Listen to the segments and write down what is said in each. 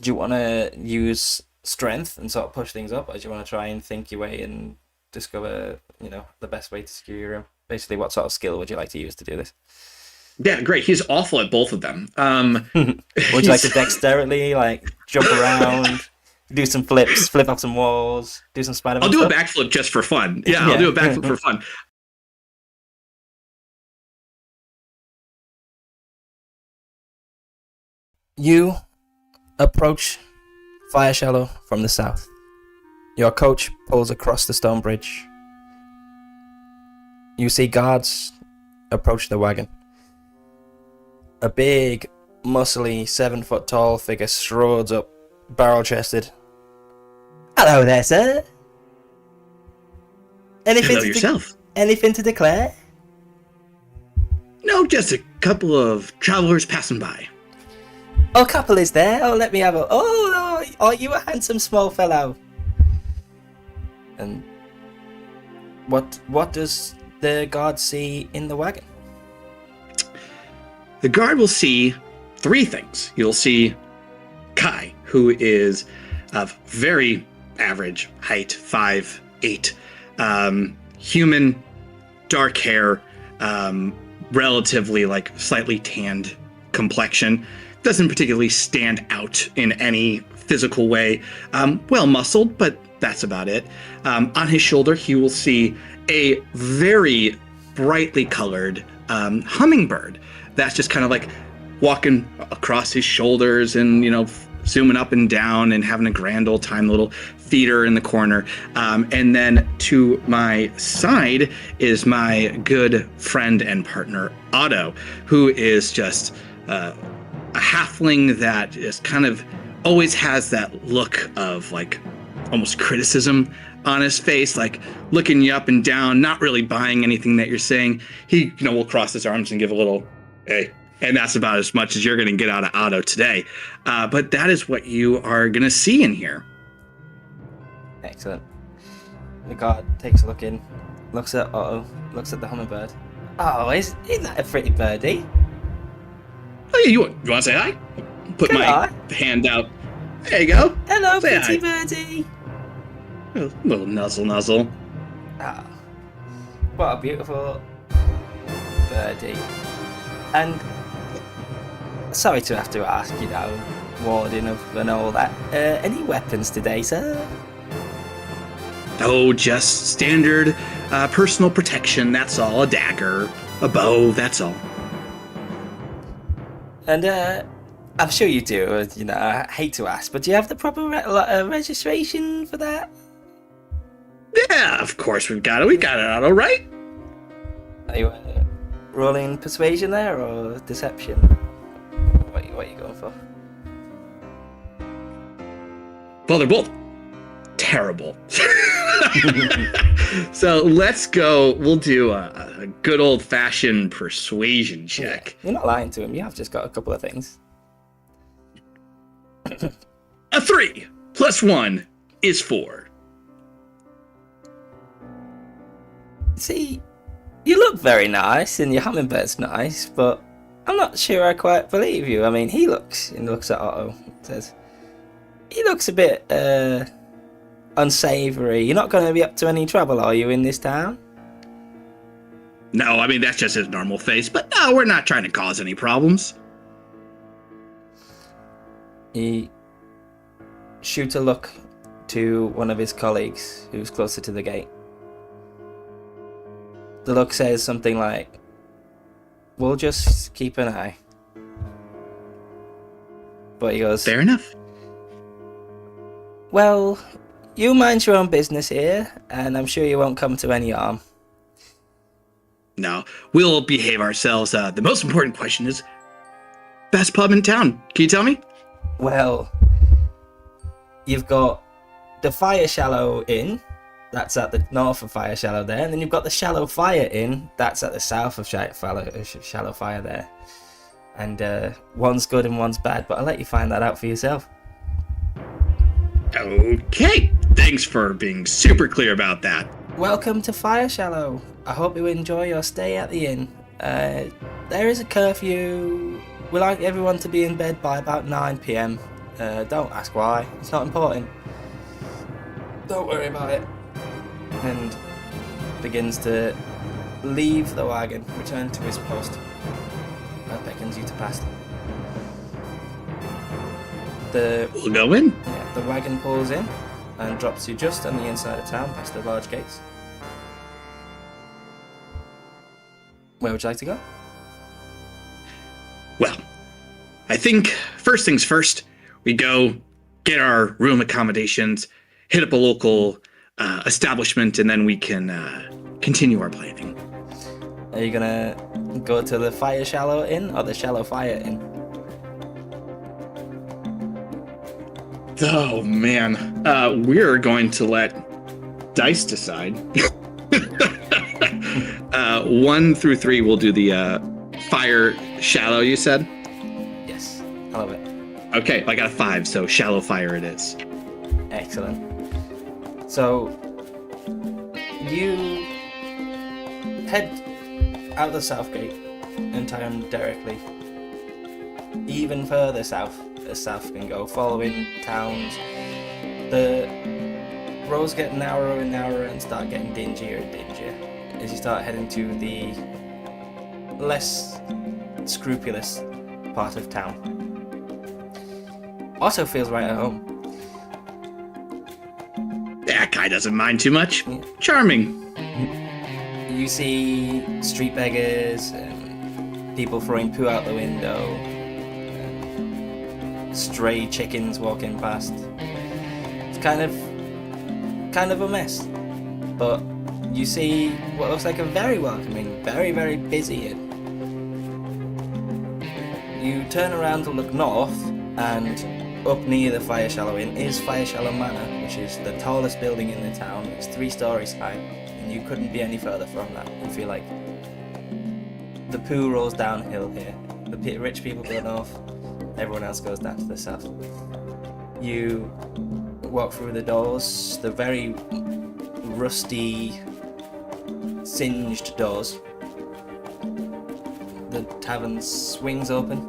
Do you want to use strength and sort of push things up, or do you want to try and think your way and discover, the best way to secure your room? Basically, what sort of skill would you like to use to do this? Yeah, great. He's awful at both of them. Would you like to dexterity, like jump around, do some flips, flip off some walls, do some Spider-Man I'll do stuff? a backflip just for fun. Yeah, I'll do a backflip for fun. You approach Fire Shallow from the south. Your coach pulls across the stone bridge. You see guards approach the wagon. A big, muscly, 7-foot tall figure strolls up, barrel-chested. Hello there, sir. Hello yourself. Anything to declare? No, just a couple of travelers passing by. Oh, couple is there. Oh, let me have a... Oh, you a handsome small fellow. And what does the guard see in the wagon? The guard will see 3 things. You'll see Kai, who is of very average height, 5'8", human, dark hair, relatively like slightly tanned complexion. Doesn't particularly stand out in any physical way. Well muscled, but that's about it. On his shoulder, he will see a very brightly colored hummingbird that's just kind of like walking across his shoulders and, zooming up and down and having a grand old time, little feeder in the corner. And then to my side is my good friend and partner, Otto, who is just a halfling that is kind of always has that look of like almost criticism on his face, like looking you up and down, not really buying anything that you're saying. He, will cross his arms and give a little, hey. And that's about as much as you're going to get out of Otto today. But that is what you are going to see in here. Excellent. The guard takes a look in, looks at Otto, looks at the hummingbird. Oh, isn't that a pretty birdie? Oh, yeah, you want to say hi? Put my hand out. There you go. Hello, say pretty hi. birdie. A little nuzzle. Ah, what a beautiful birdie. And sorry to have to ask, warding of and all that. Any weapons today, sir? Oh, just standard personal protection, that's all. A dagger, a bow, that's all. And I'm sure you do, I hate to ask, but do you have the proper registration for that? Yeah, of course we've got it. We got it, Otto, right? Are you rolling persuasion there, or deception? What are you going for? Well, they're both terrible. So let's go. We'll do a good old-fashioned persuasion check. Yeah, you're not lying to him. You have just got a couple of things. A 3 plus 1 is 4. See, you look very nice, and your hummingbird's nice, but I'm not sure I quite believe you. I mean, he looks at Otto, says, he looks a bit, unsavory. You're not going to be up to any trouble, are you, in this town? No, I mean, that's just his normal face, but no, we're not trying to cause any problems. He shoots a look to one of his colleagues who's closer to the gate. The look says something like, we'll just keep an eye. But he goes, fair enough. Well, you mind your own business here, and I'm sure you won't come to any harm. No, we'll behave ourselves. The most important question is, best pub in town. Can you tell me? Well, you've got the Fire Shallow Inn, that's at the north of Fire Shallow there, and then you've got the Shallow Fire Inn, that's at the south of Shallow Fire there. And one's good and one's bad, but I'll let you find that out for yourself. Okay, thanks for being super clear about that. Welcome to Fire Shallow. I hope you enjoy your stay at the inn. There is a curfew. We like everyone to be in bed by about 9 p.m. Don't ask why. It's not important. Don't worry about it. And begins to leave the wagon, return to his post. That beckons you to pass. We'll go in. Yeah, the wagon pulls in and drops you just on the inside of town, past the large gates. Where would you like to go? Well, I think first things first, we go get our room accommodations, hit up a local establishment, and then we can continue our planning. Are you gonna go to the Fire Shallow Inn or the Shallow Fire Inn? Oh man, we're going to let dice decide. 1 through 3, we'll do the Fire Shallow. You said? Yes, I love it. Okay, I got a 5, so Shallow Fire it is. Excellent. So you head out the south gate and turn directly even further south as south can go, following towns. The roads get narrower and narrower and start getting dingier and dingier as you start heading to the less scrupulous part of town. Also feels right at home. That guy doesn't mind too much. Yeah. Charming. You see street beggars and people throwing poo out the window, and stray chickens walking past. It's kind of a mess. But you see what looks like a very welcoming, very, very busy inn. You turn around to look north, and up near the Fire Shallow Inn is Fire Shallow Manor, which is the tallest building in the town. It's 3 stories high, and you couldn't be any further from that. You feel like the poo rolls downhill here. The rich people go north, everyone else goes down to the south. You walk through the doors, the very rusty, singed doors. The tavern swings open.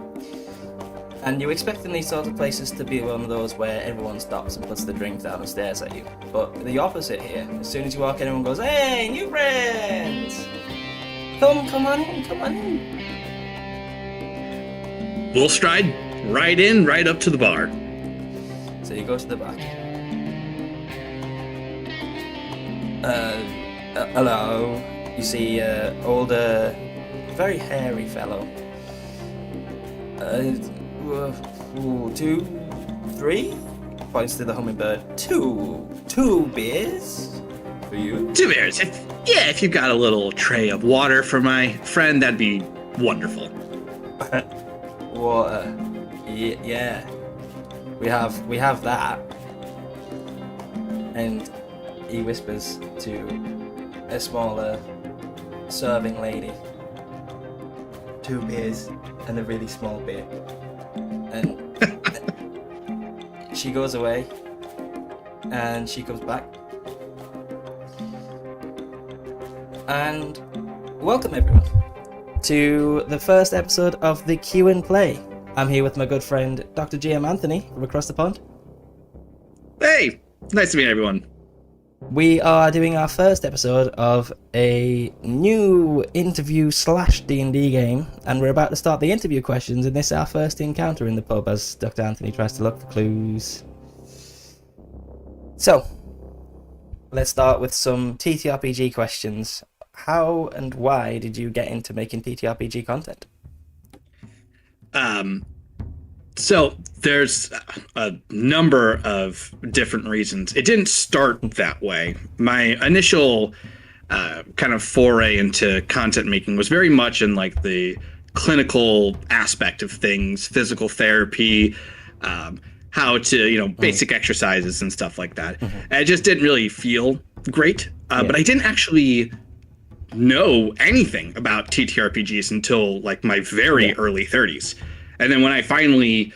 And you expect in these sorts of places to be one of those where everyone stops and puts the drink down and stares at you. But the opposite here. As soon as you walk in, everyone goes, "Hey, new friends! Come on in. We'll stride right in, right up to the bar. So you go to the back. Hello. You see an older, very hairy fellow. 2, 3? Points to the hummingbird. Two beers for you. 2 beers. If you got a little tray of water for my friend, that'd be wonderful. Water. Yeah. We have that. And he whispers to a smaller serving lady. 2 beers and a really small beer. And she goes away and she comes back. And welcome everyone to the first episode of the Q&Play. I'm here with my good friend Dr. GM Anthony from across the pond. Hey, nice to meet everyone. We are doing our first episode of a new interview / D&D game, and we're about to start the interview questions, and this is our first encounter in the pub as Dr. Anthony tries to look for clues. So, let's start with some TTRPG questions. How and why did you get into making TTRPG content? So there's a number of different reasons. It didn't start that way. My initial kind of foray into content making was very much in like the clinical aspect of things, physical therapy, how to, basic exercises and stuff like that. And it just didn't really feel great. But I didn't actually know anything about TTRPGs until like my very early 30s. And then when I finally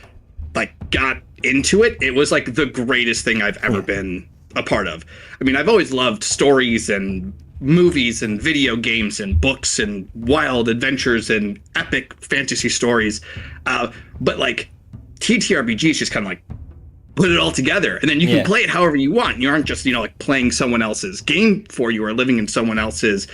got into it, it was like the greatest thing I've ever been a part of. I mean, I've always loved stories and movies and video games and books and wild adventures and epic fantasy stories. But like TTRPGs just kind of like put it all together, and then you can play it however you want. You aren't just, like playing someone else's game for you or living in someone else's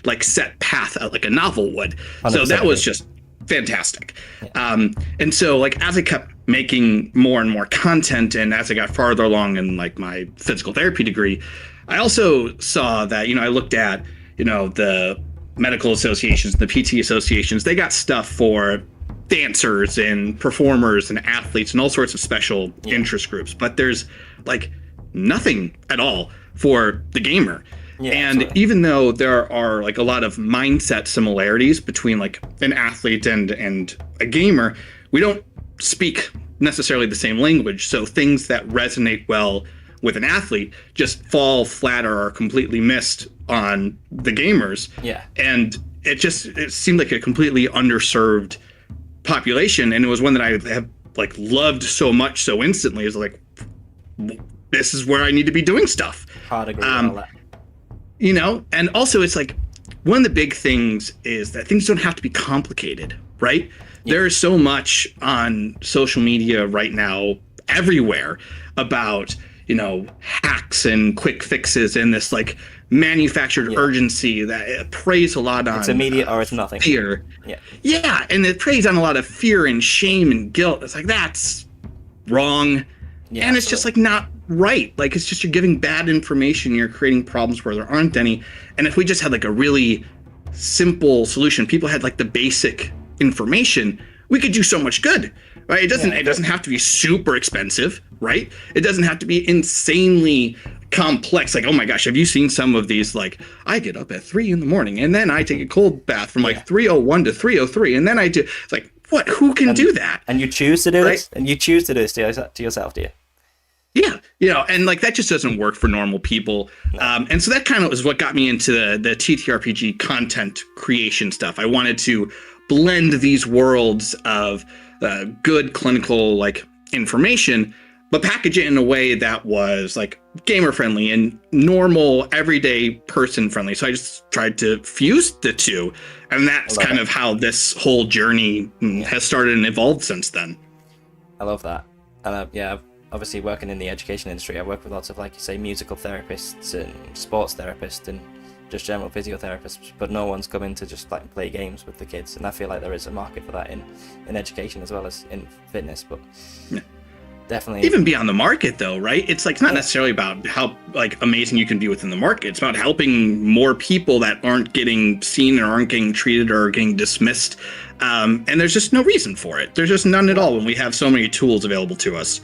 like set path, like a novel would. So that was just fantastic. And so like as I kept making more and more content, and as I got farther along in like my physical therapy degree, I also saw that, I looked at, the medical associations, the PT associations, they got stuff for dancers and performers and athletes and all sorts of special interest groups, but there's like nothing at all for the gamer. And absolutely. Even though there are like a lot of mindset similarities between like an athlete and a gamer, we don't speak necessarily the same language. So things that resonate well with an athlete just fall flat or are completely missed on the gamers. And it seemed like a completely underserved population, and it was one that I have like loved so much so instantly. Is like, this is where I need to be doing stuff. Hard agree with all that. And also it's like one of the big things is that things don't have to be complicated, right? There is so much on social media right now everywhere about, hacks and quick fixes and this like manufactured urgency that preys a lot on. It's immediate or it's nothing. Fear. Yeah, and it preys on a lot of fear and shame and guilt. It's like, that's wrong. And it's just like not right. Like, it's just you're giving bad information. You're creating problems where there aren't any. And if we just had like a really simple solution, people had like the basic information, we could do so much good, right? It doesn't have to be super expensive, right? It doesn't have to be insanely complex. Like, oh my gosh, have you seen some of these? Like, I get up at 3 a.m. and then I take a cold bath from like 3:01 to 3:03, and then I do. It's like, what? Who can do that? And you choose to do this, and you choose to do this to yourself, do you? Yeah, and like that just doesn't work for normal people. And so that kind of was what got me into the TTRPG content creation stuff. I wanted to blend these worlds of good clinical like information, but package it in a way that was like gamer friendly and normal everyday person friendly. So I just tried to fuse the two, and that's kind of how this whole journey has started and evolved since then. I love that. And obviously working in the education industry, I work with lots of, like you say, musical therapists and sports therapists and just general physiotherapists, but no one's come in to just like play games with the kids, and I feel like there is a market for that in education as well as in fitness. But definitely even beyond the market though, right? It's like not necessarily about how like amazing you can be within the market. It's about helping more people that aren't getting seen or aren't getting treated or getting dismissed, and there's just no reason for it. There's just none at all when we have so many tools available to us.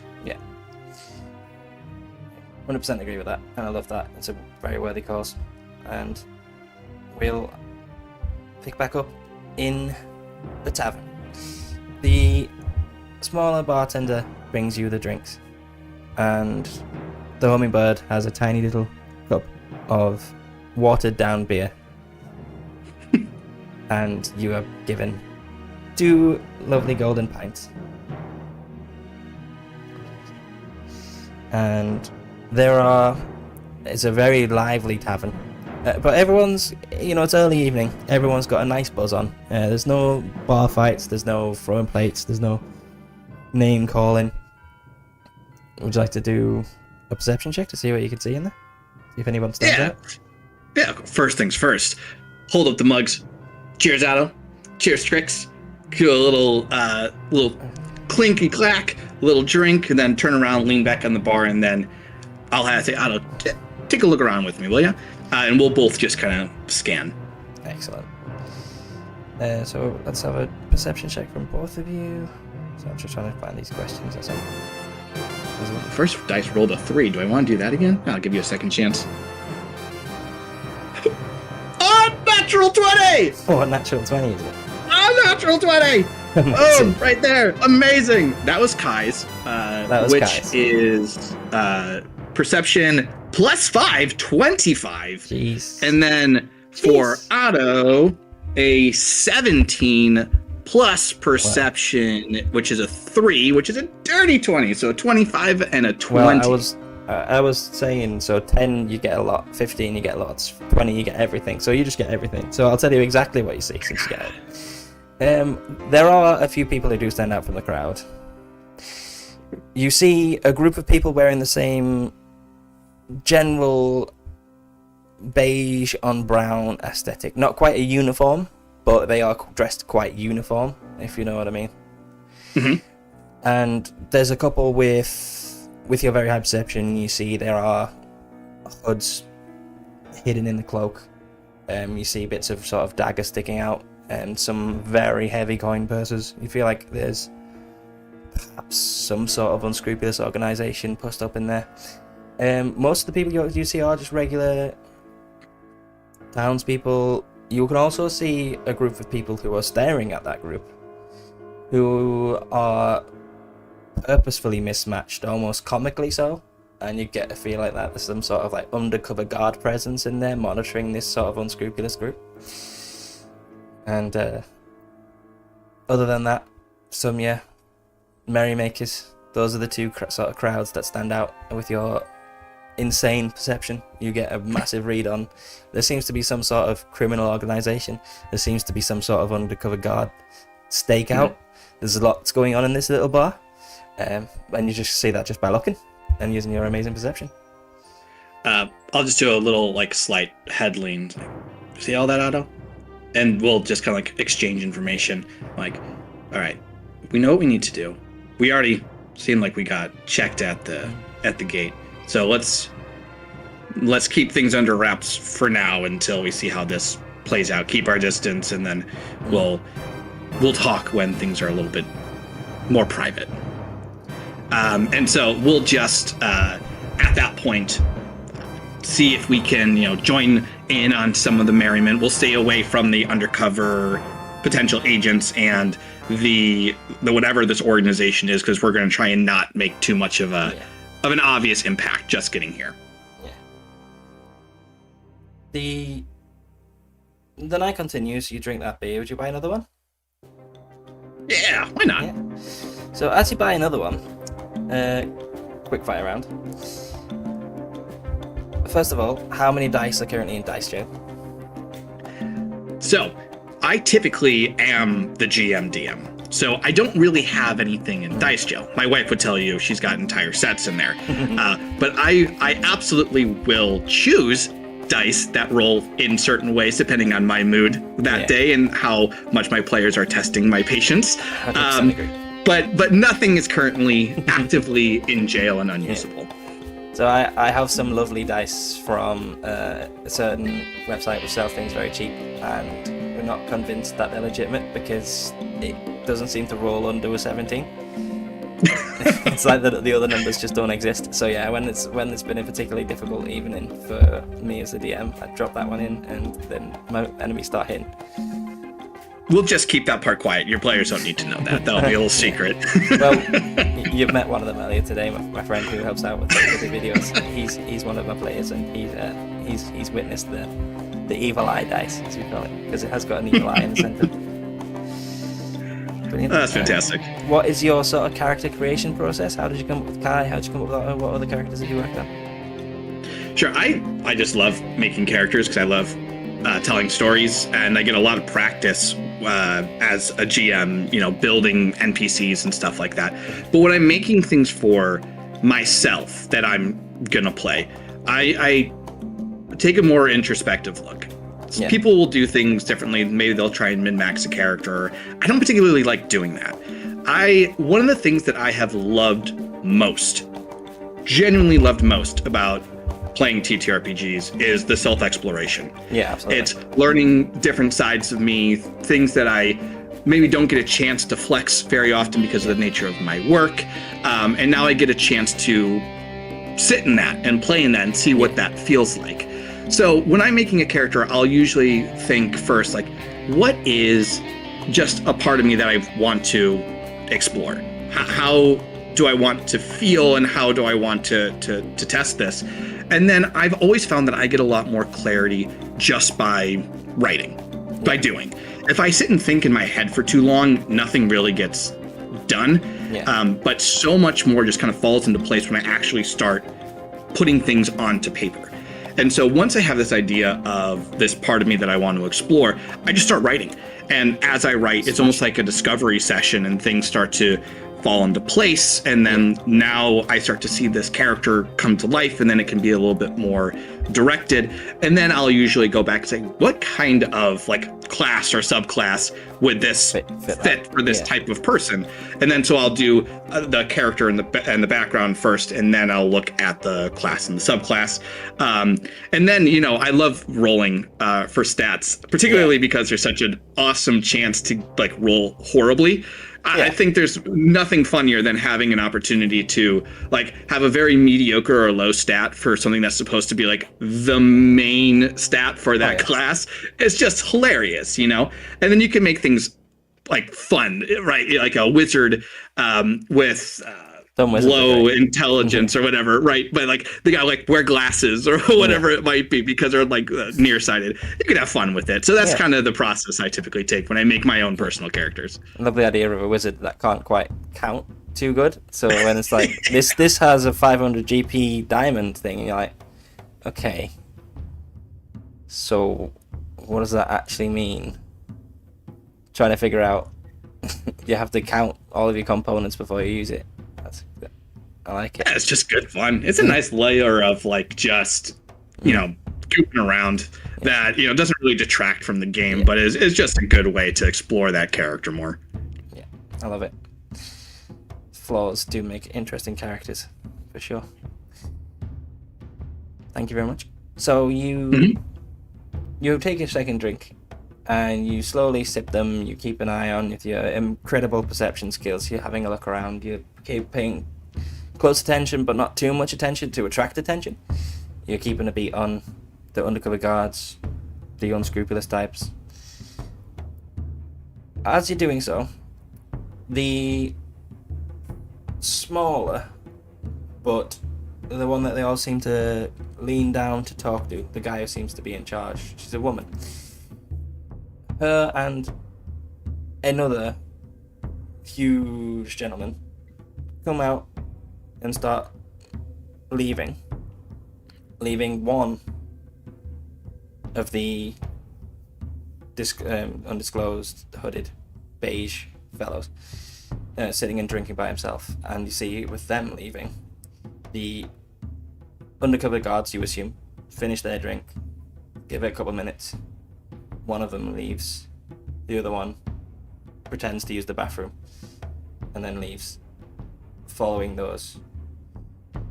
100% agree with that, and I love that. It's a very worthy cause, and we'll pick back up in the tavern. The smaller bartender brings you the drinks, and the hummingbird has a tiny little cup of watered down beer, and you are given 2 lovely golden pints. And it's a very lively tavern, but everyone's, it's early evening, everyone's got a nice buzz on. There's no bar fights, there's no throwing plates, there's no name calling. Would you like to do a perception check to see what you can see in there? See if anyone stands out? Yeah, first things first. Hold up the mugs. Cheers, Otto. Cheers, Trix. Do a little clinky clack, little drink, and then turn around, lean back on the bar, and then I'll have to say, Otto, take a look around with me, will you? And we'll both just kind of scan. Excellent. So let's have a perception check from both of you. So I'm just trying to find these questions. First dice rolled a 3. Do I want to do that again? I'll give you a second chance. Natural 20! Oh, natural 20, is it? Natural 20! Oh, right there. Amazing. That was Kai's, which is perception +5, 25. Jeez. And then for Otto, a 17 plus perception, which is a 3, which is a dirty 20. So a 25 and a 20. Well, I was saying, so 10 you get a lot, 15 you get lots, 20 you get everything. So you just get everything. So I'll tell you exactly what you see since you get it. There are a few people who do stand out from the crowd. you see a group of people wearing the same general beige on brown aesthetic. Not quite a uniform, but they are dressed quite uniform, if you know what I mean. Mm-hmm. And there's a couple with your very high perception. You see there are hoods hidden in the cloak. You see bits of sort of dagger sticking out, and some very heavy coin purses. You feel like there's perhaps some sort of unscrupulous organization pushed up in there. Most of the people you see are just regular townspeople. You can also see a group of people who are staring at that group, who are purposefully mismatched, almost comically so, and you get a feel like that there's some sort of like undercover guard presence in there monitoring this sort of unscrupulous group. And other than that, some merrymakers. Those are the two sort of crowds that stand out with your insane perception. You get a massive read on there seems to be some sort of criminal organization, there seems to be some sort of undercover guard stakeout. There's a lot that's going on in this little bar, and you just see that just by looking and using your amazing perception. I'll just do a little like slight head lean. See all that, Otto? And we'll just kind of like exchange information. Like, all right, we know what we need to do. We already seemed like we got checked at the gate. So let's keep things under wraps for now until we see how this plays out. Keep our distance, and then we'll talk when things are a little bit more private. And so we'll just at that point see if we can, join in on some of the merriment. We'll stay away from the undercover potential agents and the whatever this organization is, because we're going to try and not make too much of an obvious impact just getting here. Yeah. The night continues. You drink that beer. Would you buy another one? Yeah, why not? Yeah. So as you buy another one, quick fire round. First of all, how many dice are currently in dice jail? So, I typically am the GM DM. So I don't really have anything in dice jail. My wife would tell you she's got entire sets in there. But I absolutely will choose dice that roll in certain ways depending on my mood that day and how much my players are testing my patience. But nothing is currently actively in jail and unusable. So I have some lovely dice from a certain website which sells things very cheap, and we're not convinced that they're legitimate because it doesn't seem to roll under a 17. It's like the other numbers just don't exist. So yeah, when it's been a particularly difficult evening for me as a DM, I drop that one in, and then my enemies start hitting. We'll just keep that part quiet. Your players don't need to know that. That'll be a little secret. Well, you've met one of them earlier today, my friend who helps out with the videos. He's one of my players, and he's witnessed the evil eye dice, as we call it, because it has got an evil eye in the center. Brilliant. Oh, that's fantastic. What is your sort of character creation process? How did you come up with Kai? How did you come up with that? What other characters have you worked on? Sure, I just love making characters because I love telling stories, and I get a lot of practice as a GM, building NPCs and stuff like that. But when I'm making things for myself that I'm gonna play, I take a more introspective look. Yeah. People will do things differently. Maybe they'll try and min-max a character. I don't particularly like doing that. One of the things that I have loved most, genuinely loved most about playing TTRPGs is the self-exploration. Yeah, absolutely. It's learning different sides of me, things that I maybe don't get a chance to flex very often because of the nature of my work. And now I get a chance to sit in that and play in that and see what that feels like. So when I'm making a character, I'll usually think first, like, what is just a part of me that I want to explore? How do I want to feel, and how do I want to test this? And then I've always found that I get a lot more clarity just by writing, by doing. If I sit and think in my head for too long, nothing really gets done. Yeah. But so much more just kind of falls into place when I actually start putting things onto paper. And so once I have this idea of this part of me that I want to explore, I just start writing. And as I write, it's almost like a discovery session, and things start to fall into place, and then now I start to see this character come to life, and then it can be a little bit more directed. And then I'll usually go back and say, what kind of like class or subclass would this fit for this type of person? And then so I'll do the character and the background first, and then I'll look at the class and the subclass. And then, you know, I love rolling for stats, particularly because there's such an awesome chance to like roll horribly. I think there's nothing funnier than having an opportunity to like have a very mediocre or low stat for something that's supposed to be like the main stat for that class. It's just hilarious, you know? And then you can make things like fun, right? Like a wizard with low intelligence or whatever, right? But like they got like wear glasses or whatever it might be because they're like nearsighted. You can have fun with it. So that's kind of the process I typically take when I make my own personal characters. I love the idea of a wizard that can't quite count too good. So when it's like this has a 500 GP diamond thing, and you're like, okay, so what does that actually mean? Trying to figure out. You have to count all of your components before you use it. I like it. Yeah, it's just good fun. It's a nice layer of like just, you know, goofing around that, you know, doesn't really detract from the game, but is just a good way to explore that character more. Yeah, I love it. Flaws do make interesting characters, for sure. Thank you very much. So you take a second drink and you slowly sip them. You keep an eye on with your incredible perception skills. You're having a look around. You're paying close attention, but not too much attention to attract attention. You're keeping a beat on the undercover guards, the unscrupulous types. As you're doing so, the smaller, but the one that they all seem to lean down to talk to, the guy who seems to be in charge, she's a woman. Her and another huge gentleman come out and start leaving one of the undisclosed hooded beige fellows sitting and drinking by himself. And you see with them leaving, the undercover guards, you assume, finish their drink, give it a couple of minutes, one of them leaves, the other one pretends to use the bathroom and then leaves. Following those,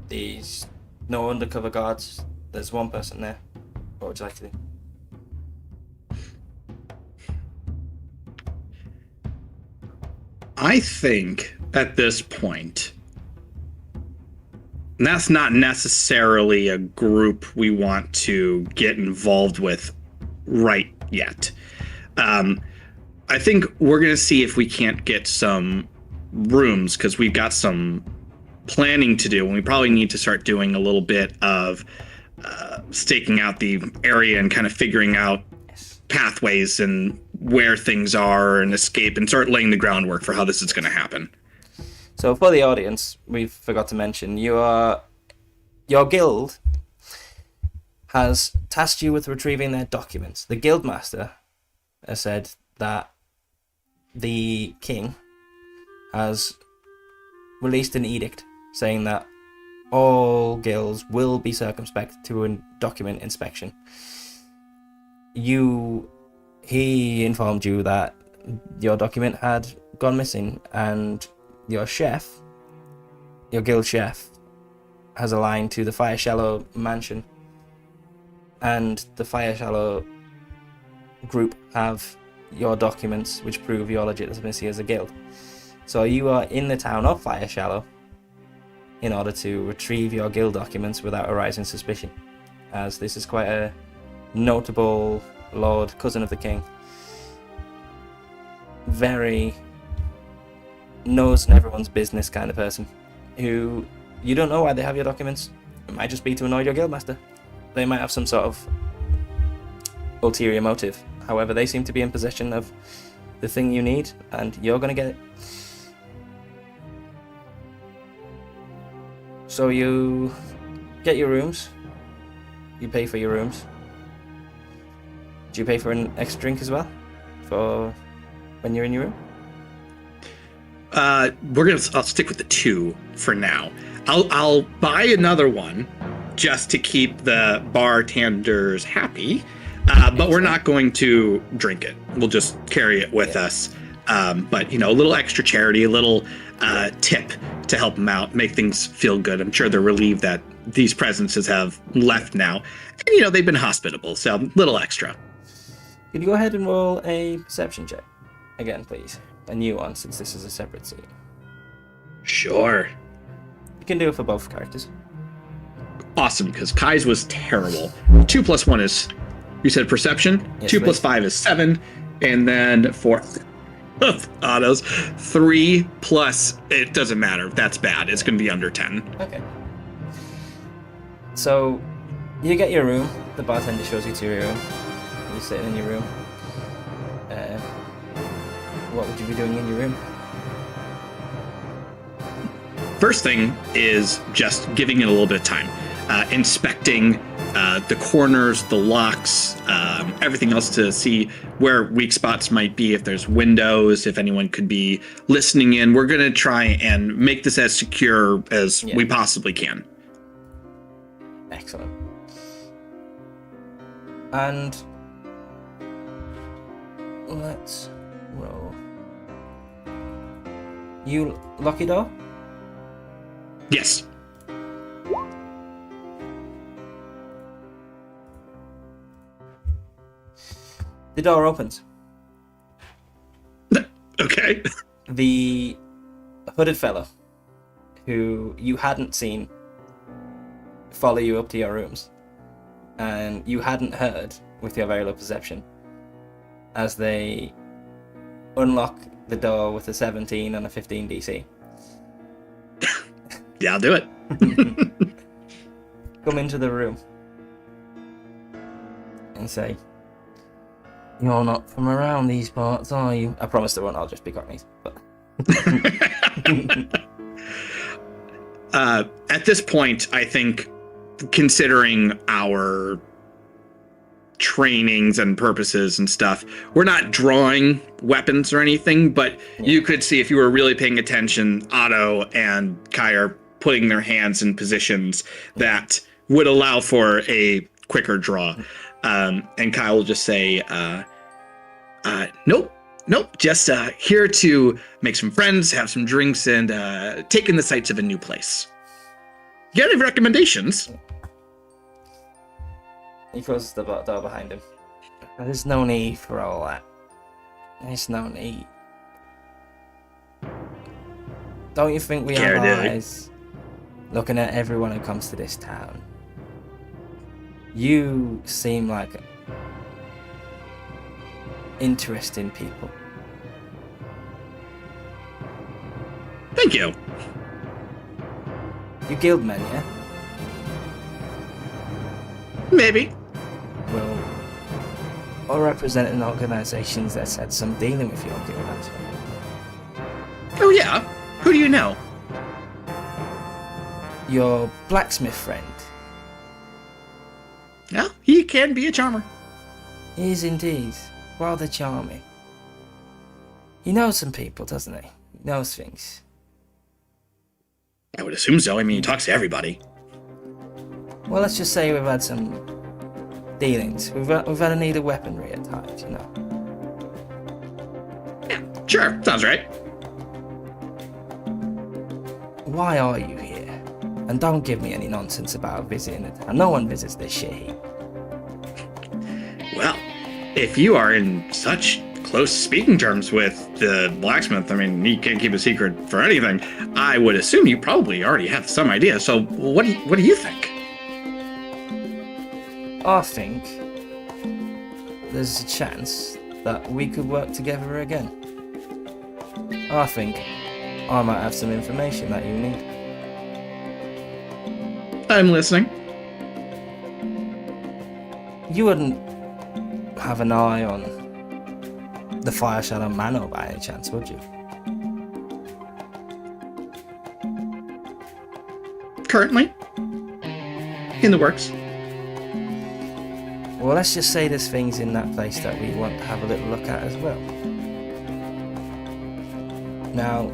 these no undercover guards, there's one person there. What would you like to do? I think at this point, that's not necessarily a group we want to get involved with right yet. I think we're going to see if we can't get some rooms, because we've got some planning to do, and we probably need to start doing a little bit of staking out the area and kind of figuring out pathways and where things are and escape, and start laying the groundwork for how this is going to happen. So for the audience, we forgot to mention, your guild has tasked you with retrieving their documents. The guildmaster has said that the king has released an edict saying that all guilds will be circumspect to a document inspection. He informed you that your document had gone missing, and your guild chef, has a line to the Fire Shallow mansion, and the Fire Shallow group have your documents which prove your legitimacy as a guild. So you are in the town of Fire Shallow in order to retrieve your guild documents without arising suspicion, as this is quite a notable lord, cousin of the king, very knows everyone's business kind of person, who you don't know why they have your documents. It might just be to annoy your guildmaster. They might have some sort of ulterior motive. However, they seem to be in possession of the thing you need, and you're going to get it. So you get your rooms. You pay for your rooms. Do you pay for an extra drink as well for when you're in your room? I'll stick with the 2 for now. I'll buy another one just to keep the bartenders happy. But we're not going to drink it. We'll just carry it with us. But, a little extra charity, a little tip to help them out, make things feel good. I'm sure they're relieved that these presences have left now. And, they've been hospitable, so a little extra. Could you go ahead and roll a perception check? Again, please. A new one, since this is a separate scene. Sure. You can do it for both characters. Awesome, because Kai's was terrible. 2 plus 1 is... You said perception? Yes, 2 plus 5 is 7. And then for Otto's, 3 plus... It doesn't matter. That's bad. It's going to be under 10. Okay. So, you get your room. The bartender shows you to your room. You're sitting in your room. What would you be doing in your room? First thing is just giving it a little bit of time. Inspecting the corners, the locks, everything else to see where weak spots might be, if there's windows, if anyone could be listening in. We're going to try and make this as secure as we possibly can. Excellent. And let's roll. You lock your door? Yes. The door opens. Okay. The hooded fellow who you hadn't seen follow you up to your rooms, and you hadn't heard with your very low perception, as they unlock the door with a 17 and a 15 DC. Yeah, I'll do it. Come into the room and say, "You're not from around these parts, are you?" I promise there won't all just be Cockneys, but... At this point, I think, considering our trainings and purposes and stuff, we're not drawing weapons or anything, but you could see, if you were really paying attention, Otto and Kai are putting their hands in positions that would allow for a quicker draw. And Kai will just say, nope, just here to make some friends, have some drinks, and take in the sights of a new place. You got any recommendations? He closes the door behind him. There's no need for all that. There's no need. Don't you think we have eyes looking at everyone who comes to this town? You seem like interesting people. Thank you. You guild men, yeah? Maybe. Well, or representing organizations that's had some dealing with your guild, actually. Oh yeah? Who do you know? Your blacksmith friend. Yeah, he can be a charmer. He is indeed. Rather charming. He knows some people, doesn't he? He knows things. I would assume so. I mean, he talks to everybody. Well, let's just say we've had some dealings. We've had a need of weaponry at times, you know. Yeah, sure. Sounds right. Why are you here? And don't give me any nonsense about visiting the town. No one visits this shit heap. Well, if you are in such close speaking terms with the blacksmith, I mean, he can't keep a secret for anything. I would assume you probably already have some idea. So what do you think? I think there's a chance that we could work together again. I think I might have some information that you need. I'm listening. You wouldn't have an eye on the Fire Shadow Manor by any chance, would you? Currently? In the works. Well, let's just say there's things in that place that we want to have a little look at as well. Now,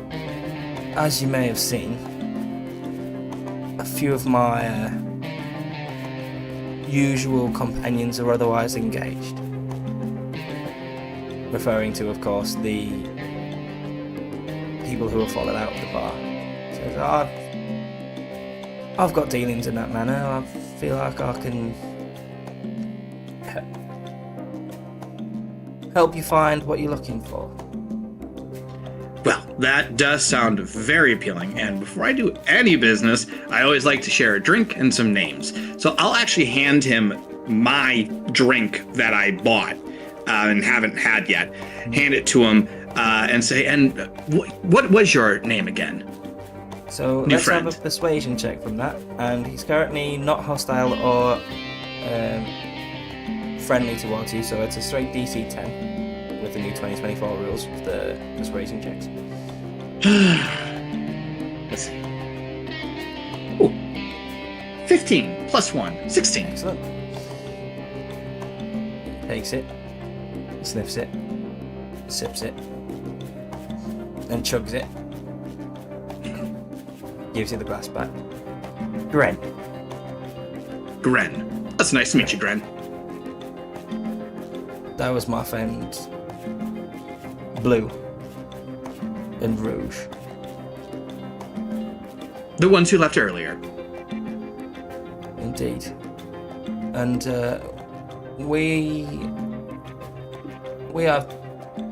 as you may have seen, a few of my usual companions are otherwise engaged. Referring to, of course, the people who have fallen out of the bar. Says, I've got dealings in that manner. I feel like I can help you find what you're looking for. Well, that does sound very appealing, and before I do any business, I always like to share a drink and some names. So I'll actually hand him my drink that I bought and haven't had yet, hand it to him, and say, and what was your name again? So New let's friend. have a persuasion check from that, and he's currently not hostile or friendly towards you, so it's a straight DC 10 with the new 2024 rules with the persuasion checks. Let's see. Ooh. 15 plus 1, 16. Excellent. Takes it, sniffs it, sips it, then chugs it. Gives you the glass back. Gren. Gren. That's nice to meet you, Gren. That was my friend Blue and Rouge. The ones who left earlier. Indeed. And we have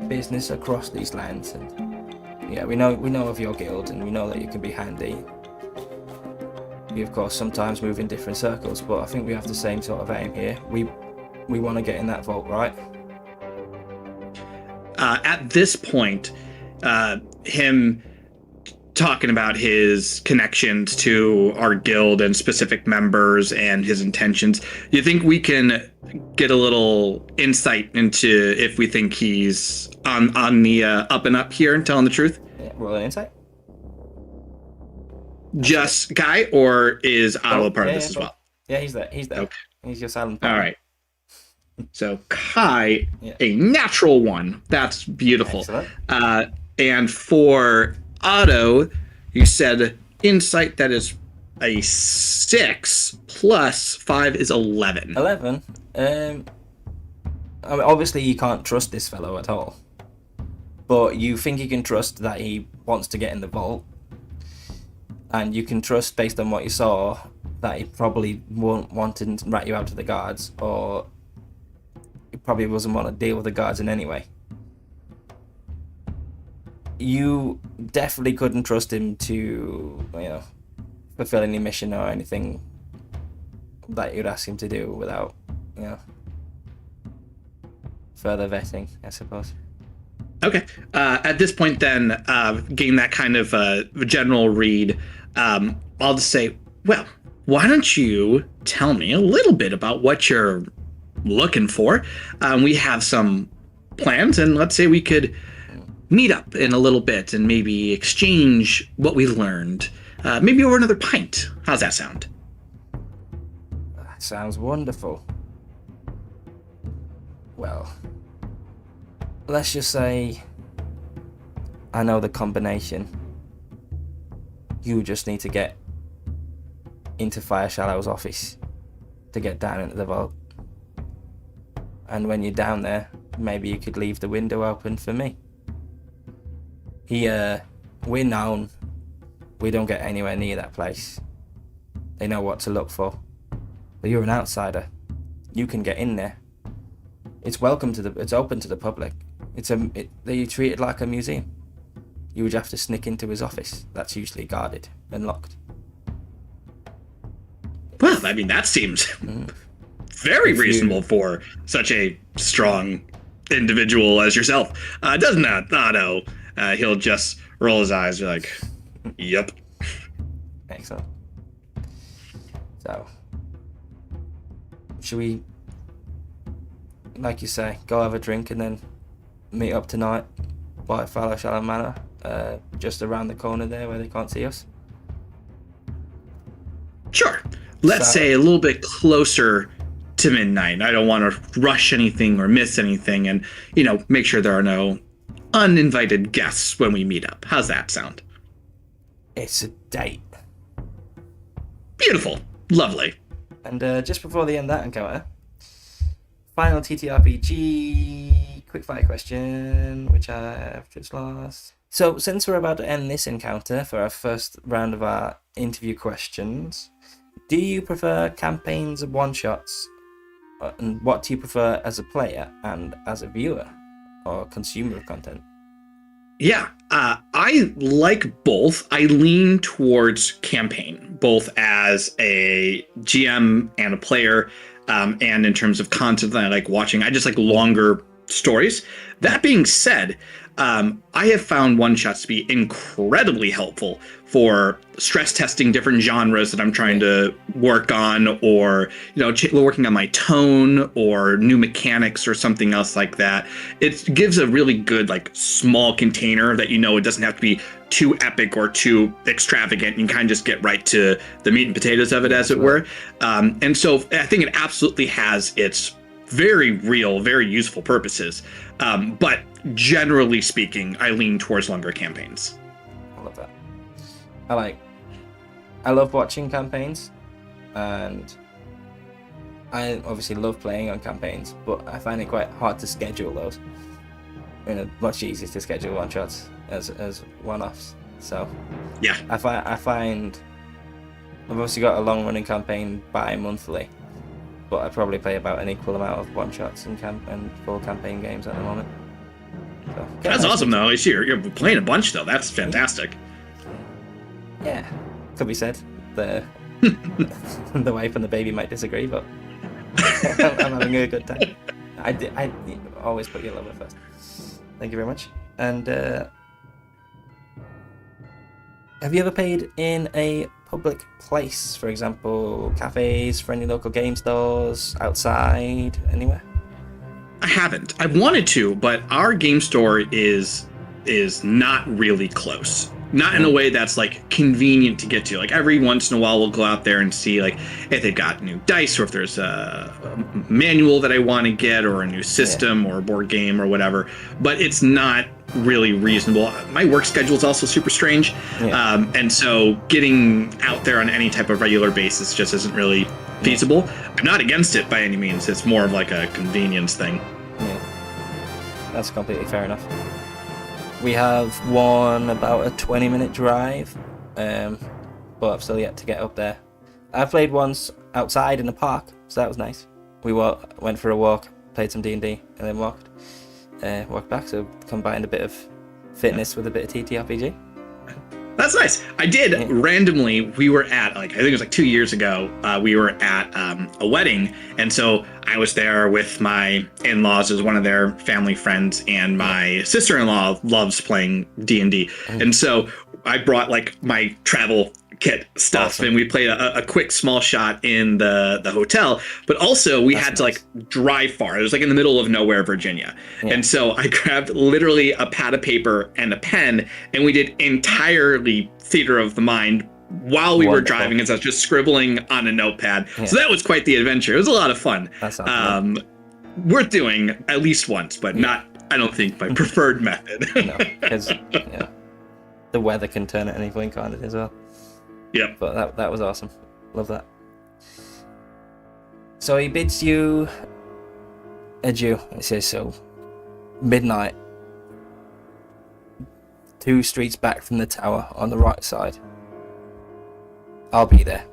business across these lands, and yeah, we know of your guild, and we know that you can be handy. We of course sometimes move in different circles, but I think we have the same sort of aim here. We want to get in that vault, right? At this point, him talking about his connections to our guild and specific members and his intentions, you think we can get a little insight into if we think he's on the up and up here and telling the truth? Yeah, roll an insight. Just Guy, or is Otto a part of this as cool. well? Yeah, he's there. Okay. He's your silent All partner. right. So Kai, Yeah. a natural one. That's beautiful. Excellent. And for Otto, you said insight, that is a 6 plus 5 is 11. 11. I mean, obviously you can't trust this fellow at all, but you think you can trust that he wants to get in the vault, and you can trust based on what you saw that he probably won't want to rat you out to the guards, or he probably doesn't want to deal with the guards in any way. You definitely couldn't trust him to, fulfill any mission or anything that you'd ask him to do without, further vetting, I suppose. Okay. At this point, then, getting that kind of general read, I'll just say, well, why don't you tell me a little bit about what you're looking for? We have some plans, and let's say we could meet up in a little bit and maybe exchange what we learned. Maybe over another pint. How's that sound? That sounds wonderful. Well, let's just say I know the combination. You just need to get into Fire Shallow's office to get down into the vault. And when you're down there, maybe you could leave the window open for me. We're known. We don't get anywhere near that place. They know what to look for. But you're an outsider. You can get in there. It's open to the public. They treat it like a museum. You would have to sneak into his office. That's usually guarded and locked. Well, I mean, that seems very reasonable for such a strong individual as yourself. Doesn't that, Otto? He'll just roll his eyes, be like, yep. Excellent. So, should we, like you say, go have a drink and then meet up tonight by Fire Shallow Manor, just around the corner there where they can't see us? Sure. Let's say a little bit closer to midnight. I don't want to rush anything or miss anything, and, make sure there are no uninvited guests when we meet up. How's that sound? It's a date. Beautiful. Lovely. And just before the end of that encounter, final TTRPG quickfire question, which I've just lost. So, since we're about to end this encounter for our first round of our interview questions, do you prefer campaigns of one-shots? And what do you prefer as a player and as a viewer or consumer of content? Yeah, I like both. I lean towards campaign, both as a GM and a player, and in terms of content that I like watching. I just like longer stories. That being said, I have found one-shots to be incredibly helpful for stress testing different genres that I'm trying to work on, or working on my tone or new mechanics or something else like that. It gives a really good small container that it doesn't have to be too epic or too extravagant. You can kind of just get right to the meat and potatoes of it, as it were. And so I think it absolutely has its very real, very useful purposes. But generally speaking, I lean towards longer campaigns. I love that. I love watching campaigns, and I obviously love playing on campaigns, but I find it quite hard to schedule those. Much easier to schedule one-shots as one-offs. So yeah, I find I've obviously got a long-running campaign bi-monthly, but I probably play about an equal amount of one-shots and full campaign games at the moment. So, that's awesome, though. At least you're playing a bunch, though. That's fantastic. Yeah, could be said. The wife and the baby might disagree, but I'm having a good time. I always put your lover first. Thank you very much. And have you ever played in a public place, for example, cafes, friendly local game stores, outside, anywhere? I haven't. I've wanted to, but our game store is not really close. Not in a way that's convenient to get to. Every once in a while we'll go out there and see if they've got new dice, or if there's a manual that I want to get, or a new system or a board game or whatever. But it's not really reasonable. My work schedule is also super strange. And so getting out there on any type of regular basis just isn't really feasible. I'm not against it by any means. It's more of a convenience thing. Yeah, that's completely fair enough. We have one about a 20-minute drive, but I've still yet to get up there. I played once outside in the park, so that was nice. We went for a walk, played some D&D, and then walked back, so combined a bit of fitness with a bit of TTRPG. That's nice. I did randomly. We were at I think it was 2 years ago. We were at a wedding, and so I was there with my in-laws as one of their family friends, and my sister-in-law loves playing D&D, and so I brought my travel kit stuff, and we played a quick small shot in the hotel, but also we had to drive far. It was in the middle of nowhere, Virginia, and so I grabbed literally a pad of paper and a pen, and we did entirely theater of the mind while we were driving, as I was just scribbling on a notepad. So that was quite the adventure. It was a lot of fun. Worth doing at least once, but not, I don't think, my preferred method. No, because the weather can turn at any point, kind of, as well. Yep. But that was awesome. Love that. So he bids you adieu. It says so. Midnight. 2 streets back from the tower on the right side. I'll be there.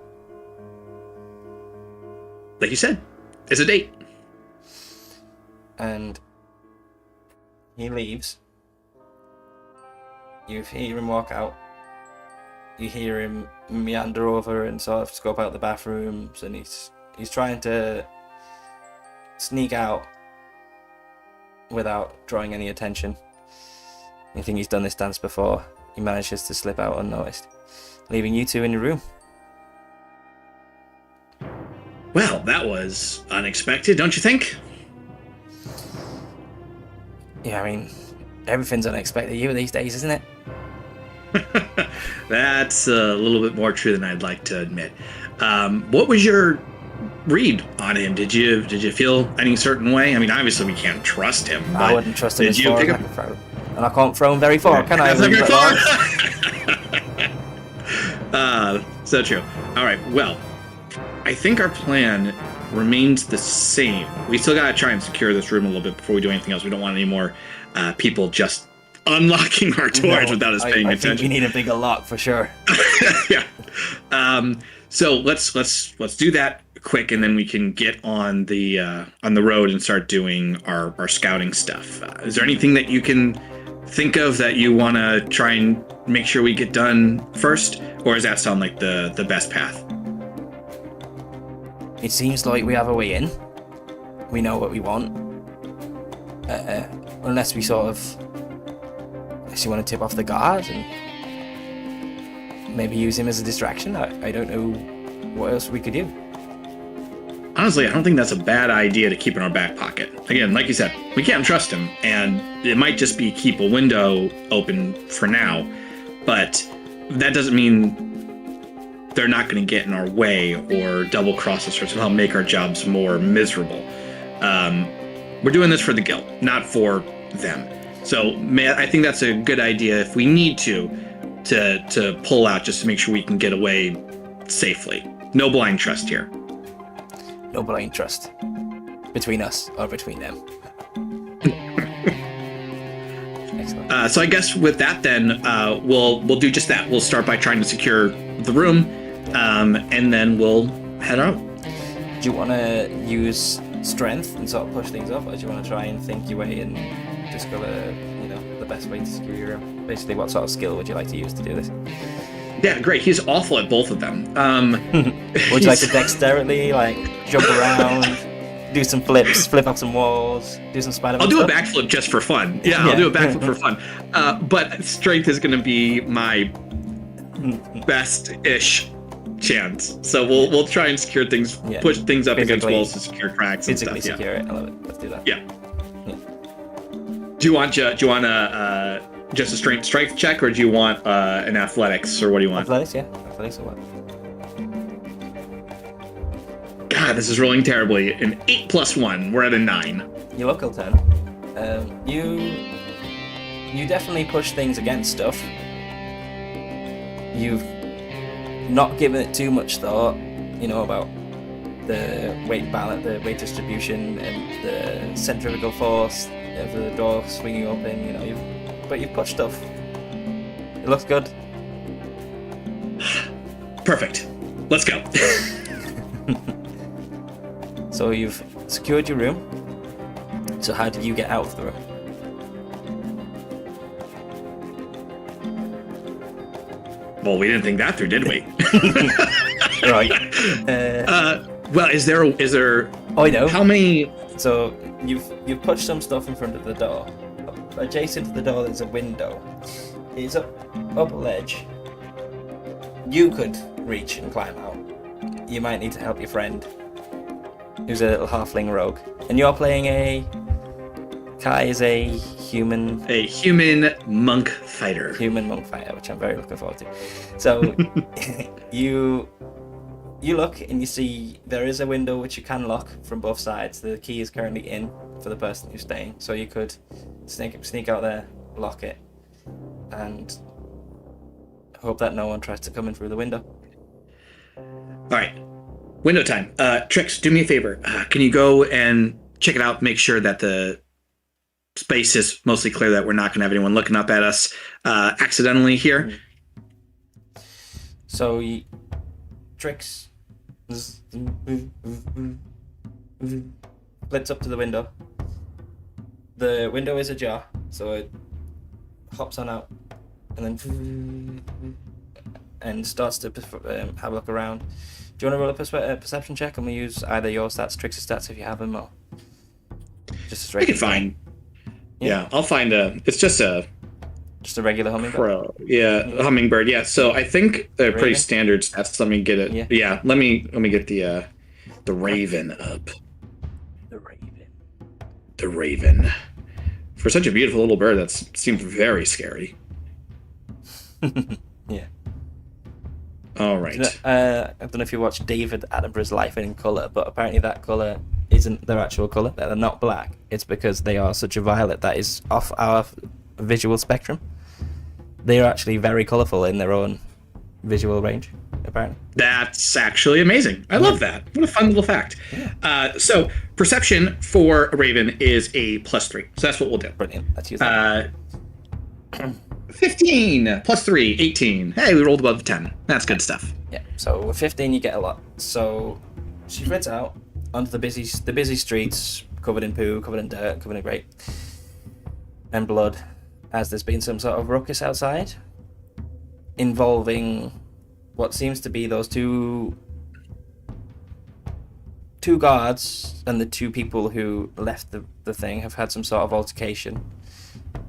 Like you said, it's a date. And he leaves. You hear him walk out. You hear him meander over and sort of scope out the bathrooms, and he's trying to sneak out without drawing any attention. You think he's done this dance before. He manages to slip out unnoticed, leaving you two in your room. Well, that was unexpected, don't you think? Yeah, I mean, everything's unexpected you these days, isn't it? That's a little bit more true than I'd like to admit. What was your read on him? Did you feel any certain way? I mean, obviously we can't trust him. I wouldn't trust him as far as I can throw. And I can't throw him very far, can I? That's not very far. So true. All right. Well, I think our plan remains the same. We still gotta try and secure this room a little bit before we do anything else. We don't want any more people just unlocking our doors without us paying attention. I think we need a bigger lock for sure. Yeah. So let's do that quick, and then we can get on the road and start doing our scouting stuff. Is there anything that you can think of that you want to try and make sure we get done first, or does that sound like the best path? It seems like we have a way in. We know what we want. Unless we sort of... Unless you want to tip off the guard and maybe use him as a distraction. I don't know what else we could do. Honestly, I don't think that's a bad idea to keep in our back pocket. Again, like you said, we can't trust him, and it might just be keep a window open for now, but that doesn't mean they're not going to get in our way or double cross us or somehow make our jobs more miserable. We're doing this for the guild, not for them. So I think that's a good idea if we need to pull out just to make sure we can get away safely. No blind trust here. No blind trust. Between us or between them. Excellent. So I guess with that then, we'll do just that. We'll start by trying to secure the room, and then we'll head out. Do you want to use strength and sort of push things up, or do you want to try and think your way and discover, the best way to secure your room? Basically, what sort of skill would you like to use to do this? Yeah, great. He's awful at both of them. Would you like to dexterously, jump around, do some flips, flip up some walls, do some Spider-Man I'll do stuff? a backflip just for fun. Yeah, I'll do a backflip for fun. But strength is going to be my best-ish chance. So we'll try and secure things, push things up against walls to secure cracks and stuff. Physically secure it. I love it. Let's do that. Yeah. Do you want just a strength check, or do you want an athletics, or what do you want? Athletics, yeah. Athletics or what? God, this is rolling terribly. An 8 + 1. We're at a 9. Your local turn. You definitely push things against stuff. You've not given it too much thought, about the weight balance, the weight distribution, and the centrifugal force of the door swinging open. But you've pushed stuff. It looks good. Perfect. Let's go. So you've secured your room. So how did you get out of the room? Well, we didn't think that through, did we? Right. Well, is there? Oh, I know. How many? So you've pushed some stuff in front of the door. Adjacent to the door, there's a window. It's up a ledge. You could reach and climb out. You might need to help your friend, who's a little halfling rogue. And you're playing Kai is a human monk fighter. Human monk fighter, which I'm very looking forward to. So you look and you see there is a window which you can lock from both sides. The key is currently in for the person who's staying, so you could sneak out there, lock it, and hope that no one tries to come in through the window. All right, window time. Trix, do me a favor. Can you go and check it out? Make sure that the space is mostly clear, that we're not going to have anyone looking up at us accidentally here. So Trix flips up to the window. The window is ajar, so it hops on out and then and starts to have a look around. Do you want to roll a perception check, and we use either your stats, Trix's stats if you have them, or just a straight? I can find. Yeah, I'll find it's just a regular hummingbird. Hummingbird. Yeah. So I think they're pretty standard stats. Let me get it. Yeah. Let me get the raven up. The raven. For such a beautiful little bird, that seems very scary. Yeah. All right. I don't know if you watched David Attenborough's Life in Colour, but apparently that colour isn't their actual colour. They're not black. It's because they are such a violet that is off our visual spectrum. They are actually very colourful in their own visual range, apparently. That's actually amazing. I love that. What a fun little fact. Yeah. So perception for a raven is a +3. So that's what we'll do. Brilliant. Let's use that. 15 +3, 18. Hey, we rolled above 10. That's good stuff. Yeah. So with 15, you get a lot. So she flits out onto the busy streets, covered in poo, covered in dirt, covered in grape and blood, as there's been some sort of ruckus outside, involving what seems to be those two guards, and the two people who left the thing have had some sort of altercation,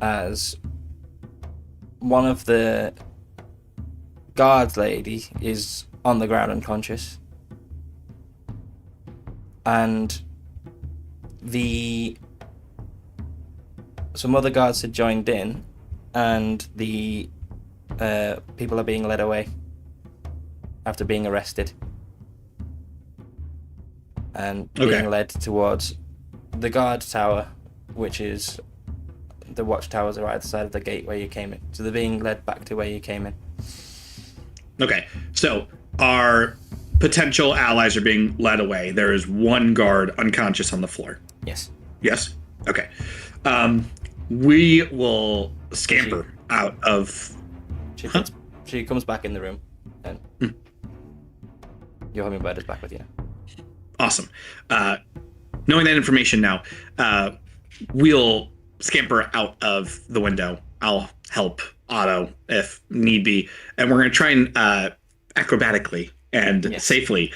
as one of the guards lady is on the ground unconscious, and some other guards had joined in, and the people are being led away after being arrested and being led towards the guard tower, which is the watchtowers are either side of the gate where you came in. So they're being led back to where you came in. Okay, so our potential allies are being led away. There is one guard unconscious on the floor. Yes. Yes? Okay. We will scamper out of... She comes back in the room, and your hummingbird is back with you now. Awesome. Knowing that information now, we'll scamper out of the window. I'll help Otto if need be. And we're going to try and acrobatically and safely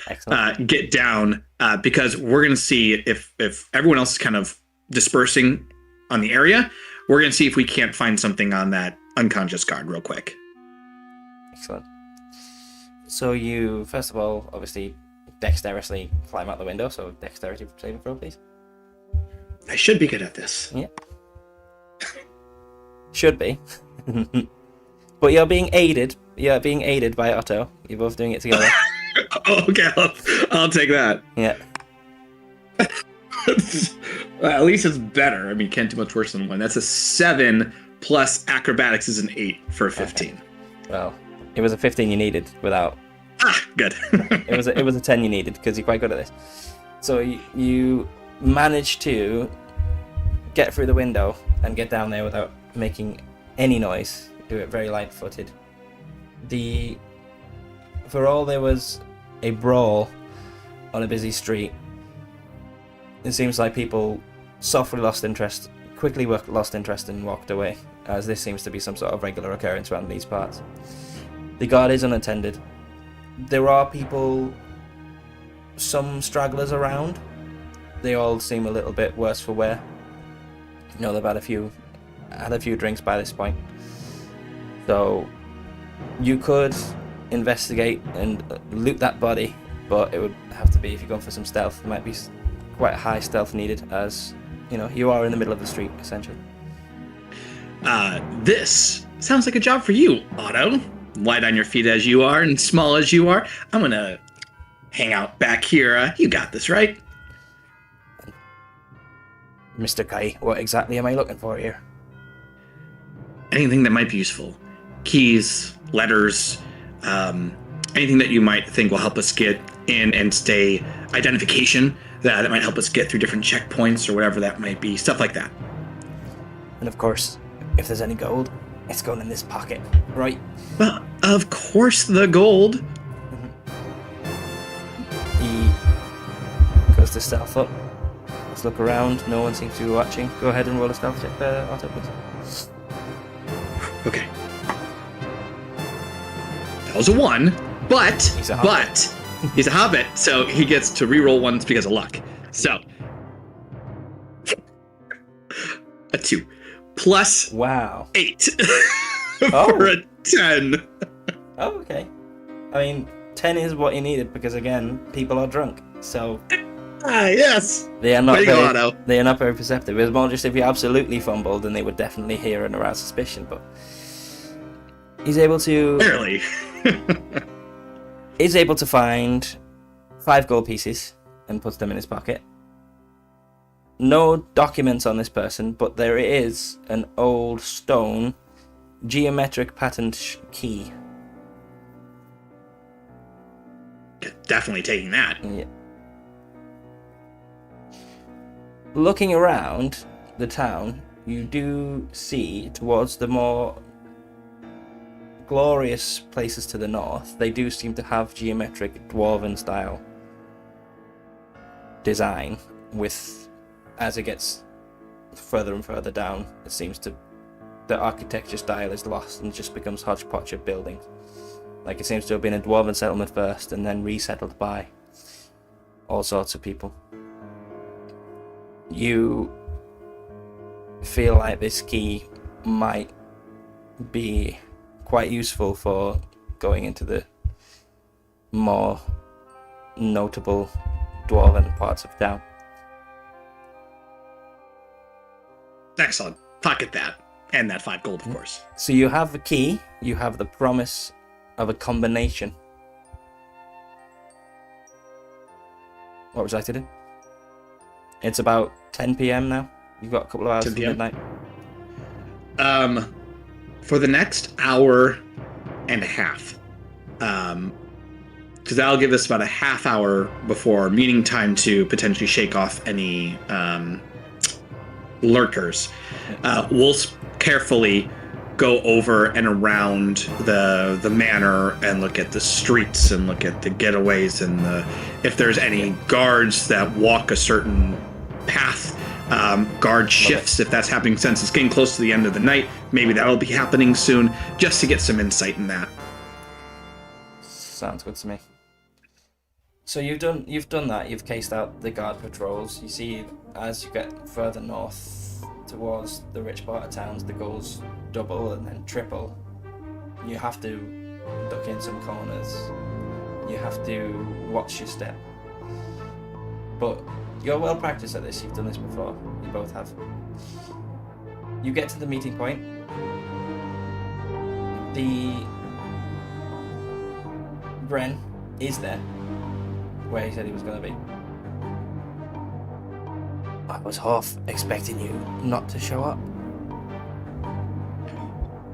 get down, because we're going to see if everyone else is kind of dispersing on the area. We're going to see if we can't find something on that unconscious guard real quick. Excellent. So you, first of all, obviously dexterously climb out the window. So dexterity saving throw, please. I should be good at this. Yeah. Should be. But you're being aided. You're being aided by Otto. You're both doing it together. Okay, I'll take that. Yeah. Well, at least it's better. I mean, can't do much worse than 1. That's a 7 plus acrobatics is an 8 for a 15. Okay. Well, it was a 15 you needed without. Good. it was a 10 you needed because you're quite good at this. So you managed to get through the window and get down there without making any noise. Do it very light-footed. For all there was a brawl on a busy street, it seems like people quickly lost interest and walked away, as this seems to be some sort of regular occurrence around these parts. The guard is unattended. There are people, some stragglers around. They all seem a little bit worse for wear. You know, they've had a few drinks by this point. So you could investigate and loot that body, but it would have to be, if you're going for some stealth, there might be quite high stealth needed, as you know, you are in the middle of the street essentially. This sounds like a job for you, Otto. Light on your feet as you are and small as you are. I'm gonna hang out back here. You got this, right? Mr. Kai, what exactly am I looking for here? Anything that might be useful. Keys, letters, anything that you might think will help us get in and stay, identification that might help us get through different checkpoints or whatever that might be, stuff like that. And of course, if there's any gold, it's going in this pocket, right? Well, of course the gold. He goes to stealth up. Let's look around. No one seems to be watching. Go ahead and roll a stealth check for Otto, please. Okay. That was a 1, but he's a hobbit, so he gets to reroll ones because of luck. So a 2 plus wow 8 for a 10. Oh, okay. I mean, 10 is what you needed because again, people are drunk, so yes. They are not very perceptive. It's more just if you absolutely fumbled, then they would definitely hear and arouse suspicion. But he's able to barely. He's able to find 5 gold pieces and puts them in his pocket. No documents on this person, but there is an old stone geometric patterned key. definitely taking that. Yeah. Looking around the town, you do see towards the more glorious places to the north, they do seem to have geometric dwarven style design, with as it gets further and further down, it seems to the architecture style is lost and just becomes hodgepodge of buildings. Like it seems to have been a dwarven settlement first and then resettled by all sorts of people. You feel like this key might be quite useful for going into the more notable dwarven parts of town. Excellent. Pocket that. And that 5 gold, of course. So you have the key, you have the promise of a combination. What was I to do? It's about 10 p.m. now. You've got a couple of hours till midnight. For the next hour and a half, because that'll give us about a half hour before meeting time to potentially shake off any lurkers. We'll carefully go over and around the manor and look at the streets and look at the getaways and if there's any guards that walk a certain path. Guard shifts if that's happening, since it's getting close to the end of the night. Maybe that'll be happening soon, just to get some insight in that. Sounds good to me. So you've done that. You've cased out the guard patrols. You see, as you get further north towards the rich part of towns, the goals double and then triple. You have to duck in some corners. You have to watch your step. But you're well practiced at this. You've done this before. You both have. You get to the meeting point. The Bren is there, where he said he was going to be. I was half expecting you not to show up.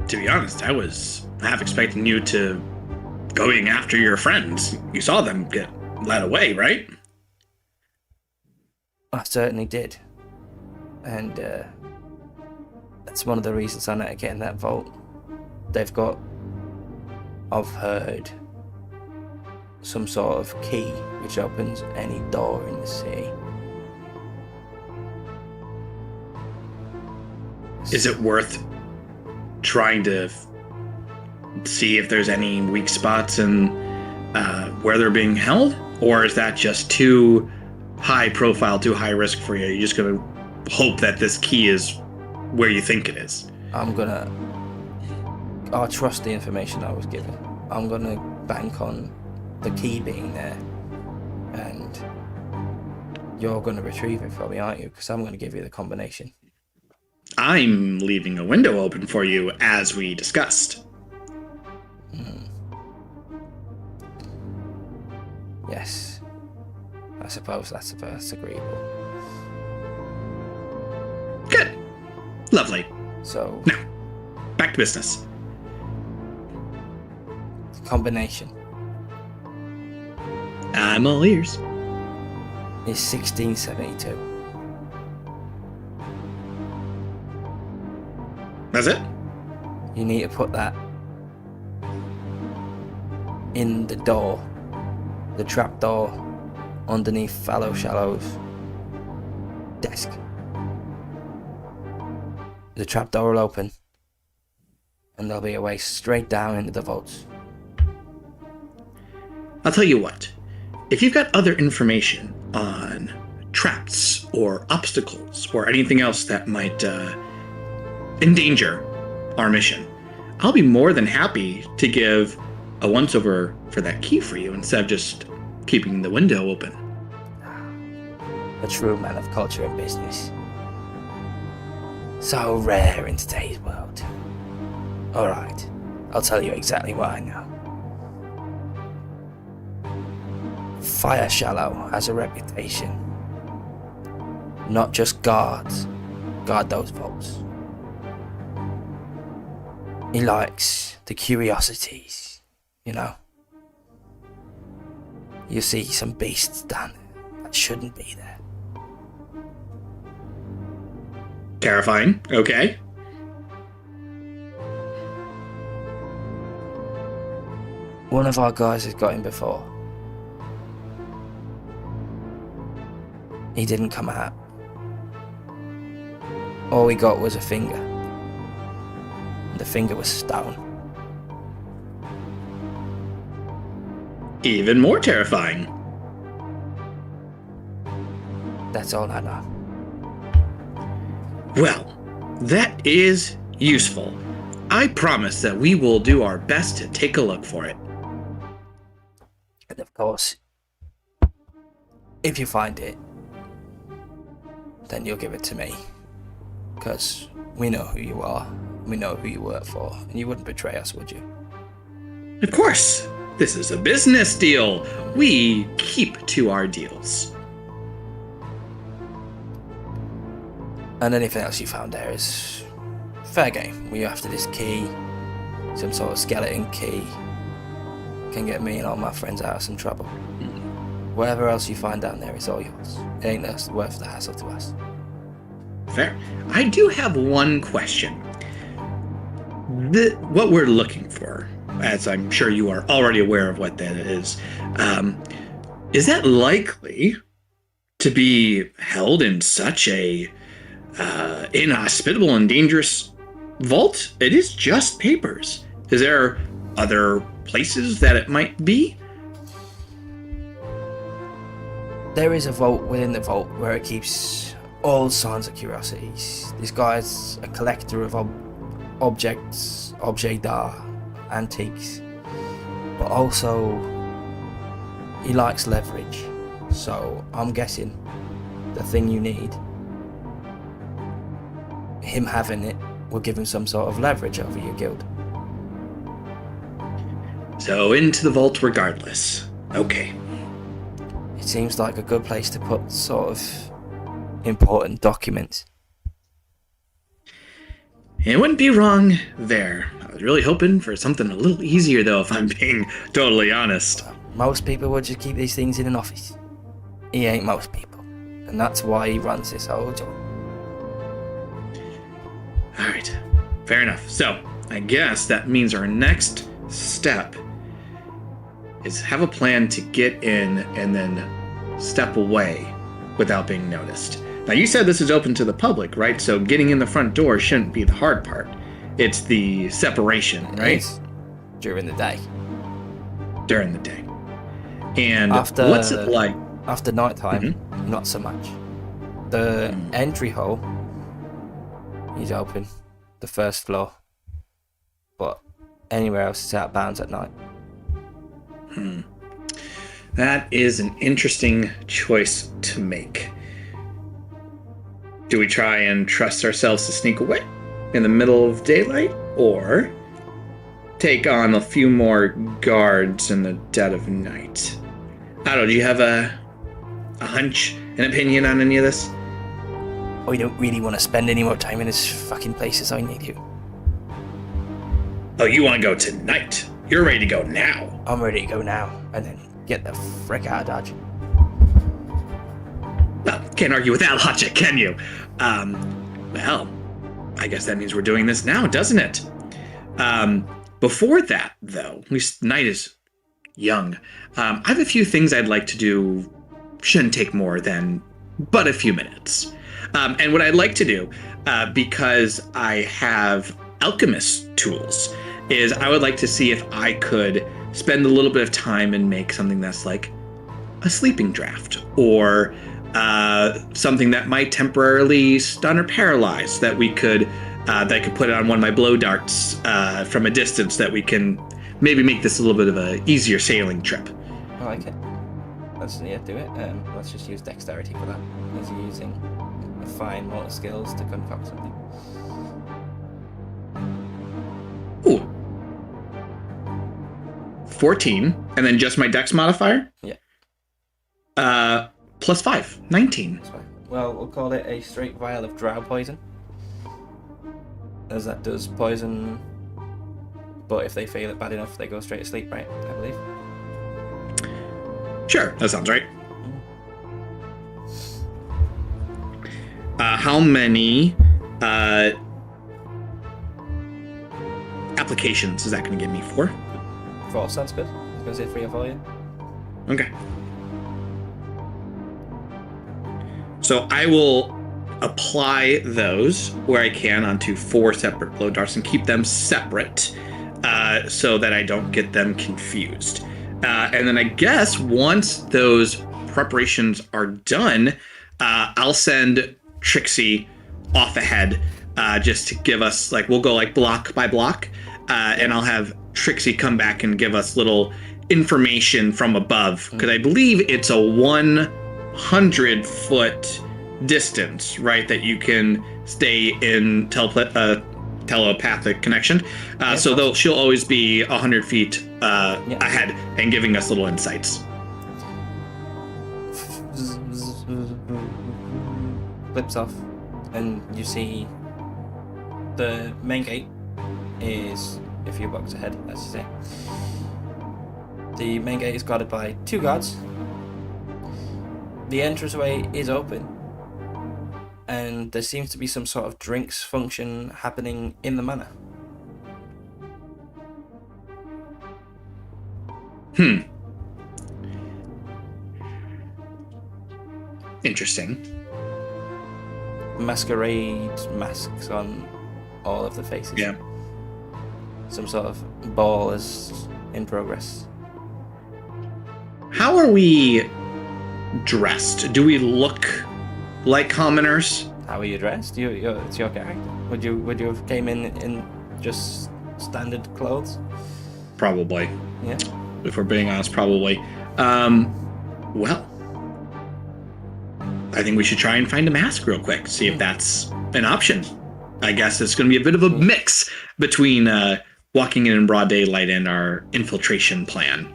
To be honest, I was half expecting you to going after your friends. You saw them get led away, right? I certainly did. And that's one of the reasons I'm not getting that vault. They've got, I've heard, some sort of key which opens any door in the city. Is it worth trying to see if there's any weak spots in where they're being held? Or is that just too high profile, too high risk for you? You're just going to hope that this key is where you think it is? I'll trust the information I was given. I'm gonna bank on the key being there, and you're gonna retrieve it for me, aren't you? Because I'm gonna give you the combination. I'm leaving a window open for you, as we discussed. Yes. I suppose that's agreeable. Good. Lovely. So... Now, back to business. Combination I'm all ears. is 1672. That's it? You need to put that in the door, the trap door underneath Fallow Shallow's desk. The trap door will open and there'll be a way straight down into the vaults. I'll tell you what. If you've got other information on traps or obstacles or anything else that might endanger our mission, I'll be more than happy to give a once-over for that key for you instead of just keeping the window open. A true man of culture and business. So rare in today's world. Alright, I'll tell you exactly what I know. Fire Shallow has a reputation. Not just guards guard those vaults. He likes the curiosities, you know. You see some beasts down there that shouldn't be there. Terrifying. Okay. One of our guys has got him before. He didn't come out. All we got was a finger. And the finger was stone. Even more terrifying. That's all I know. Well, that is useful. I promise that we will do our best to take a look for it. And of course, if you find it, then you'll give it to me. Because we know who you are, we know who you work for, and you wouldn't betray us, would you? Of course. This is a business deal. We keep to our deals. And anything else you found there is fair game. We're after this key, some sort of skeleton key. Can get me and all my friends out of some trouble. Whatever else you find down there is all yours. It ain't worth the hassle to us. Fair. I do have one question. What we're looking for, as I'm sure you are already aware of what that is that likely to be held in such a inhospitable and dangerous vault? It is just papers. Is there other places that it might be? There is a vault within the vault where it keeps all sorts of curiosities. This guy's a collector of objects, objet d'art, antiques, but also he likes leverage. So I'm guessing the thing you need, him having it will give him some sort of leverage over your guild. So into the vault regardless. Okay. It seems like a good place to put sort of important documents. It wouldn't be wrong there. I was really hoping for something a little easier though, if I'm being totally honest. Most people would just keep these things in an office. He ain't most people. And that's why he runs this whole job. Alright, fair enough. So, I guess that means our next step is have a plan to get in and then step away without being noticed. Now, you said this is open to the public, right? So getting in the front door shouldn't be the hard part. It's the separation, right? It's during the day. During the day. And After, what's it like? After nighttime, not so much. The entry hole is open, the first floor, but anywhere else is out of bounds at night. That is an interesting choice to make. Do we try and trust ourselves to sneak away in the middle of daylight, or take on a few more guards in the dead of night? I don't know, do you have a hunch, an opinion on any of this? We don't really want to spend any more time in this fucking place as I need you. Oh, you want to go tonight? You're ready to go now. I'm ready to go now, and then get the frick out of Dodge. Well, can't argue with that logic, can you? Well, I guess that means we're doing this now, doesn't it? Before that, though, at least night is young. I have a few things I'd like to do. Shouldn't take more than but a few minutes. And what I'd like to do, because I have alchemist tools, is I would like to see if I could spend a little bit of time and make something that's like a sleeping draft, or something that might temporarily stun or paralyze, that we could that I could put it on one of my blow darts from a distance, that we can maybe make this a little bit of a easier sailing trip. I like it. Let's do it. Let's just use dexterity for that. As you're using fine motor skills to concoct something. Ooh. 14, and then just my dex modifier? Yeah. Plus 5, 19. That's fine. Well, we'll call it a straight vial of drow poison, as that does poison, but if they feel it bad enough, they go straight to sleep, right? I believe. Sure, that sounds right. How many applications is that going to give me? 4? 4 sounds good. I was going to say 3 or 4, yeah. Okay. So I will apply those where I can onto 4 separate blow darts and keep them separate so that I don't get them confused. And then I guess once those preparations are done, I'll send Trixie off ahead just to give us, like, we'll go like block by block, and I'll have Trixie come back and give us little information from above, because I believe it's a 100-foot distance, right, that you can stay in telepathic connection. So she'll always be 100 feet ahead and giving us little insights. Flips off, and you see the main gate is a few blocks ahead, as you say. The main gate is guarded by 2 guards. The entranceway is open, and there seems to be some sort of drinks function happening in the manor. Interesting. Masquerade masks on all of the faces. Yeah. Some sort of ball is in progress. How are we dressed? Do we look like commoners? How are you dressed? It's your character. Would you have came in just standard clothes? Probably. Yeah. If we're being honest, probably. Well, I think we should try and find a mask real quick, see if that's an option. I guess it's going to be a bit of a mix between walking in broad daylight and our infiltration plan.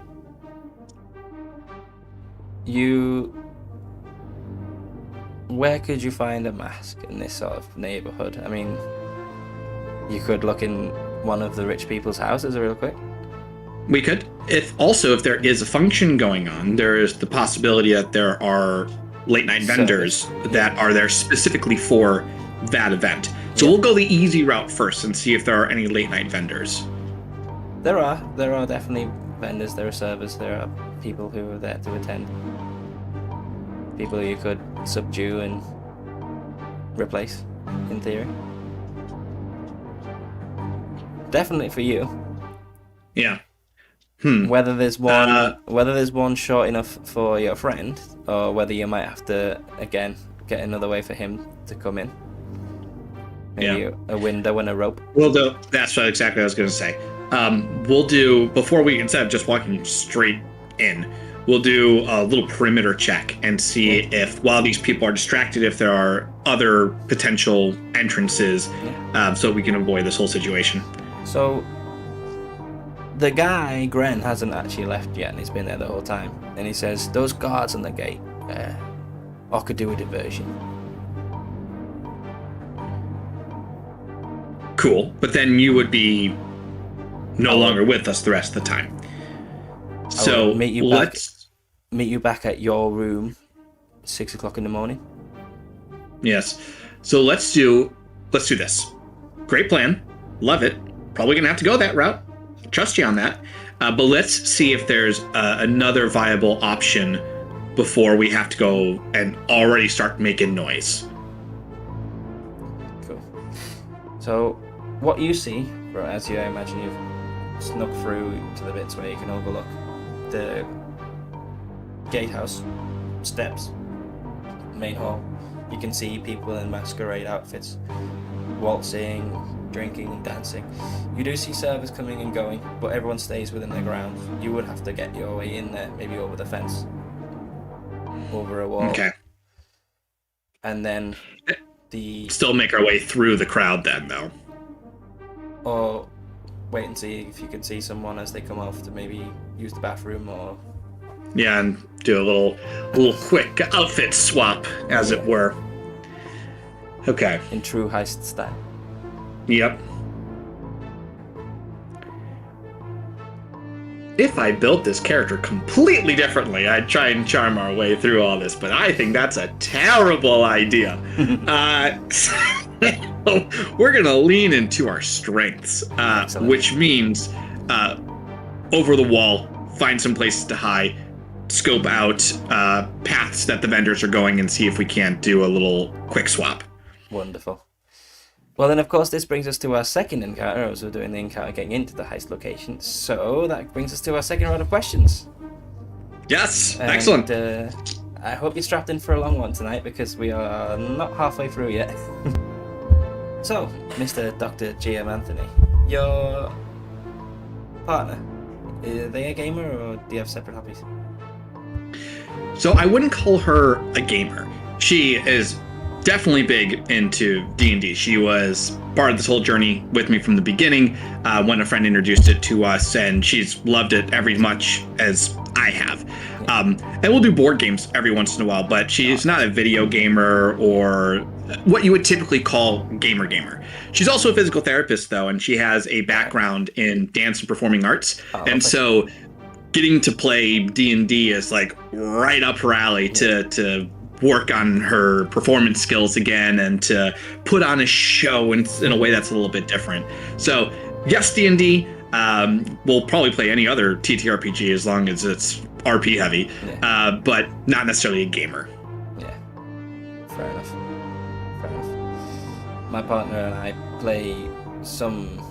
Where could you find a mask in this sort of neighborhood? I mean, you could look in one of the rich people's houses real quick. We could. If there is a function going on, there is the possibility that there are late night vendors that are there specifically for that event. So we'll go the easy route first and see if there are any late night vendors. There are definitely vendors, there are servers, there are people who are there to attend. People who you could subdue and replace, in theory. Definitely for you. Yeah. Whether there's one short enough for your friend, or whether you might have to again get another way for him to come in. Maybe a window and a rope. We'll do. That's exactly what I was going to say. We'll do, before we, instead of just walking straight in, we'll do a little perimeter check and see if, while these people are distracted, if there are other potential entrances, so we can avoid this whole situation. So the guy, Gren, hasn't actually left yet, and he's been there the whole time. And he says, those guards on the gate, I could do a diversion. Cool, but then you would be no longer with us the rest of the time. So meet you back at your room, 6 o'clock in the morning. Yes. So let's do this. Great plan. Love it. Probably gonna have to go that route. Trust you on that. But let's see if there's another viable option before we have to go and already start making noise. Cool. So what you see, as I imagine you've snuck through to the bits where you can overlook the gatehouse steps, main hall, you can see people in masquerade outfits waltzing, drinking and dancing. You do see servers coming and going, but everyone stays within the grounds. You would have to get your way in there, maybe over the fence, over a wall. Okay. And then still make our way through the crowd then, though. Or wait and see if you can see someone as they come off to maybe use the bathroom, or and do a little quick outfit swap, as it were. Okay. In true heist style. if I built this character completely differently, I'd try and charm our way through all this, but I think that's a terrible idea. So we're going to lean into our strengths, which means over the wall, find some places to hide, scope out paths that the vendors are going, and see if we can't do a little quick swap. Wonderful. Well, then, of course, this brings us to our second encounter, as we're doing the encounter getting into the heist location. So that brings us to our second round of questions. Yes, and, excellent. I hope you're strapped in for a long one tonight, because we are not halfway through yet. So, Mr. Dr. GM Anthony, your partner, are they a gamer, or do you have separate hobbies? So I wouldn't call her a gamer. She is definitely big into D&D. She was part of this whole journey with me from the beginning when a friend introduced it to us, and she's loved it every much as I have. And we'll do board games every once in a while, but she's not a video gamer or what you would typically call gamer. She's also a physical therapist, though, and she has a background in dance and performing arts. And so getting to play D&D is like right up her alley to work on her performance skills again and to put on a show in a way that's a little bit different. So yes, D&D. We'll probably play any other TTRPG as long as it's RP heavy, but not necessarily a gamer. Yeah, fair enough. My partner and I play some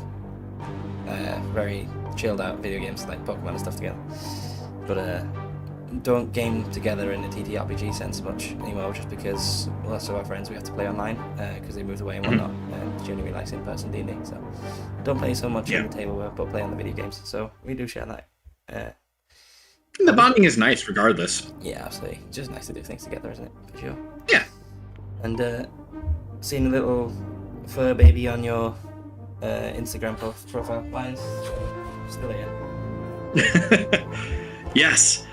very chilled out video games like Pokemon and stuff together, but don't game together in the TTRPG sense much anymore, just because lots of our friends we have to play online because they moved away and whatnot, and Junior really likes in-person D&D, so don't play so much on the table, but play on the video games, so we do share that. The bonding is nice regardless. Yeah, absolutely. It's just nice to do things together, isn't it? For sure. Yeah. And seeing a little fur baby on your Instagram profile. Mine's still here. Yes.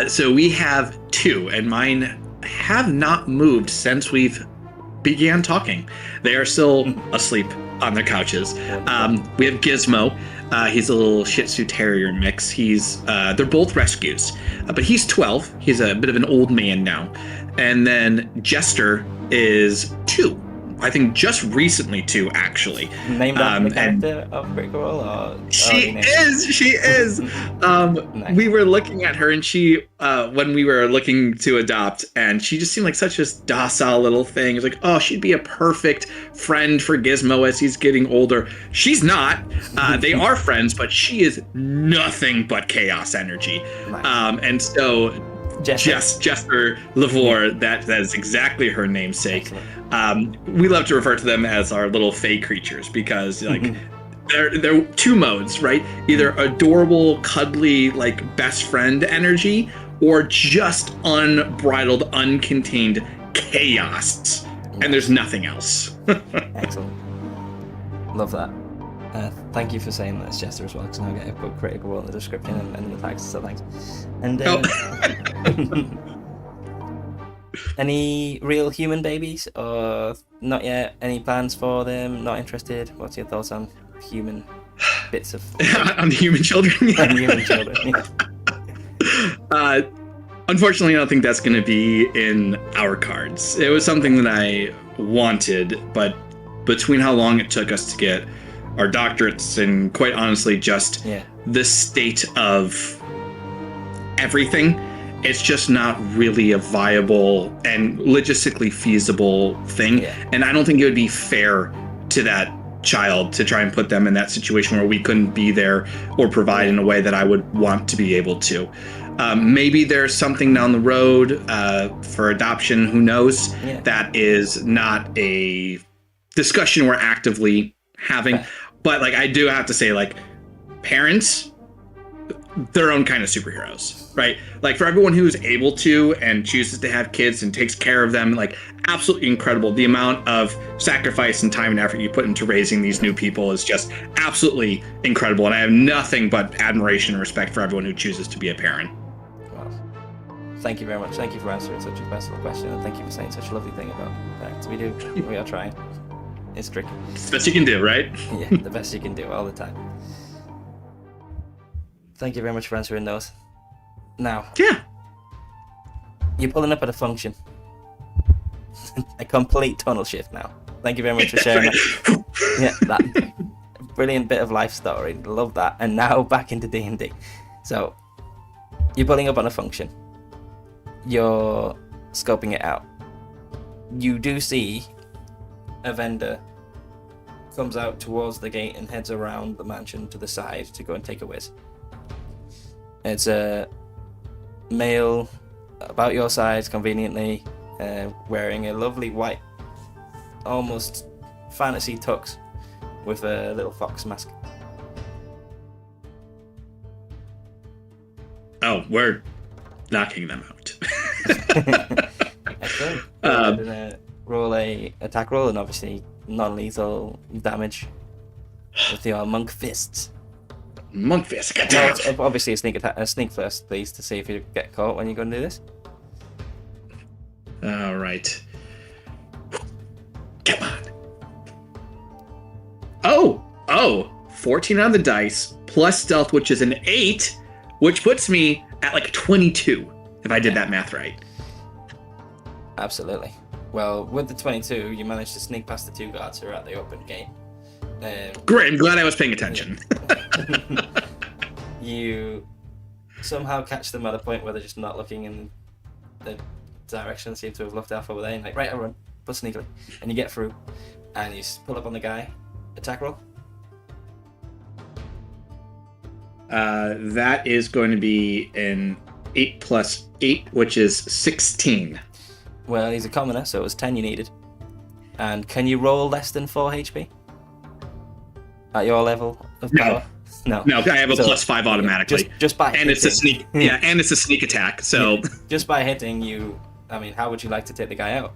So we have two, and mine have not moved since we've began talking. They are still asleep on their couches. We have Gizmo. He's a little Shih Tzu Terrier mix. They're both rescues, but he's 12. He's a bit of an old man now. And then Jester is 2. I think just recently 2, actually. Named after the character of Critical Role? Or she is. Nice. We were looking at her, and she, when we were looking to adopt, and she just seemed like such a docile little thing. It's like, oh, she'd be a perfect friend for Gizmo as he's getting older. She's not. They are friends, but she is nothing but chaos energy. Nice. And so Jester Lavore, that is exactly her namesake. We love to refer to them as our little fey creatures because like they're 2 modes, right? Either adorable, cuddly, like best friend energy, or just unbridled, uncontained chaos. And there's nothing else. Excellent. Love that. Thank you for saying that it's Jester as well, because now I get a good Critical Role in the description and in the tags, so thanks. And any real human babies, or not yet? Any plans for them? Not interested? What's your thoughts on human bits of... on human children? On human children, yeah. Unfortunately, I don't think that's going to be in our cards. It was something that I wanted, but between how long it took us to get our doctorates and quite honestly just the state of everything, it's just not really a viable and logistically feasible thing. And I don't think it would be fair to that child to try and put them in that situation where we couldn't be there or provide in a way that I would want to be able to. Maybe there's something down the road for adoption, who knows? That is not a discussion we're actively having. But like, I do have to say, like, parents, their own kind of superheroes, right? Like, for everyone who's able to and chooses to have kids and takes care of them, like, absolutely incredible. The amount of sacrifice and time and effort you put into raising these new people is just absolutely incredible. And I have nothing but admiration and respect for everyone who chooses to be a parent. Well, thank you very much. Thank you for answering such a personal question, and thank you for saying such a lovely thing about parents. We are trying. It's tricky. It's the best you can do, right? Yeah, the best you can do all the time. Thank you very much for answering those. Now, Yeah. you're pulling up at a function. A complete tonal shift now. Thank you very much for sharing that. Yeah, that brilliant bit of life story. Love that. And now back into D&D. So, you're pulling up on a function. You're scoping it out. You do see a vendor comes out towards the gate and heads around the mansion to the side to go and take a whiz. It's a male about your size, conveniently, wearing a lovely white, almost fantasy tux with a little fox mask. Oh, we're knocking them out. Excellent. Roll a attack roll, and obviously non-lethal damage with your monk fists. Monk fist. No, it's obviously a sneak first, please, to see if you get caught when you're going to do this. All right. Come on. Oh, 14 on the dice plus stealth, which is an 8, which puts me at like 22, if I did that math right. Absolutely. Well, with the 22, you managed to sneak past the 2 guards who are at the open gate. Great, I'm glad I was paying attention. You somehow catch them at a point where they're just not looking in the direction they seem to have looked out over there, and like, right, I'll run, but sneakily. And you get through, and you pull up on the guy. Attack roll. That is going to be an 8 plus 8, which is 16. Well, he's a commoner, so it was 10 you needed. And can you roll less than 4 HP? At your level of power? No, I have a plus 5 automatically. Just by and hitting. It's a sneak. Yeah, and it's a sneak attack. So just by hitting you, I mean, how would you like to take the guy out?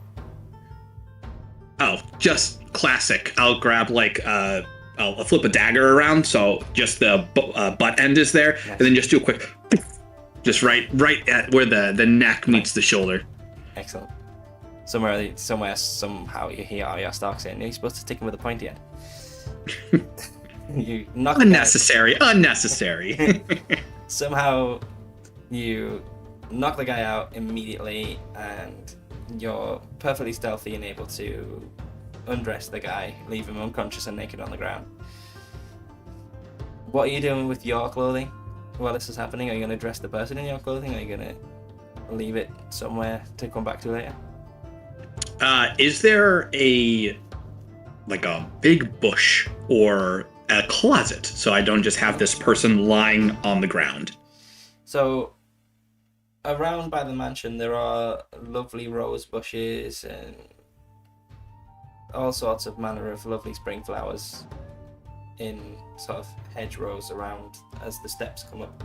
Oh, just classic. I'll grab like I'll flip a dagger around, so just the butt end is there, Nice. and then just do a quick, just right at where the neck meets the shoulder. Excellent. Somehow you hear Arya Stark saying, "You're supposed to stick him with a pointy end." You knock him Unnecessary. Somehow you knock the guy out immediately, and you're perfectly stealthy and able to undress the guy, leave him unconscious and naked on the ground. What are you doing with your clothing while this is happening? Are you going to dress the person in your clothing? Or are you going to leave it somewhere to come back to later? Is there a big bush or a closet, so I don't just have this person lying on the ground? So, around by the mansion, there are lovely rose bushes and all sorts of manner of lovely spring flowers in sort of hedgerows around as the steps come up.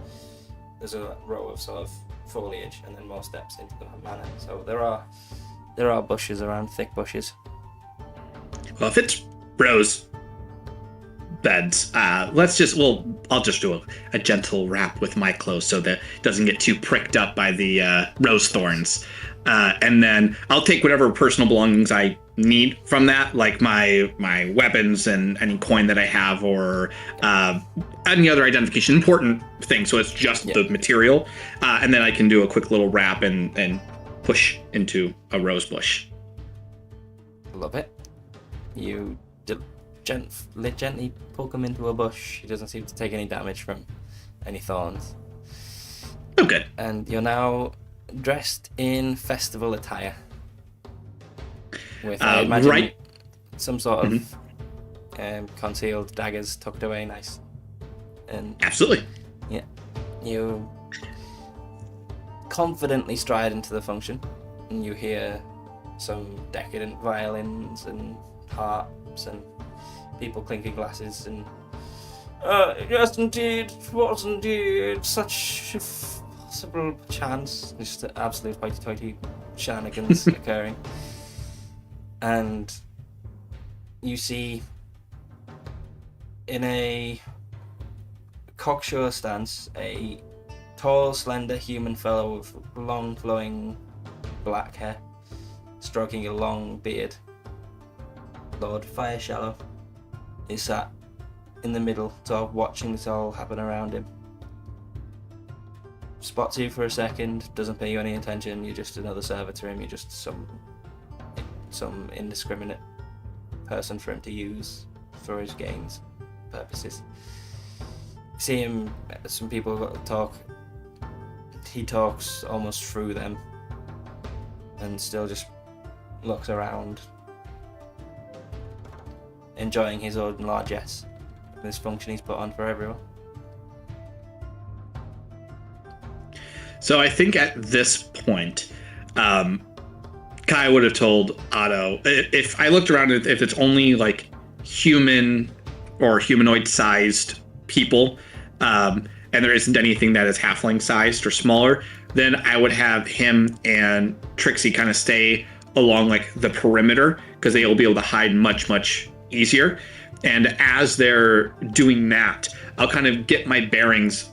There's a row of sort of foliage and then more steps into the manor. So there are bushes around, thick bushes. Well, if it's rose beds, I'll just do a gentle wrap with my clothes so that it doesn't get too pricked up by the rose thorns. And then I'll take whatever personal belongings I need from that, like my weapons and any coin that I have, or any other identification, important thing. So it's just the material. And then I can do a quick little wrap and push into a rose bush. Love it. You gently poke him into a bush. He doesn't seem to take any damage from any thorns. Oh, good. And you're now dressed in festival attire. With, I imagine, some sort of concealed daggers tucked away nice. And absolutely. Yeah. You confidently stride into the function, and you hear some decadent violins and harps and people clinking glasses and yes indeed, it was indeed such a possible chance. Just absolute hoity-toity shenanigans occurring. And you see in a cocksure stance a tall, slender human fellow with long flowing black hair, stroking a long beard. Lord Fireshallow is sat in the middle, sort of watching this all happen around him. spots you for a second, doesn't pay you any attention. You're just another server to him. You're just some indiscriminate person for him to use for his gains purposes. See him, some people talk, he talks almost through them and still just looks around, enjoying his own largesse, this function he's put on for everyone. So I think at this point, Kai would have told Otto, if I looked around, if it's only like human or humanoid-sized people, and there isn't anything that is halfling-sized or smaller, then I would have him and Trixie kind of stay along like the perimeter, because they will be able to hide much, much easier. And as they're doing that, I'll kind of get my bearings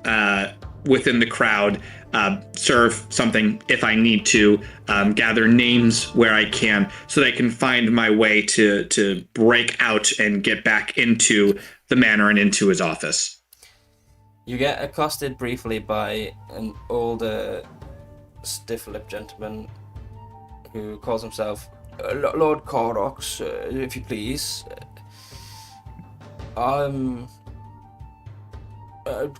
within the crowd, serve something if I need to, gather names where I can, so that I can find my way to break out and get back into the manor and into his office. You get accosted briefly by an older, stiff-lipped gentleman who calls himself Lord Cordox, if you please.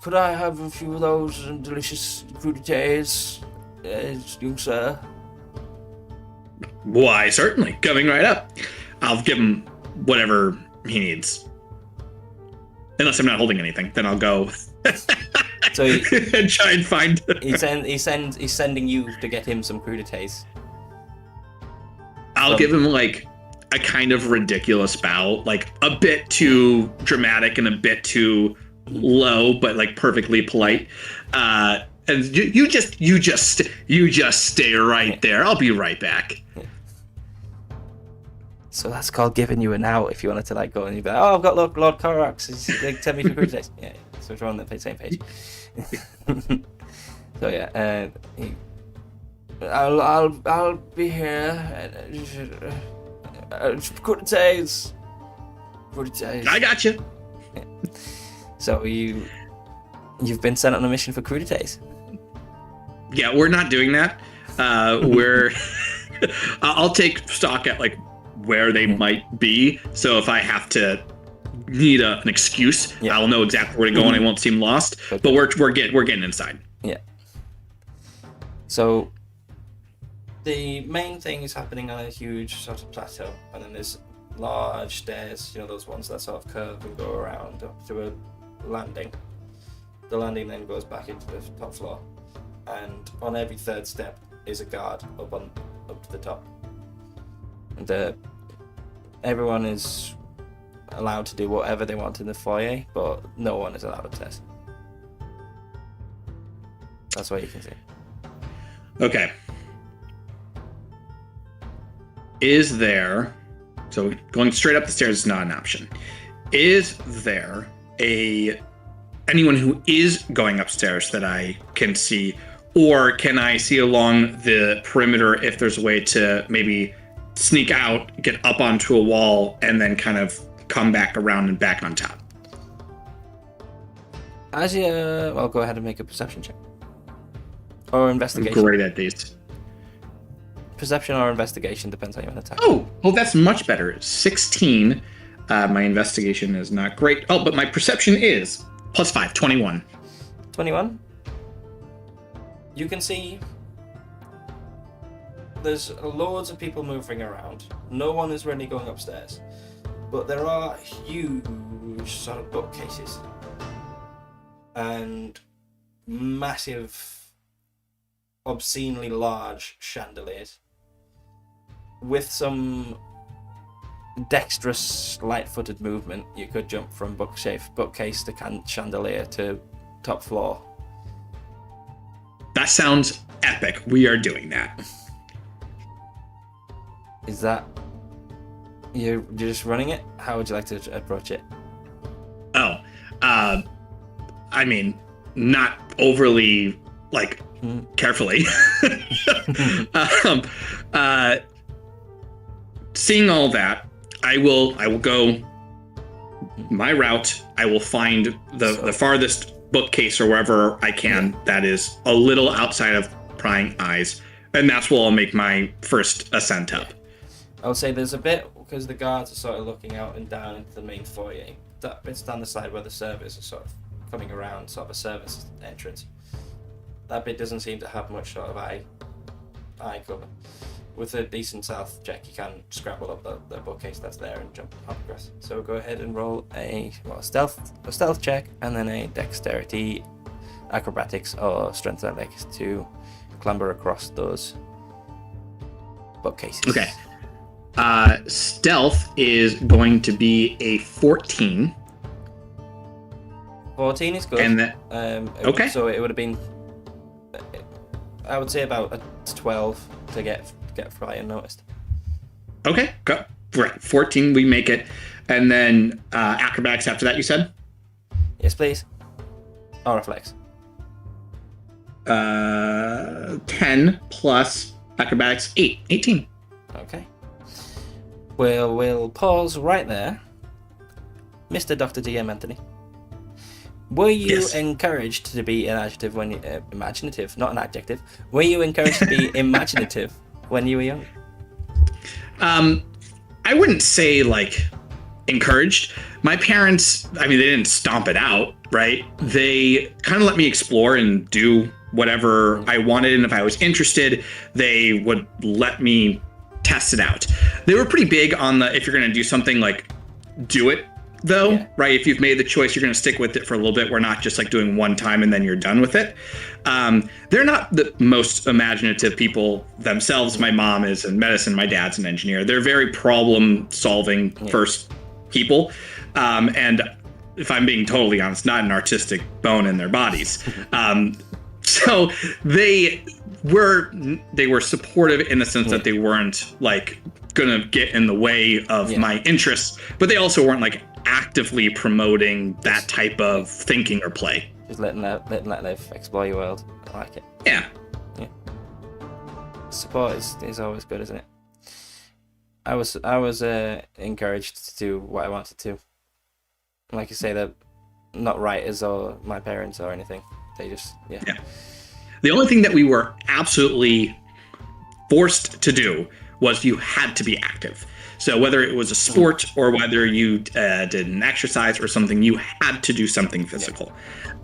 Could I have a few of those delicious crudités, young sir? Why, certainly. Coming right up. I'll give him whatever he needs. Unless I'm not holding anything, then I'll go So and try and find. He's sending you to get him some crudités. I'll give him like a kind of ridiculous bow, like a bit too dramatic and a bit too low, but like perfectly polite. And you just stay right there. I'll be right back. So that's called giving you an out. If you wanted to like go and you'd be like, oh, I've got Lord Corax. Like, tell me for crudités. Yeah. So we're on the same page. So yeah, I'll be here. Crudités. I got you. Yeah. So you've been sent on a mission for crudités. Yeah, we're not doing that. We're I'll take stock at like where they might be. So if I have to need an excuse, yeah, I'll know exactly where to go and I won't seem lost. Okay. But we're getting inside. Yeah. So the main thing is happening on a huge sort of plateau, and then there's large stairs, those ones that sort of curve and go around up to a landing. The landing then goes back into the top floor, and on every third step is a guard up to the top. And everyone is allowed to do whatever they want in the foyer, but no one is allowed upstairs. That's what you can see. Okay. Is there, so going straight up the stairs is not an option. Is there anyone who is going upstairs that I can see, or can I see along the perimeter if there's a way to maybe sneak out, get up onto a wall, and then kind of come back around and back on top? As you, I'll go ahead and make a perception check. Or investigation. I'm great at these. Perception or investigation, depends on your attack. Oh, that's much better. 16. My investigation is not great. Oh, but my perception is +5, 21. 21? You can see there's loads of people moving around. No one is really going upstairs. But there are huge sort of bookcases. And massive, obscenely large chandeliers. With some dexterous, light-footed movement, you could jump from bookcase to chandelier to top floor. That sounds epic. We are doing that. Is that... You're just running it? How would you like to approach it? Oh, I mean, not overly, carefully. Seeing all that, I will go my route. I will find the farthest bookcase or wherever I can that is a little outside of prying eyes, and that's where I'll make my first ascent up. I would say there's a bit, because the guards are sort of looking out and down into the main foyer. That bit's down the side where the servers are sort of coming around, sort of a service entrance. That bit doesn't seem to have much sort of eye cover. With a decent stealth check, you can scramble up the bookcase that's there and jump up across. So go ahead and roll a stealth check, and then a dexterity, acrobatics, or strength athletics to clamber across those bookcases. Okay. Stealth is going to be a 14. 14 is good. And that, okay. So it would have been, I would say, about a 12 to get fly unnoticed. Okay, go. Right, 14, we make it. And then acrobatics after that, you said? Yes, please. Or reflex. 10 plus acrobatics, 18. Okay. We'll pause right there. Mr. Dr. DM Anthony. Were you encouraged to be an adjective when imaginative, not an adjective? Were you encouraged to be imaginative when you were young? I wouldn't say like encouraged. My parents, I mean, they didn't stomp it out, right? They kind of let me explore and do whatever I wanted, and if I was interested, they would let me test it out. They were pretty big on the, if you're going to do something, like, do it though, right? If you've made the choice, you're going to stick with it for a little bit. We're not just like doing one time and then you're done with it. They're not the most imaginative people themselves. My mom is in medicine. My dad's an engineer. They're very problem solving first people. And if I'm being totally honest, not an artistic bone in their bodies. So they were supportive in the sense that they weren't like gonna get in the way of my interests, but they also weren't like actively promoting that type of thinking or play. Just letting that live, explore your world. I like it. Yeah. Support is always good, isn't it? I was encouraged to do what I wanted to. Like you say, that not writers or my parents or anything. They just The only thing that we were absolutely forced to do was you had to be active. So whether it was a sport or whether you did an exercise or something, you had to do something physical.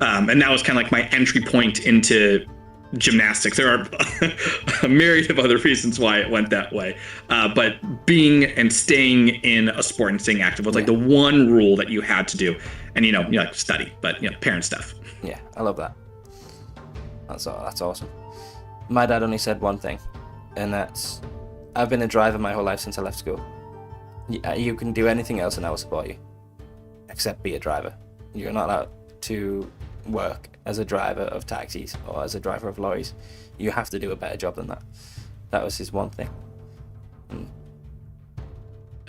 And that was kind of like my entry point into gymnastics. There are a myriad of other reasons why it went that way. But being and staying in a sport and staying active was like the one rule that you had to do. And, you like study, but, parent stuff. Yeah, I love that. That's awesome. My dad only said one thing, and that's, I've been a driver my whole life since I left school. You can do anything else and I will support you, except be a driver. You're not allowed to work as a driver of taxis or as a driver of lorries. You have to do a better job than that. That was his one thing.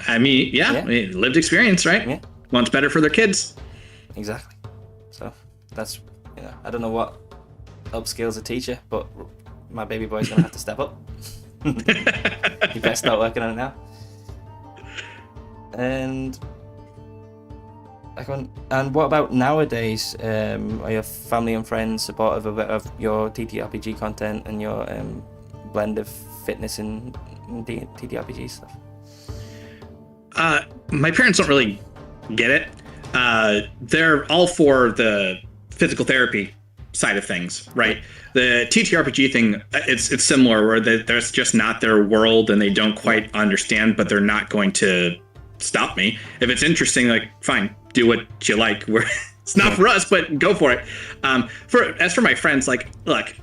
I mean, I mean, lived experience, right? Yeah. Wants better for their kids. Exactly. So that's, I don't know what upskills a teacher, but my baby boy's gonna have to step up. You better start working on it now. And what about nowadays? Are your family and friends supportive of your TTRPG content and your blend of fitness and TTRPG stuff? My parents don't really get it. They're all for the physical therapy side of things, right? The TTRPG thing, it's similar, where there's just not their world and they don't quite understand, but they're not going to stop me. If it's interesting, like, fine, do what you like. It's not for us, but go for it. As for my friends, like, look,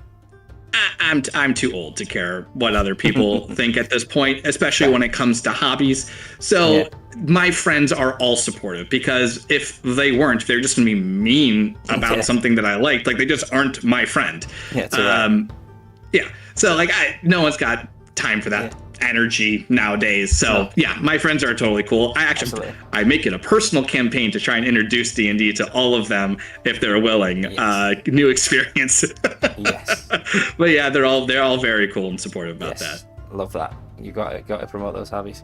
I'm too old to care what other people think at this point, especially when it comes to hobbies. So my friends are all supportive, because if they weren't, they're just gonna be mean about something that I liked. Like, they just aren't my friend. So like, no one's got time for that energy nowadays. So my friends are totally cool. I make it a personal campaign to try and introduce D&D to all of them if they're willing. New experience. But yeah, they're all very cool and supportive about that. Love that. You got to promote those hobbies.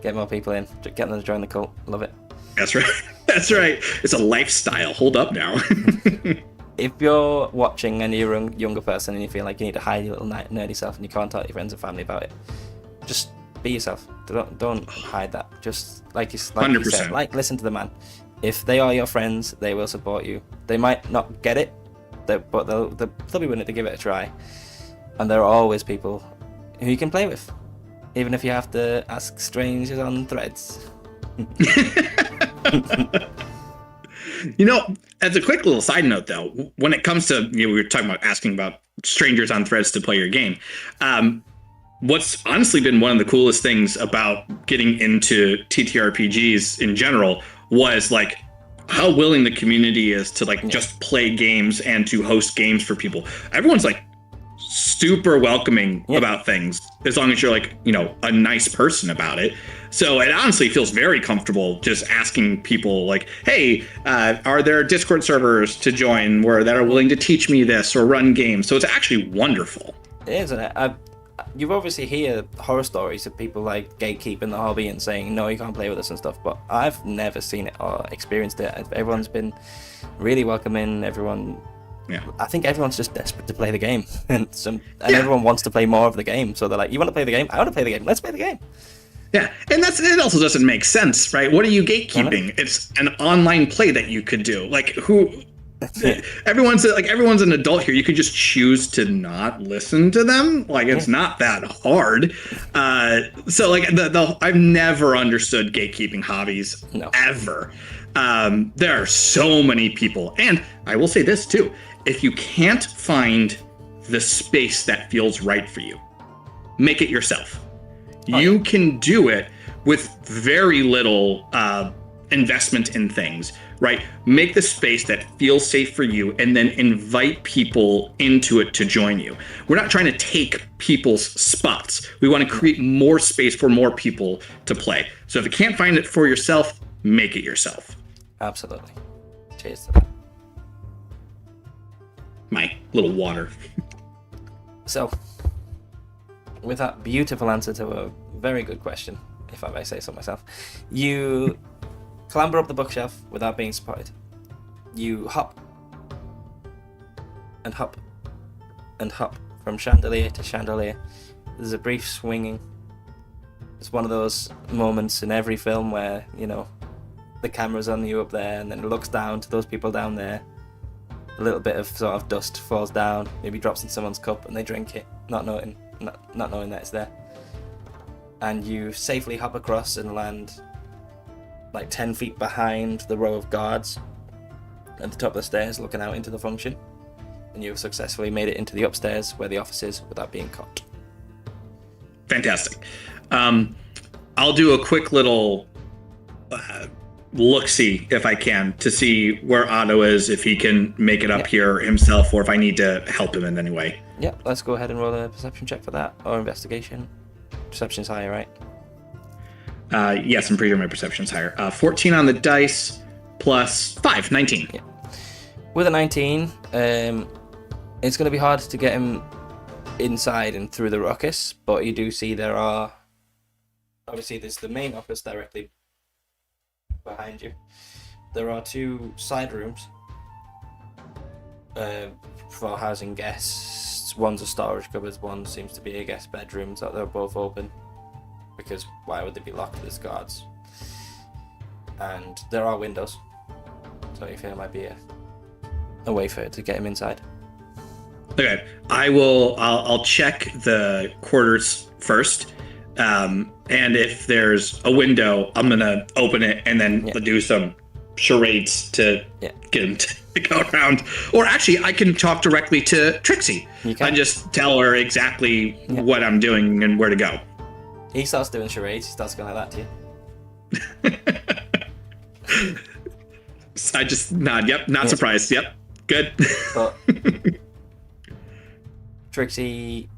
Get more people in. Get them to join the cult. Love it. That's right. That's right. It's a lifestyle. Hold up now. if you're watching and you're a younger person and you feel like you need to hide your little nerdy self and you can't tell your friends and family about it, just be yourself. Don't hide that. Just like you said, 100%. listen to the man. If they are your friends, they will support you. They might not get it, but they'll be willing to give it a try. And there are always people who you can play with, even if you have to ask strangers on threads. You know, as a quick little side note, though, when it comes to, we were talking about asking about strangers on threads to play your game. What's honestly been one of the coolest things about getting into TTRPGs in general was like how willing the community is to like just play games and to host games for people. Everyone's like super welcoming about things as long as you're like, a nice person about it. So it honestly feels very comfortable just asking people like, hey, are there Discord servers to join that are willing to teach me this or run games? So it's actually wonderful. It is, isn't it? You've obviously heard horror stories of people like gatekeeping the hobby and saying, no, you can't play with us and stuff, but I've never seen it or experienced it. Everyone's been really welcoming. I think everyone's just desperate to play the game, and everyone wants to play more of the game. So they're like, you want to play the game? I want to play the game. Let's play the game. Yeah, and it also doesn't make sense, right? What are you gatekeeping? It's an online play that you could do. Like, who? Everyone's an adult here. You could just choose to not listen to them. Like, it's not that hard. So like I've never understood gatekeeping hobbies ever. There are so many people, and I will say this too: if you can't find the space that feels right for you, make it yourself. You can do it with very little investment in things, right? Make the space that feels safe for you and then invite people into it to join you. We're not trying to take people's spots. We want to create more space for more people to play. So if you can't find it for yourself, make it yourself. Absolutely. Cheers to that. My little water. So, with that beautiful answer to a very good question, if I may say so myself, you clamber up the bookshelf without being spotted. You hop and hop and hop from chandelier to chandelier. There's a brief swinging. It's one of those moments in every film where, the camera's on you up there and then it looks down to those people down there. A little bit of sort of dust falls down, maybe drops in someone's cup and they drink it, not knowing that it's there. And you safely hop across and land like 10 feet behind the row of guards at the top of the stairs looking out into the function. And you've successfully made it into the upstairs where the office is without being caught. Fantastic. I'll do a quick little look-see if I can to see where Otto is, if he can make it up here himself or if I need to help him in any way. Yep, let's go ahead and roll a perception check for that, or investigation. Perception's higher, right? Yes, I'm pretty sure my perception's higher. 14 on the dice plus 5, 19. Yeah. With a 19, it's going to be hard to get him inside and through the ruckus, but you do see obviously there's the main office directly behind you. There are 2 side rooms for housing guests. One's a storage cupboard, one seems to be a guest bedroom, so they're both open. Because why would they be locked? There's guards. And there are windows. So you feel it might be a way for it to get him inside. Okay. I'll check the quarters first. And if there's a window, I'm going to open it and then do some charades to get him to go around. Or actually, I can talk directly to Trixie. And just tell her exactly what I'm doing and where to go. He starts doing charades. He starts going like that to you. I just nod. Yep. Not surprised. Yep. Good. But Trixie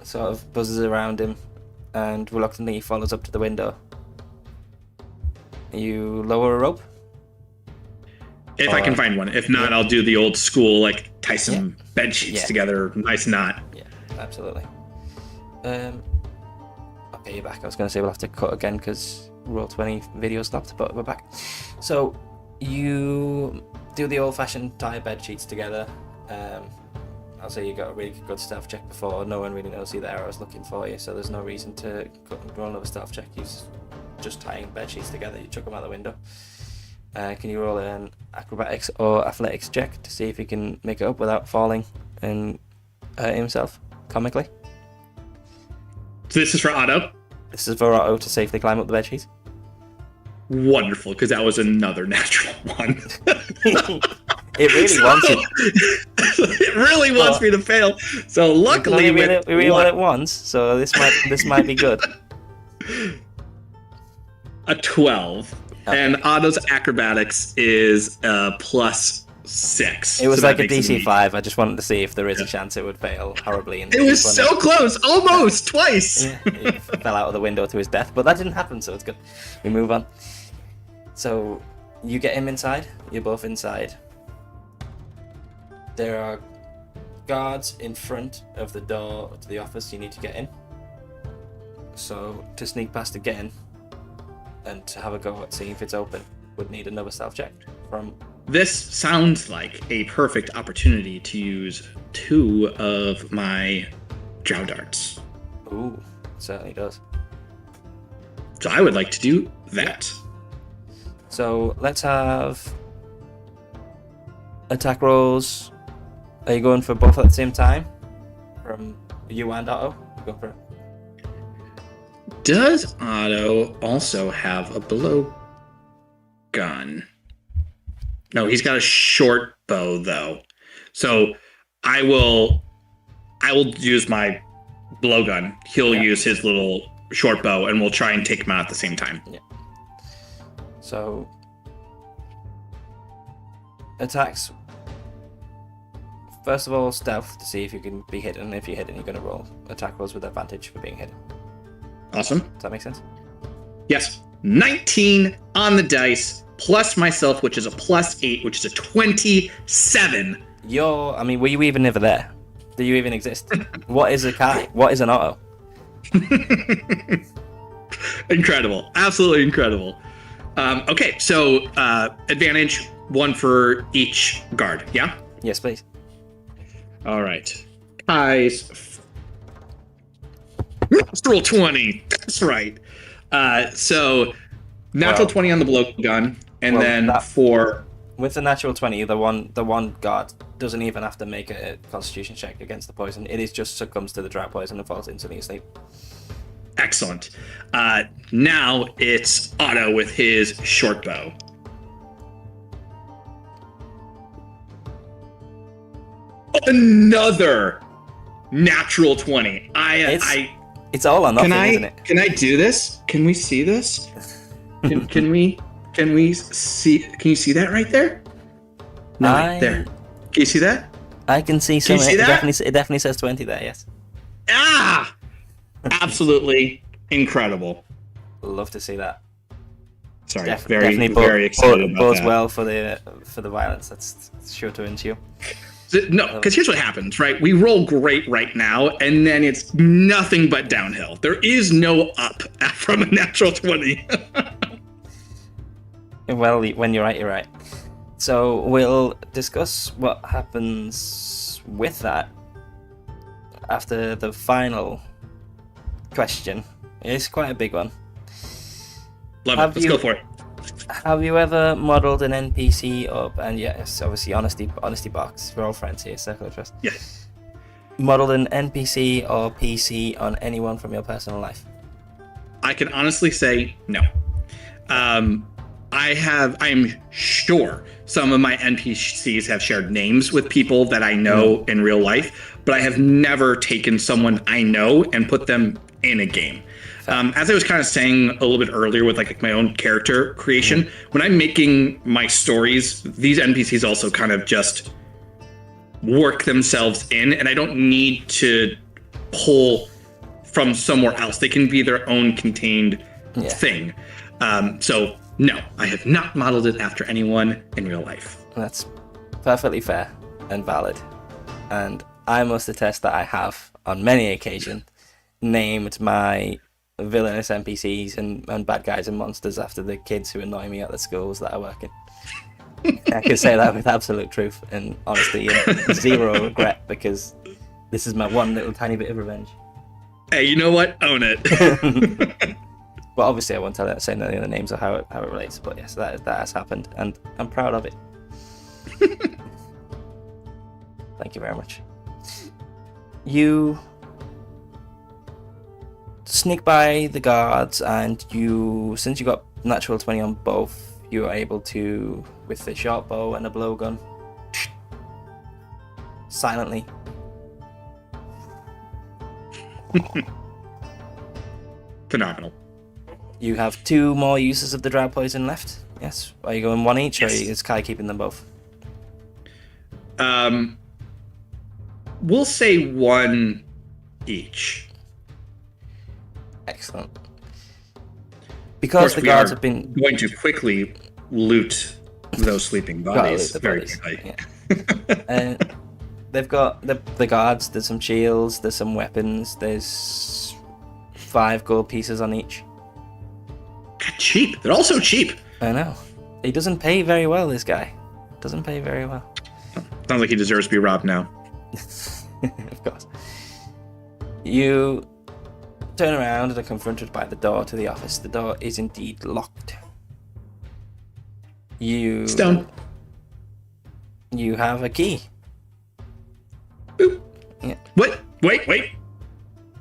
sort of buzzes around him and reluctantly follows up to the window. You lower a rope? If I can find one. If not, I'll do the old school, like tie some bed sheets together. Nice knot. Yeah, absolutely. Okay, you're back. I was going to say we'll have to cut again because Roll20 video stopped, but we're back. So you do the old-fashioned tie bed sheets together. I'll say you got a really good stealth check before. No one really knows you're there. I was looking for you, so there's no reason to roll another stealth check. You just tying bed sheets together. You chuck them out the window. Can you roll an acrobatics or athletics check to see if you can make it up without falling and hurt himself comically? So this is for Otto? This is for Otto to safely climb up the bed sheets. Wonderful, because that was another natural one. It really wants it. It really wants me to fail. So luckily, we really want it once, so this might be good. A 12. Okay. And Otto's acrobatics is +6. It was like a DC 5. I just wanted to see if there is a chance it would fail horribly. It was so close, almost twice. Yeah, he fell out of the window to his death, but that didn't happen, so it's good. We move on. So you get him inside. You're both inside. There are guards in front of the door to the office you need to get in. So to sneak past again and to have a go at seeing if it's open would need another stealth check from... This sounds like a perfect opportunity to use 2 of my drow darts. Ooh, it certainly does. So I would like to do that. So let's have attack rolls. Are you going for both at the same time? From you and Otto? You going for it? Does Otto also have a blow gun? No, he's got a short bow though. So I will use my blowgun. He'll use his little short bow, and we'll try and take him out at the same time. Yeah. So attacks. First of all, stealth to see if you can be hidden. If you're hidden, you're going to roll attack rolls with advantage for being hidden. Awesome. Does that make sense? Yes. 19 on the dice, plus myself, which is a +8, which is a 27. Were you even ever there? Do you even exist? What is a Kai? What is an Otto? Incredible. Absolutely incredible. Okay, so advantage 1 for each guard, yeah? Yes, please. All right. Kai's natural 20. That's right. So natural 20 on the blowgun, and for with the natural 20, the one guard doesn't even have to make a Constitution check against the poison. It is just succumbs to the drought poison and falls instantly asleep. Excellent. Now it's Otto with his short bow. Another natural 20. It's all or nothing, isn't it? Can I do this? Can we see this? Can we see? Can you see that right there? No, right there. Can you see that? I can see some. Can you see that? It definitely says 20 there. Yes. Ah! Absolutely incredible. Love to see that. Sorry, definitely very excited about bodes that. well for the violence. That's sure to ensue. No, because here's what happens, right? We roll great right now, and then it's nothing but downhill. There is no up from a natural 20. Well, when you're right, you're right. So we'll discuss what happens with that after the final question. It's quite a big one. Love it. Let's go for it. Have you ever modelled an NPC up? And yes, obviously, honesty box. We're all friends here. Circle of trust. Yes. Modelled an NPC or PC on anyone from your personal life? I can honestly say no. I am sure some of my NPCs have shared names with people that I know in real life, but I have never taken someone I know and put them in a game. As I was kind of saying a little bit earlier with like my own character creation, when I'm making my stories, these NPCs also kind of just work themselves in, and I don't need to pull from somewhere else. They can be their own contained thing. So no, I have not modeled it after anyone in real life. That's perfectly fair and valid. And I must attest that I have, on many occasions, named my villainous NPCs and bad guys and monsters after the kids who annoy me at the schools that I work in. I can say that with absolute truth and honesty and zero regret, because this is my one little tiny bit of revenge. Hey, you know what? Own it. But obviously I won't say any of the names or how it relates, but yes, that has happened, and I'm proud of it. Thank you very much. You sneak by the guards, and since you got natural 20 on both, you are able to, with the short bow and a blowgun, silently Phenomenal. You have 2 more uses of the drought poison left. Yes. Are you going one each, Yes. or is Kai keeping them both? We'll say 1 each. Excellent. Of Because course, the we guards are have been going to quickly loot those sleeping bodies. the Very bodies. quickly. Yeah. They've got the guards. There's some shields. There's some weapons. There's 5 gold pieces on each. Cheap. They're also cheap. I know. He doesn't pay very well. This guy doesn't pay very well. Sounds like he deserves to be robbed now. Of course. You turn around and are confronted by the door to the office. The door is indeed locked. Stone. You have a key. Boop. Yeah. What? Wait.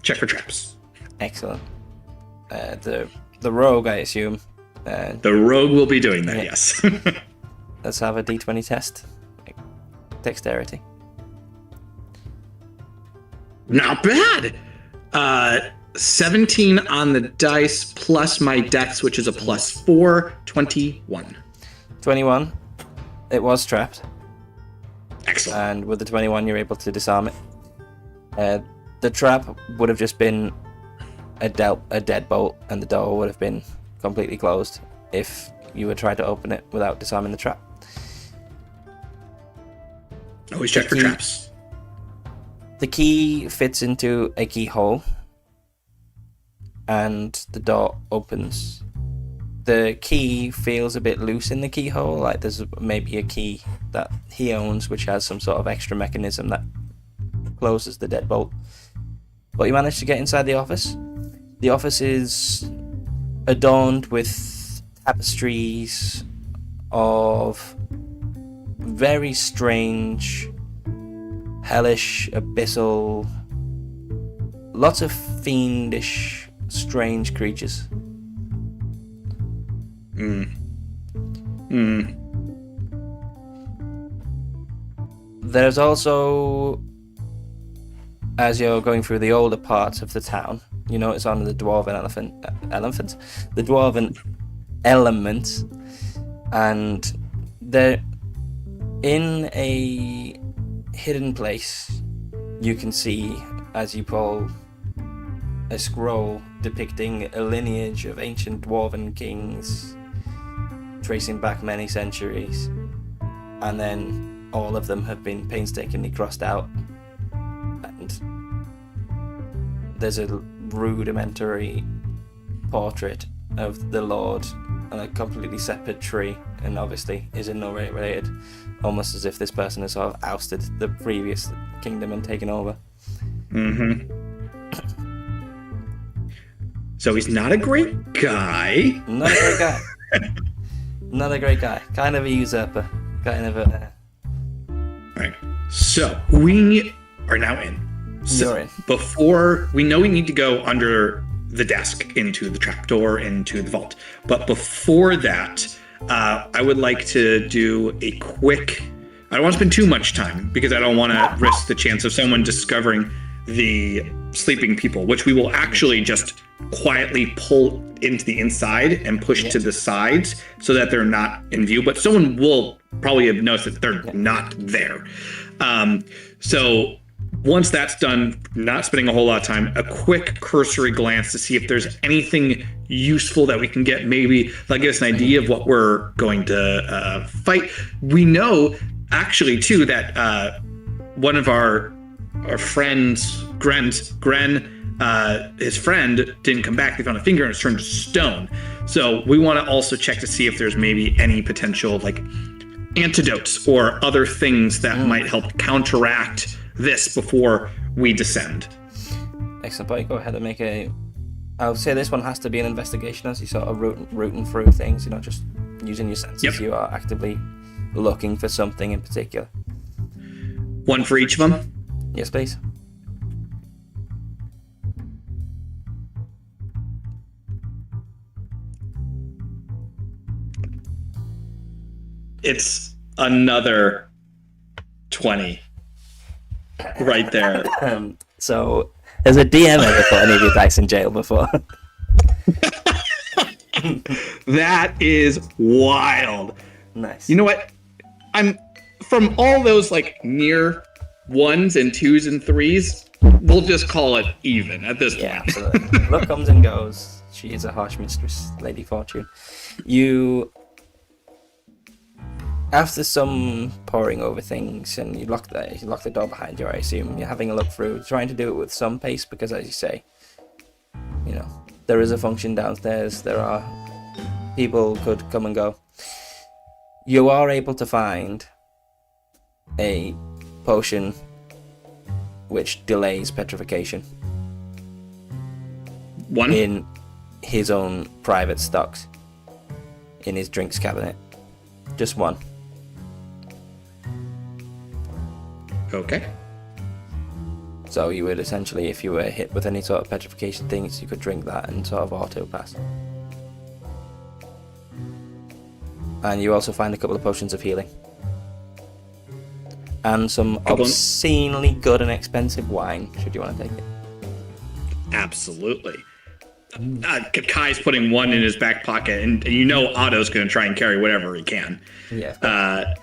Check for traps. Excellent. The rogue, I assume. The rogue will be doing that, Yeah. yes. Let's have a d20 test. Dexterity. Not bad. 17 on the dice plus my dex, which is a +4, 21. 21. It was trapped, Excellent. and with the 21, you're able to disarm it. The trap would have just been a deadbolt, and the door would have been completely closed if you had tried to open it without disarming the trap. Always check for key- traps. The key fits into a keyhole, and the door opens. The key feels a bit loose in the keyhole, like there's maybe a key that he owns which has some sort of extra mechanism that closes the deadbolt. But you manage to get inside the office. The office is adorned with tapestries of very strange, hellish, abyssal, lots of fiendish, strange creatures. There's also, as you're going through the older parts of the town, you notice on the Dwarven the Dwarven elements, and they're in a hidden place. You can see, as you pull, a scroll depicting a lineage of ancient Dwarven kings, tracing back many centuries, and then all of them have been painstakingly crossed out, and there's a rudimentary portrait of the Lord on a completely separate tree, and obviously is in no way related, almost as if this person has sort of ousted the previous kingdom and taken over. So he's not a great guy. Not a great guy. Not a great guy. Kind of a usurper. Kind of a... Alright. So we are now in. So You're in. before we know we need to go under the desk into the trapdoor into the vault. But before that, I would like to do a quick, I don't want to spend too much time because I don't want to risk the chance of someone discovering the sleeping people, which we will actually just quietly pull into the inside and push to the sides so that they're not in view, but someone will probably have noticed that they're not there. So once that's done, not spending a whole lot of time, a quick cursory glance to see if there's anything useful that we can get. Maybe that'll give us an idea of what we're going to fight. We know actually too that one of our friends, Gren, his friend didn't come back. They found a finger and it's turned to stone. So we want to also check to see if there's maybe any potential like antidotes or other things that might help counteract this before we descend. Excellent, but go ahead and make a... I'll say this one has to be an investigation as you sort of rooting through things. You're not just using your senses. Yep. You are actively looking for something in particular. One for each of them? Yes, please. It's another 20 right there. So, has a DM ever put any of your dice in jail before? That is wild. Nice. You know what? I'm from all those like near 1s and 2s and 3s. We'll just call it even at this point. Yeah, absolutely. Luck comes and goes. She is a harsh mistress, Lady Fortune. You, after some poring over things, and you lock the door behind you, I assume. You're having a look through, trying to do it with some pace, because as you say, you know, there is a function downstairs. There are people could come and go. You are able to find a potion which delays petrification. One? In his own private stocks. In his drinks cabinet. Just one. Okay. So you would essentially, if you were hit with any sort of petrification things, you could drink that and sort of auto pass. And you also find a couple of potions of healing. And some obscenely good and expensive wine, should you want to take it. Absolutely. Kai's putting one in his back pocket, and you know Otto's going to try and carry whatever he can. Yeah.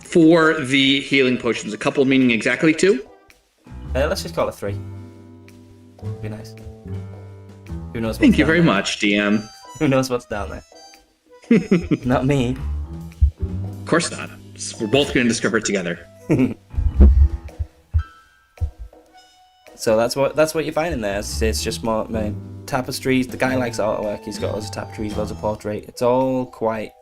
For the healing potions, a couple meaning exactly 2? Let's just call it 3. Be nice. Who knows? Thank you very much, DM. Who knows what's down there? Not me. Of course not. We're both going to discover it together. So that's what you find in there. It's just more tapestries. The guy likes artwork. He's got loads of tapestries, loads of portrait. It's all quite...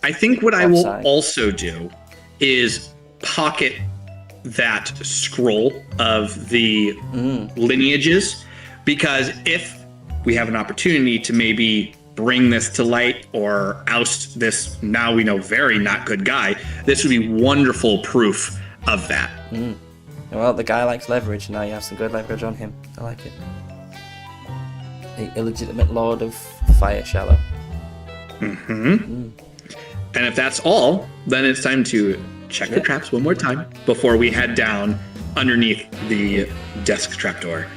I think what I will also do is pocket that scroll of the lineages, because if we have an opportunity to maybe bring this to light or oust this now we know very not good guy, this would be wonderful proof of that. Well, the guy likes leverage. Now you have some good leverage on him. I like it. The illegitimate lord of Fire Shallow. And if that's all, then it's time to check the traps one more time before we head down underneath the desk trapdoor.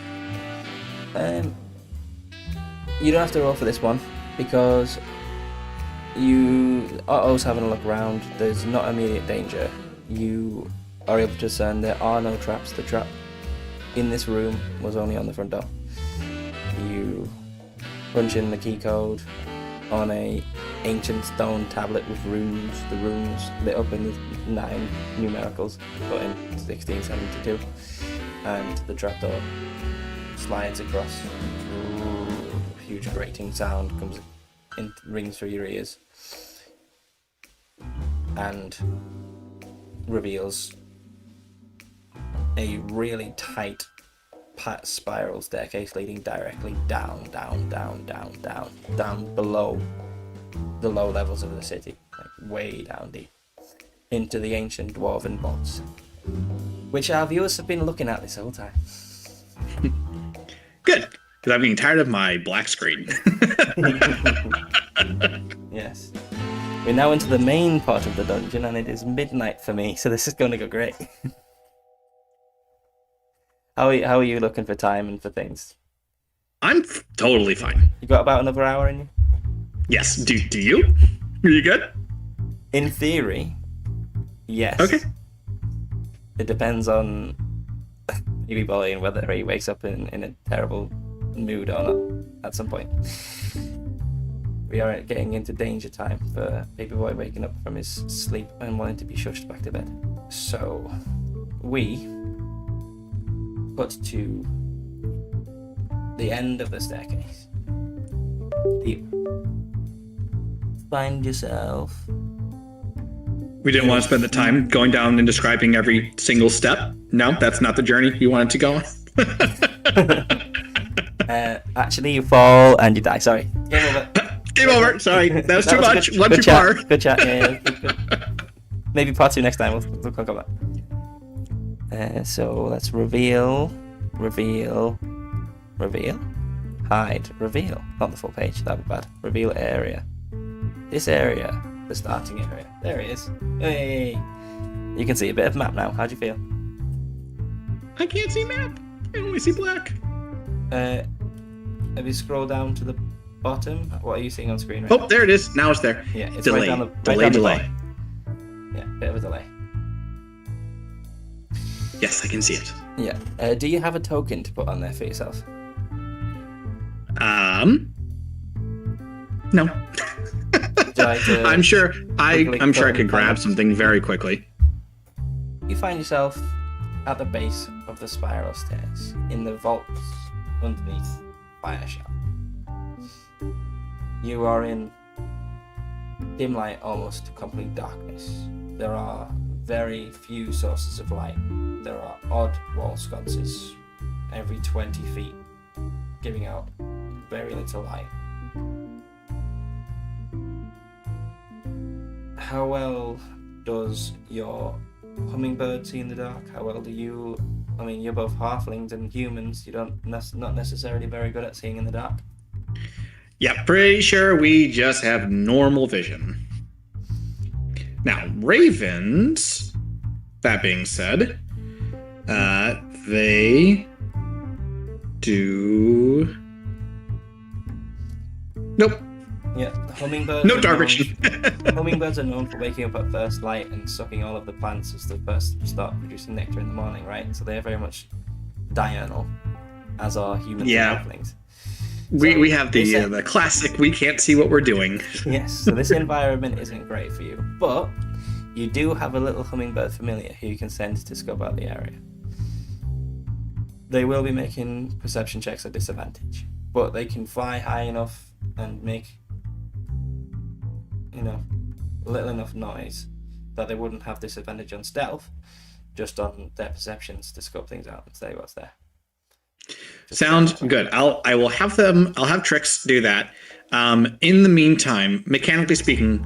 You don't have to roll for this one, because Otto's having a look around. There's not immediate danger. You are able to discern there are no traps. The trap in this room was only on the front door. You punch in the key code on a ancient stone tablet with runes. The runes lit up in the 9 numericals, but in 1672, and the trapdoor slides across. A huge grating sound comes in, rings through your ears, and reveals a really tight spiral staircase leading directly down below the low levels of the city, like way down deep, into the ancient Dwarven vaults, which our viewers have been looking at this whole time. Good, because I'm getting tired of my black screen. Yes. We're now into the main part of the dungeon, and it is midnight for me, so this is going to go great. How are you looking for time and for things? I'm totally fine. You got about another hour in you? Yes. Do you? Are you good? In theory, yes. Okay. It depends on Baby Boy and whether he wakes up in a terrible mood or not at some point. We are getting into danger time for Baby Boy waking up from his sleep and wanting to be shushed back to bed. So, we cut to the end of the staircase. You find yourself We didn't want to spend the time going down and describing every single step. No, that's not the journey we wanted to go on. Actually, you fall and you die. Sorry. Game over. Game over. Sorry, that was too much. Good, One good too chat. far. Good chat. Yeah. Good. Maybe part 2 next time. We'll come back. So let's reveal, hide, reveal. Not the full page. That'd be bad. Reveal area. This area, the starting area. There it is. Hey. You can see a bit of map now. How do you feel? I can't see map. I only see black. If you scroll down to the bottom, what are you seeing on screen right Oh, now? there it is. Now it's there. Yeah, it's delay. right down the delay. bottom. Yeah, bit of a delay. Yes, I can see it. Yeah. Do you have a token to put on there for yourself? No. Would you like to I'm sure quickly I put could grab on? something very quickly. You find yourself at the base of the spiral stairs in the vaults underneath Fire Shell. You are in dim light, almost complete darkness. There are very few sources of light. There are odd wall sconces every 20 feet, giving out very little light. How well does your hummingbird see in the dark? How well do you... I mean, you're both halflings and humans. You don't not necessarily very good at seeing in the dark. Yeah, pretty sure we just have normal vision. Now, ravens, that being said, they do... Nope. Yeah, the hummingbirds. No dark vision. Hummingbirds are known for waking up at first light and sucking all of the plants as they first start producing nectar in the morning, right? So they're very much diurnal, as are humans Yeah. and halflings. We have the classic, we can't see what we're doing. Yes, so this environment isn't great for you, but you do have a little hummingbird familiar who you can send to scope out the area. They will be making perception checks at disadvantage, but they can fly high enough and make, little enough noise that they wouldn't have disadvantage on stealth, just on their perceptions to scope things out and say what's there. Sounds good. I will have I'll have Trix do that. In the meantime, mechanically speaking,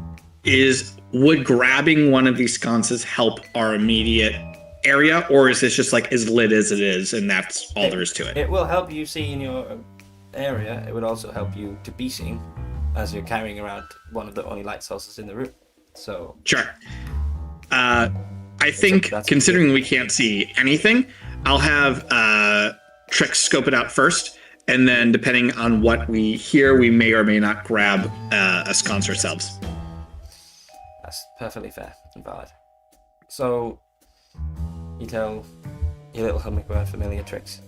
would grabbing one of these sconces help our immediate area, or is this just like as lit as it is and that's all there is to it? It will help you see in your area. It would also help you to be seen as you're carrying around one of the only light sources in the room. So Sure. I think considering we can't see anything, I'll have Trix scope it out first, and then depending on what we hear, we may or may not grab a sconce ourselves. that's perfectly fair and valid. So you tell your little hummingbird familiar Trix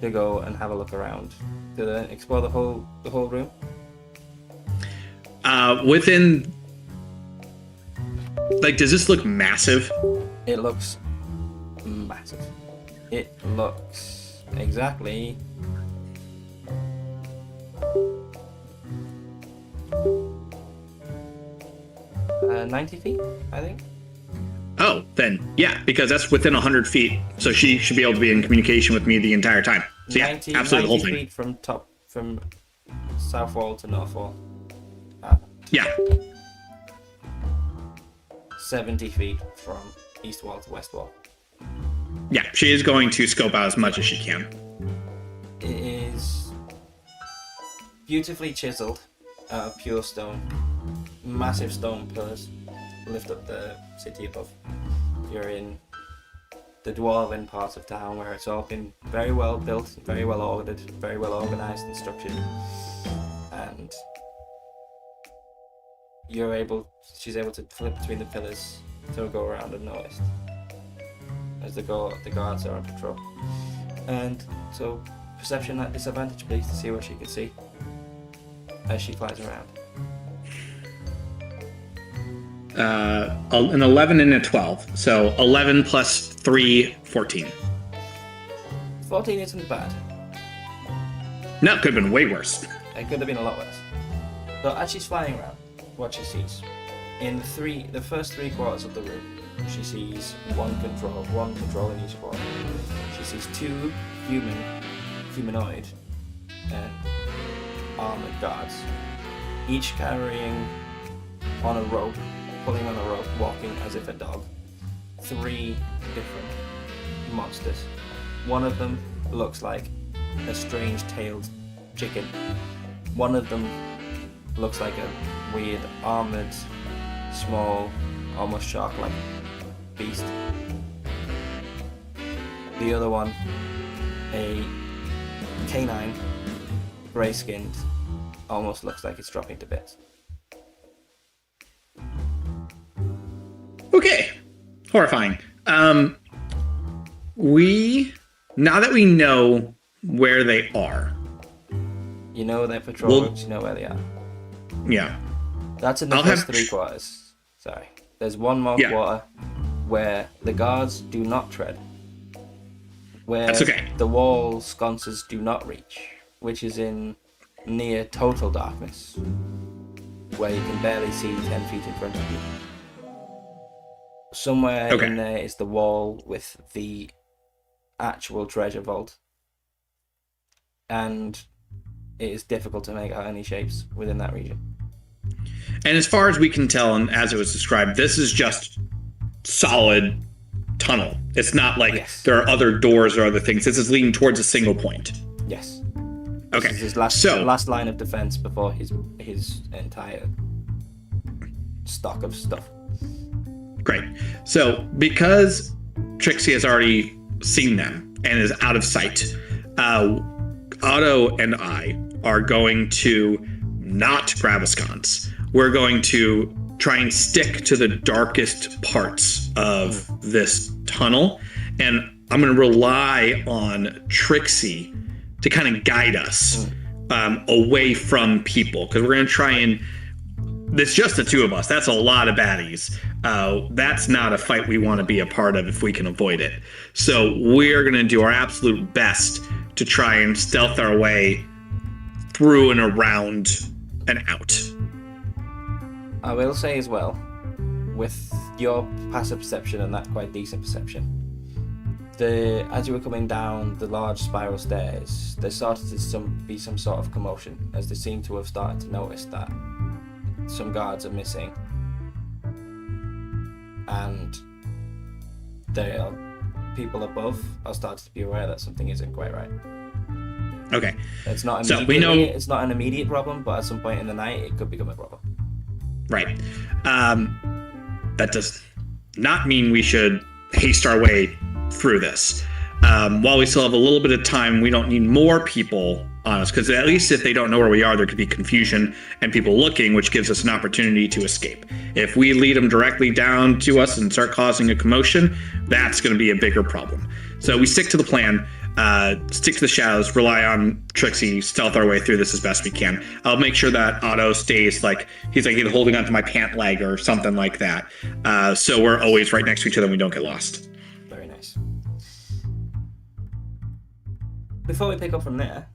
to go and have a look around, to then explore the whole room. Within, like, does this look massive? It looks massive. It looks exactly 90 feet, I think. Oh, then yeah, because that's within 100 feet, so she should be able to be in communication with me the entire time. So yeah, 90, absolutely the whole 90 thing. feet from south wall to north wall. Yeah, 70 feet from east wall to west wall. yeah, she is going to scope out as much as she can. It is beautifully chiseled out of pure stone. Massive stone pillars lift up the city above. You're in the Dwarven part of town where it's all been very well built, very well ordered, very well organized and structured. And she's able to flip between the pillars to go around unnoticed as the guards are on patrol. And so perception at disadvantage, please, to see what she can see as she flies around. An 11 and a 12. So 11 plus 3, 14. 14 isn't bad. No, it could have been way worse. It could have been a lot worse. So as she's flying around, what she sees. In the first 3 quarters of the room, she sees one control in each quarter. She sees 2 humanoid armored guards, each carrying on a rope, pulling on a rope, walking as if a dog. 3 different monsters. One of them looks like a strange-tailed chicken. One of them looks like a weird armored, small, almost shark-like beast. The other one, a canine, grey-skinned, almost looks like it's dropping to bits. Okay. Horrifying. Now that we know where they are. You know their patrol routes, you know where they are. Yeah. That's in the first 3 quarters. Sorry. There's one more quarter where the guards do not tread. Where That's okay. the wall sconces do not reach, which is in near total darkness, where you can barely see 10 feet in front of you. Somewhere in there is the wall with the actual treasure vault, and it is difficult to make out any shapes within that region. And as far as we can tell, and as it was described, this is just solid tunnel. It's not like there are other doors or other things. This is leading towards a single point. Yes. Okay. This is his last line of defense before his entire stock of stuff. Great. So because Trixie has already seen them and is out of sight, Otto and I are going to not grab a sconce. We're going to try and stick to the darkest parts of this tunnel, and I'm going to rely on Trixie to kind of guide us away from people, because we're going to try and... It's just the 2 of us. That's a lot of baddies. That's not a fight we want to be a part of if we can avoid it. So we're going to do our absolute best to try and stealth our way through and around and out. I will say as well, with your passive perception and that quite decent perception, as you were coming down the large spiral stairs, there started to be some sort of commotion, as they seem to have started to notice that some guards are missing, and people above are starting to be aware that something isn't quite right. Okay. It's not so we know it's not an immediate problem, but at some point in the night it could become a problem. Right. That does not mean we should haste our way through this. While we still have a little bit of time, we don't need more people on us, because at least if they don't know where we are, there could be confusion and people looking, which gives us an opportunity to escape. If we lead them directly down to us and start causing a commotion, that's going to be a bigger problem. So we stick to the plan, stick to the shadows, rely on Trixie, stealth our way through this as best we can. I'll make sure that Otto stays he's either holding onto my pant leg or something like that. So we're always right next to each other and we don't get lost. Very nice. Before we pick up from there,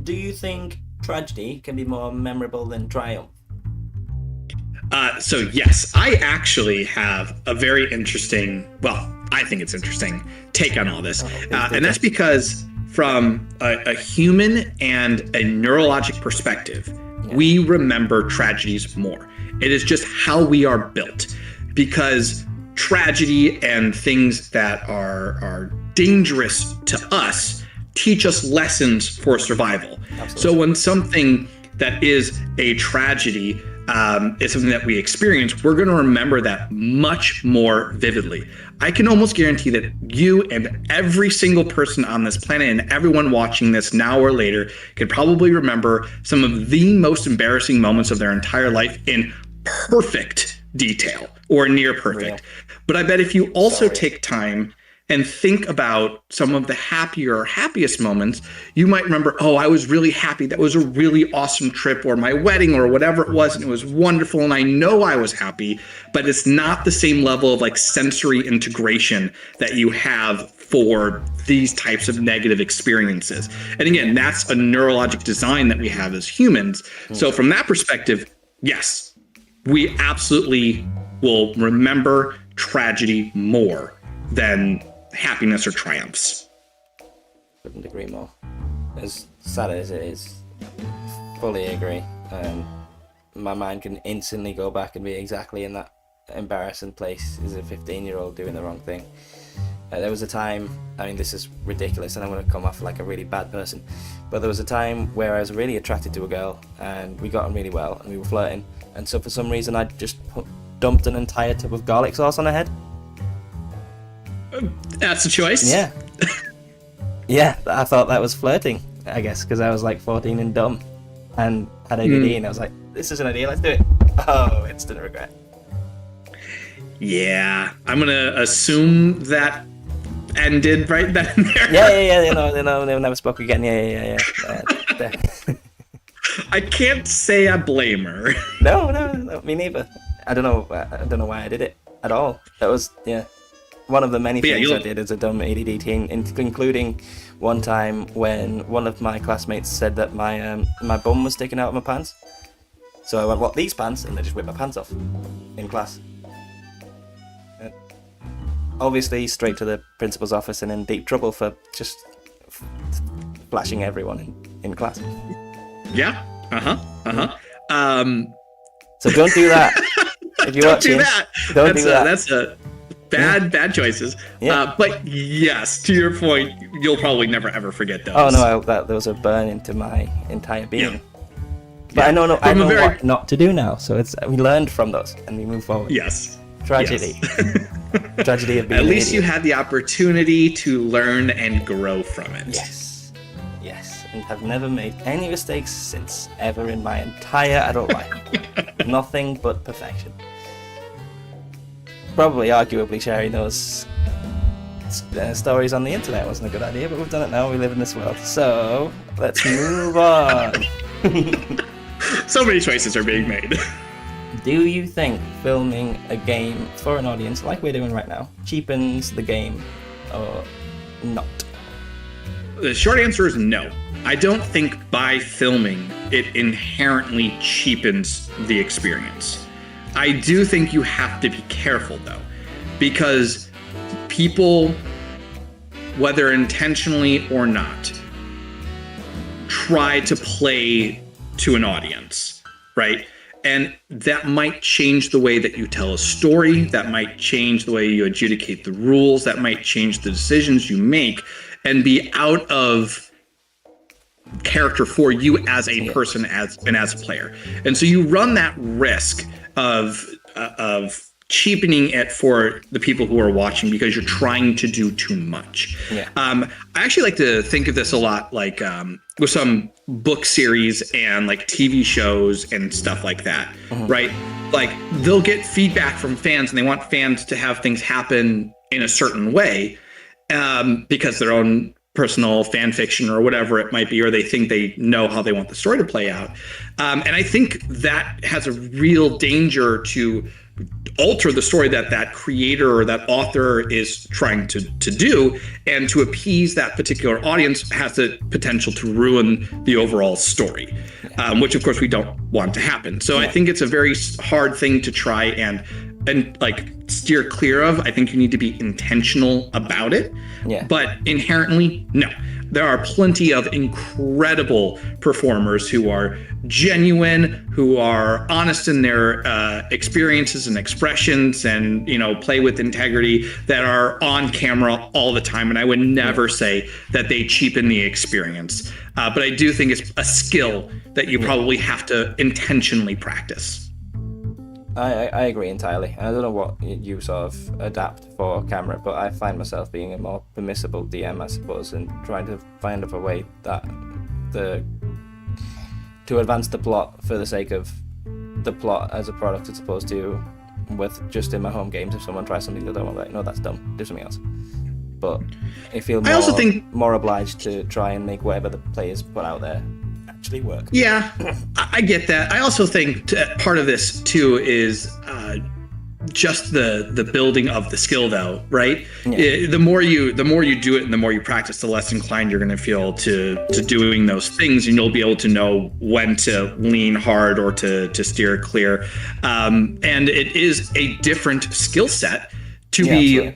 do you think tragedy can be more memorable than triumph? So yes, I actually have a very interesting, I think it's interesting, take on all this. And that's because from a human and a neurologic perspective, we remember tragedies more. It is just how we are built, because tragedy and things that are dangerous to us teach us lessons for survival. Absolutely. So when something that is a tragedy is something that we experience, we're going to remember that much more vividly. I can almost guarantee that you and every single person on this planet and everyone watching this now or later could probably remember some of the most embarrassing moments of their entire life in perfect detail or near perfect. Yeah. But I bet if you also take time and think about some of the happiest moments, you might remember, I was really happy. That was a really awesome trip, or my wedding, or whatever it was, and it was wonderful, and I know I was happy, but it's not the same level of sensory integration that you have for these types of negative experiences. And again, that's a neurologic design that we have as humans. So from that perspective, yes, we absolutely will remember tragedy more than happiness or triumphs. Couldn't agree more. As sad as it is, fully agree. My mind can instantly go back and be exactly in that embarrassing place as a 15-year-old doing the wrong thing. There was a time, I mean, this is ridiculous and I'm going to come off like a really bad person, but there was a time where I was really attracted to a girl and we got on really well and we were flirting, and so for some reason I just dumped an entire tub of garlic sauce on her head. That's a choice. Yeah. Yeah, I thought that was flirting, I guess, because I was like 14 and dumb and had ADD and I was like, this is an idea, let's do it. Oh, instant regret. Yeah, I'm going to assume that ended right then and there. Yeah, they never spoke again. Yeah. I can't say I blame her. No, me neither. I don't know why I did it at all. That was one of the many things I did as a dumb ADD teen, including one time when one of my classmates said that my bum was sticking out of my pants. So I went, "What, these pants?" and they just whipped my pants off in class. Obviously, straight to the principal's office and in deep trouble for just flashing everyone in class. Yeah. So don't do that. If you're watching, don't do that. That's a bad choices. Yeah. But yes, to your point, you'll probably never ever forget those. Oh no, there was a burn into my entire being. Yeah. But I know what not to do now. So we learned from those and we move forward. Yes. Tragedy. Yes. Tragedy of being At least you had the opportunity to learn and grow from it. Yes. And have never made any mistakes since, ever in my entire adult life. Nothing but perfection. Probably, arguably, sharing those stories on the internet wasn't a good idea, but we've done it now. We live in this world. So, let's move on. So many choices are being made. Do you think filming a game for an audience, like we're doing right now, cheapens the game or not? The short answer is no. I don't think by filming it inherently cheapens the experience. I do think you have to be careful though, because people, whether intentionally or not, try to play to an audience, right? And that might change the way that you tell a story, that might change the way you adjudicate the rules, that might change the decisions you make, and be out of character for you as a person as a player. And so you run that risk of cheapening it for the people who are watching because you're trying to do too much. Yeah. I actually like to think of this a lot like with some book series and like TV shows and stuff like that, right? Like they'll get feedback from fans and they want fans to have things happen in a certain way because their own personal fan fiction or whatever it might be, or they think they know how they want the story to play out. And I think that has a real danger to alter the story that creator or that author is trying to do, and to appease that particular audience has the potential to ruin the overall story, which of course we don't want to happen. So I think it's a very hard thing to try and like steer clear of. I think you need to be intentional about it, but inherently, no. There are plenty of incredible performers who are genuine, who are honest in their experiences and expressions, and play with integrity, that are on camera all the time. And I would never say that they cheapen the experience. But I do think it's a skill that you probably have to intentionally practice. I agree entirely. I don't know what you sort of adapt for camera, but I find myself being a more permissible DM, I suppose, and trying to find a way that to advance the plot for the sake of the plot as a product, as opposed to with just in my home games. If someone tries something that I don't want, like, no, that's dumb, do something else. But I feel more obliged to try and make whatever the players put out there actually work. Yeah, I get that. I also think part of this too is just the building of the skill, though, right? Yeah. The more you do it and the more you practice, the less inclined you're going to feel to doing those things, and you'll be able to know when to lean hard or to steer clear. And it is a different skill set to be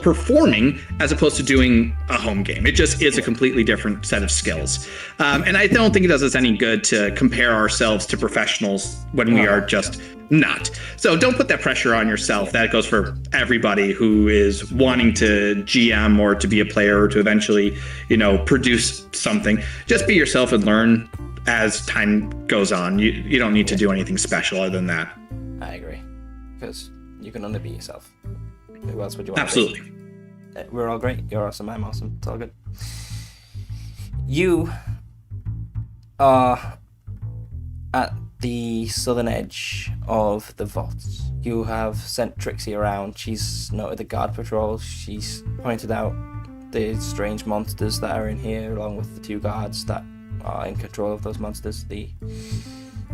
performing as opposed to doing a home game. It just is a completely different set of skills. And I don't think it does us any good to compare ourselves to professionals when we are just not. So don't put that pressure on yourself. That goes for everybody who is wanting to GM or to be a player or to eventually, produce something. Just be yourself and learn as time goes on. You don't need to do anything special other than that. I agree, because you can only be yourself. Who else would you want Absolutely. to be? We're all great. You're awesome. I'm awesome. It's all good. You are at the southern edge of the vaults. You have sent Trixie around. She's noted the guard patrols. She's pointed out the strange monsters that are in here, along with the 2 guards that are in control of those monsters. They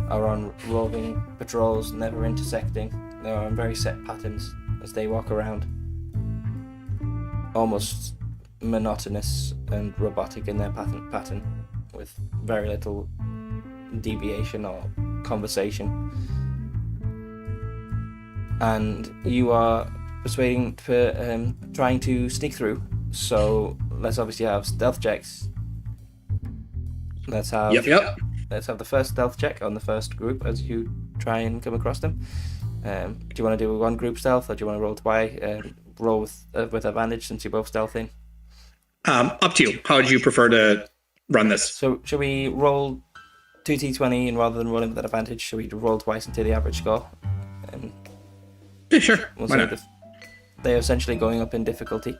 are on roving patrols, never intersecting. They are on very set patterns as they walk around, almost monotonous and robotic in their pattern, with very little deviation or conversation. And you are persuading for trying to sneak through. So let's obviously have stealth checks. Let's have Let's have the first stealth check on the first group as you try and come across them. Do you want to do one group stealth, or do you want to roll twice? Roll with advantage since you're both stealthing. Up to you. How would you prefer to run this? So should we roll 2d20, and rather than rolling with an advantage, should we roll twice into the average score? Yeah, sure. Why not? They're essentially going up in difficulty,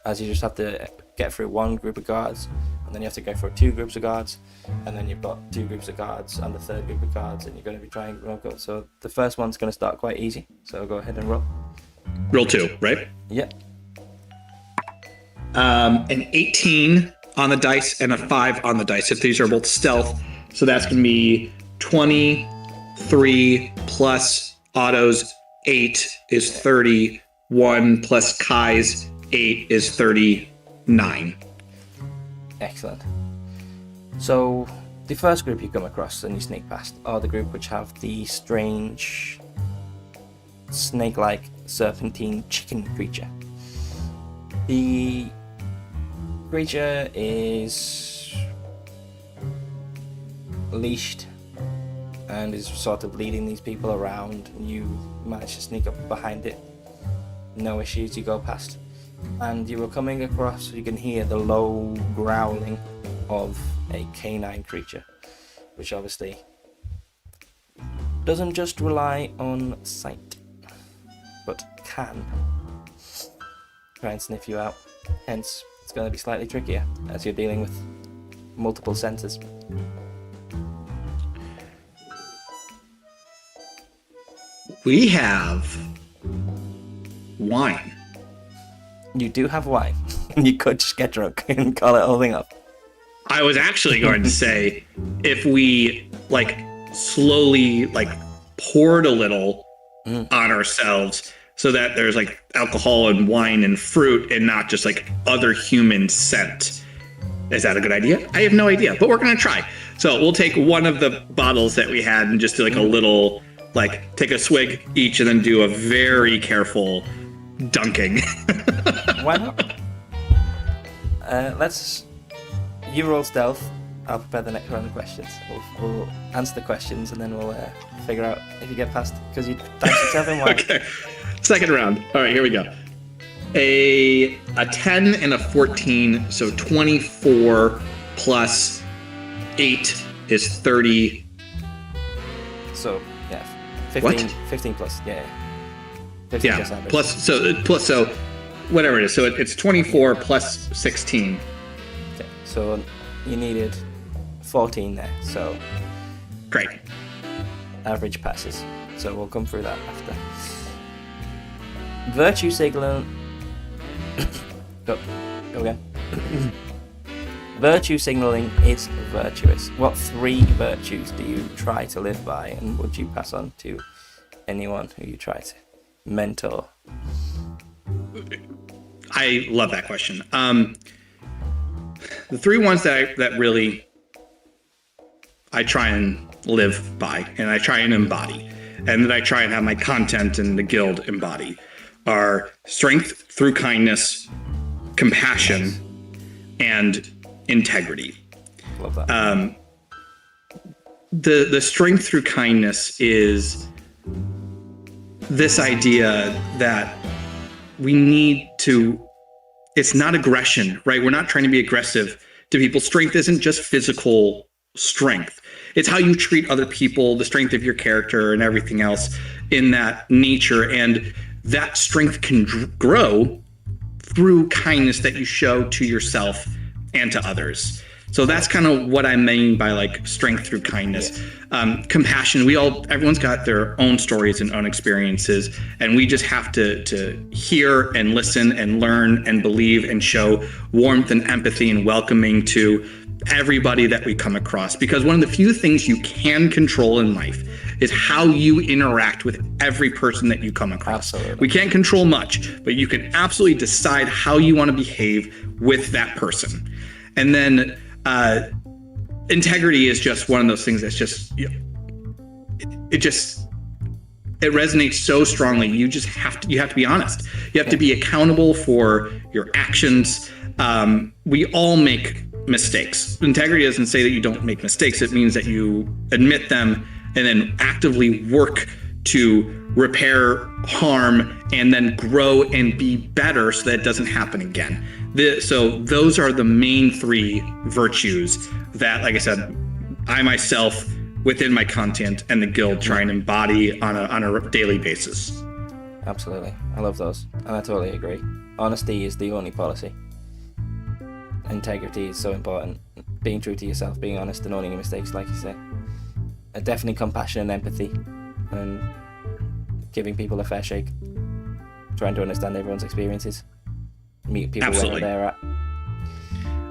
as you just have to get through one group of guards, and then you have to go through 2 groups of guards, and then you've got 2 groups of guards and the 3rd group of guards, and you're going to be trying to roll. So the first one's going to start quite easy. So go ahead and roll. Roll 2, right? Yeah. An 18 on the dice and a 5 on the dice. If these are both stealth, so that's going to be 23 plus Otto's 8 is 31 plus Kai's 8 is 39. Excellent. So the first group you come across and you sneak past are the group which have the strange snake-like serpentine chicken creature. The creature is leashed and is sort of leading these people around. You manage to sneak up behind it. No issues, you go past. And you were coming across, you can hear the low growling of a canine creature, which obviously doesn't just rely on sight, but can try and sniff you out. Hence, it's going to be slightly trickier as you're dealing with multiple senses. We have wine. You do have wine. You could just get drunk and call the whole thing up. I was actually going to say, if we slowly poured a little on ourselves, so that there's alcohol and wine and fruit and not just other human scent. Is that a good idea? I have no idea, but we're gonna try. So we'll take one of the bottles that we had and just do a little, take a swig each and then do a very careful dunking. Why not? You roll stealth. I'll prepare the next round of questions. We'll answer the questions and then we'll figure out if you get past, because you danced yourself in wine. Okay. Second round. All right, here we go. A 10 and a 14, so 24 plus 8 is 30. So, yeah, 15, what? 15 plus, yeah. 15 yeah, plus average. so whatever it is. So it's 24 plus 16. Okay, so you needed 14 there, so great. Average passes. So we'll come through that after. Virtue signaling. Go again. Virtue signaling is virtuous. What 3 virtues do you try to live by, and would you pass on to anyone who you try to mentor? I love that question. The three ones that really I try and live by, and I try and embody, and that I try and have my content and the guild embody, are strength through kindness, compassion, and integrity. Love that. The strength through kindness is this idea that we need to, it's not aggression, right? We're not trying to be aggressive to people. Strength isn't just physical strength. It's how you treat other people, the strength of your character and everything else in that nature. And that strength can grow through kindness that you show to yourself and to others. So that's kind of what I mean by like strength through kindness. Compassion, everyone's got their own stories and own experiences, and we just have to hear and listen and learn and believe and show warmth and empathy and welcoming to everybody that we come across. Because one of the few things you can control in life is how you interact with every person that you come across. Absolutely. We can't control much, but you can absolutely decide how you want to behave with that person. And then integrity is just one of those things that's just, it resonates so strongly. You have to be honest. You have to be accountable for your actions. We all make mistakes. Integrity doesn't say that you don't make mistakes. It means that you admit them and then actively work to repair harm and then grow and be better so that it doesn't happen again. So those are the main three virtues that, like I said, I myself within my content and the guild try and embody on a daily basis. Absolutely. I love those. And I totally agree. Honesty is the only policy. Integrity is so important. Being true to yourself, being honest and owning your mistakes, like you say. Definitely compassion and empathy. And giving people a fair shake. Trying to understand everyone's experiences. Meet people Absolutely. where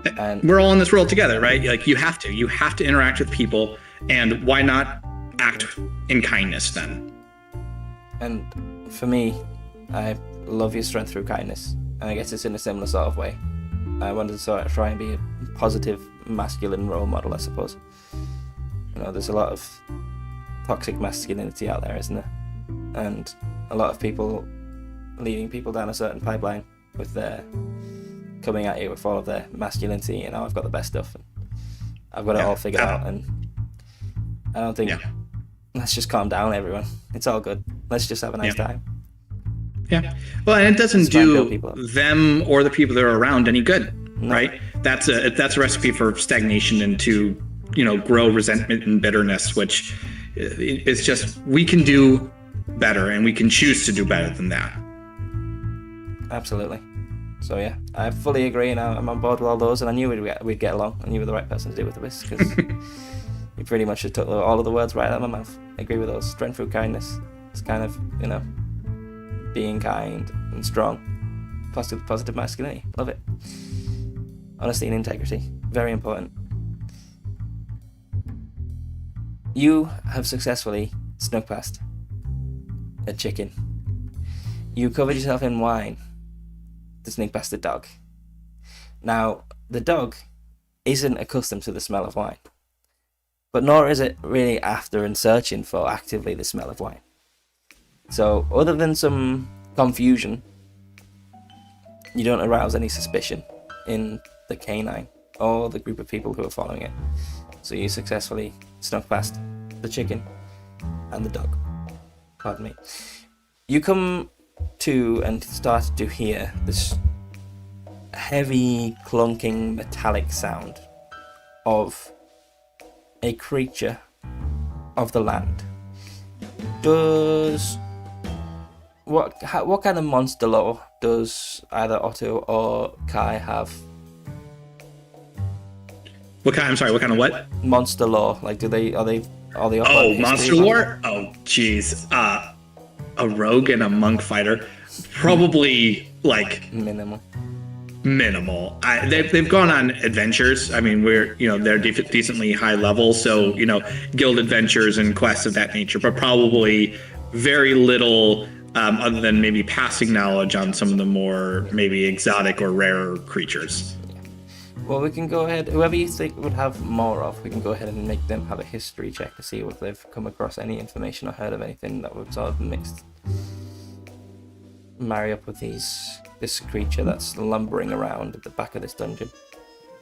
they're at. And we're all in this world together, right? Like you have to interact with people, and why not act in kindness then? And for me, I love your strength through kindness, and I guess it's in a similar sort of way. I wanted to sort of try and be a positive masculine role model, I suppose. There's a lot of toxic masculinity out there, isn't there? And a lot of people leading people down a certain pipeline with their coming at you with all of their masculinity, I've got the best stuff, and I've got it all figured out, and I don't think let's just calm down, everyone. It's all good. Let's just have a nice time. Yeah. Well, and it doesn't do them or the people that are around any good, right? That's a recipe for stagnation and to, grow resentment and bitterness, which is just, we can do better and we can choose to do better than that. Absolutely. So yeah, I fully agree, and I'm on board with all those, and I knew we'd get along, and you were the right person to do with this, because you pretty much just took all of the words right out of my mouth. I agree with those. Strength through kindness. It's kind of, being kind and strong. Positive masculinity. Love it. Honesty and integrity. Very important. You have successfully snuck past a chicken. You covered yourself in wine to sneak past the dog. Now, the dog isn't accustomed to the smell of wine, but nor is it really after and searching for actively the smell of wine. So, other than some confusion, you don't arouse any suspicion in the canine or the group of people who are following it. So you successfully snuck past the chicken and the dog. Pardon me. You come to and start to hear this heavy, clunking, metallic sound of a creature of the land. What kind of monster lore does either Otto or Kai have? What kind of what? Monster lore. Like, are they Oh, monster lore? Oh, jeez. A rogue and a monk fighter, probably like minimal. They've gone on adventures. I mean, they're decently high level, so guild adventures and quests of that nature, but probably very little other than maybe passing knowledge on some of the more maybe exotic or rarer creatures. Well, we can go ahead, whoever you think would have more of, we can go ahead and make them have a history check to see if they've come across any information or heard of anything that would sort of marry up with this creature that's lumbering around at the back of this dungeon.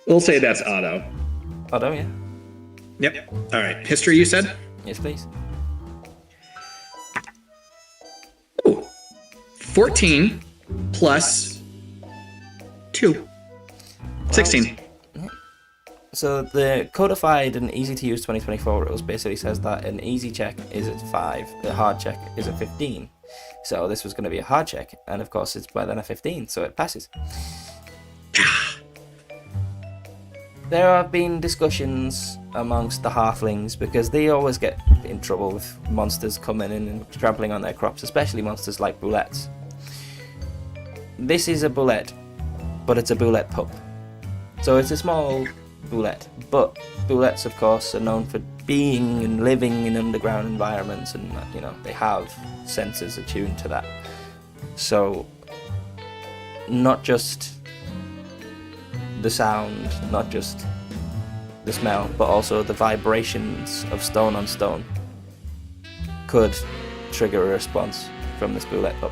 We'll say that's Otto. Otto, yeah? Yep. All right. History, you said? Yes, please. Ooh. 14 plus 2. 16. So the codified and easy to use 2024 rules basically says that an easy check is at 5, a hard check is at 15. So this was going to be a hard check, and of course it's better than a 15, so it passes. There have been discussions amongst the halflings because they always get in trouble with monsters coming in and trampling on their crops, especially monsters like boulettes. This is a boulette, but it's a boulette pup. So it's a small boulette, but boulettes, of course, are known for being and living in underground environments, and you know they have senses attuned to that. So not just the sound, not just the smell, but also the vibrations of stone on stone could trigger a response from this boulette pup.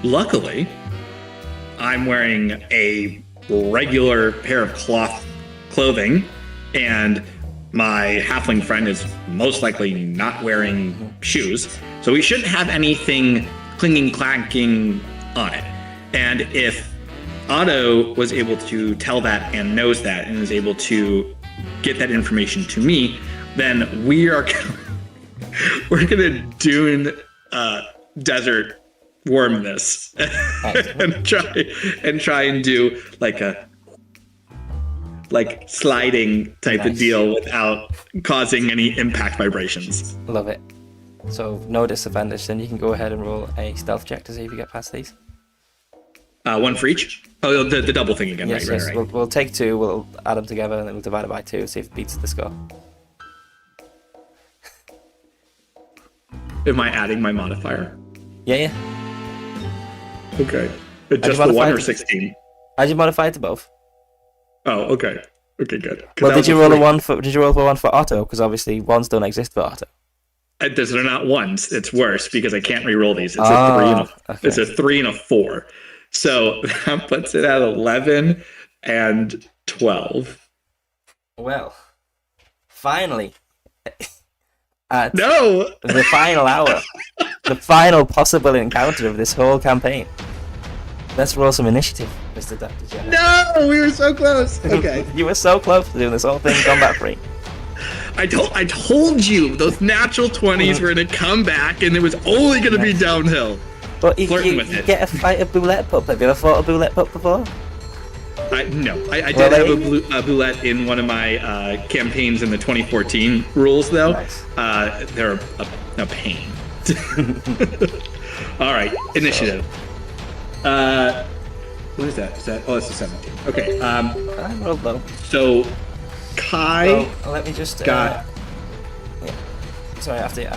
Luckily, I'm wearing a regular pair of clothing, and my halfling friend is most likely not wearing shoes, so we shouldn't have anything clinging, clanking on it. And if Otto was able to tell that and knows that and is able to get that information to me, then we're gonna dune desert worm this and try and do like sliding type of deal without causing any impact vibrations. Love it. So no disadvantage, then you can go ahead and roll a stealth check to see if you get past these. One for each? Oh, the double thing again. Yes, right, yes. right. We'll take 2, we'll add them together, and then we'll divide it by 2, see if it beats the score. Am I adding my modifier? Yeah. Okay. Just the 1 or 16? How'd you modify it to both? Oh, okay. Okay, good. Well, did you roll for 1 for Otto? Because obviously 1s don't exist for Otto. They're not 1s. It's worse because I can't re-roll these. It's a 3 and a 4. So that puts it at 11 and 12. Well, finally, at the final hour, the final possible encounter of this whole campaign. Let's roll some initiative, Mr. Dr. Jenner. No, we were so close. Okay. You were so close to doing this whole thing combat free. I told you those natural 20s were going to come back, and it was only going to be downhill. But if you get a fight a boulette pup, have you ever fought a boulette pup before? No, I did have a boulette in one of my campaigns in the 2014 rules, though. Nice. They're a pain. All right, initiative. What is that? It's a 17. Okay. I rolled low. So, Kai. Let me just. Got. Yeah. Sorry, after you.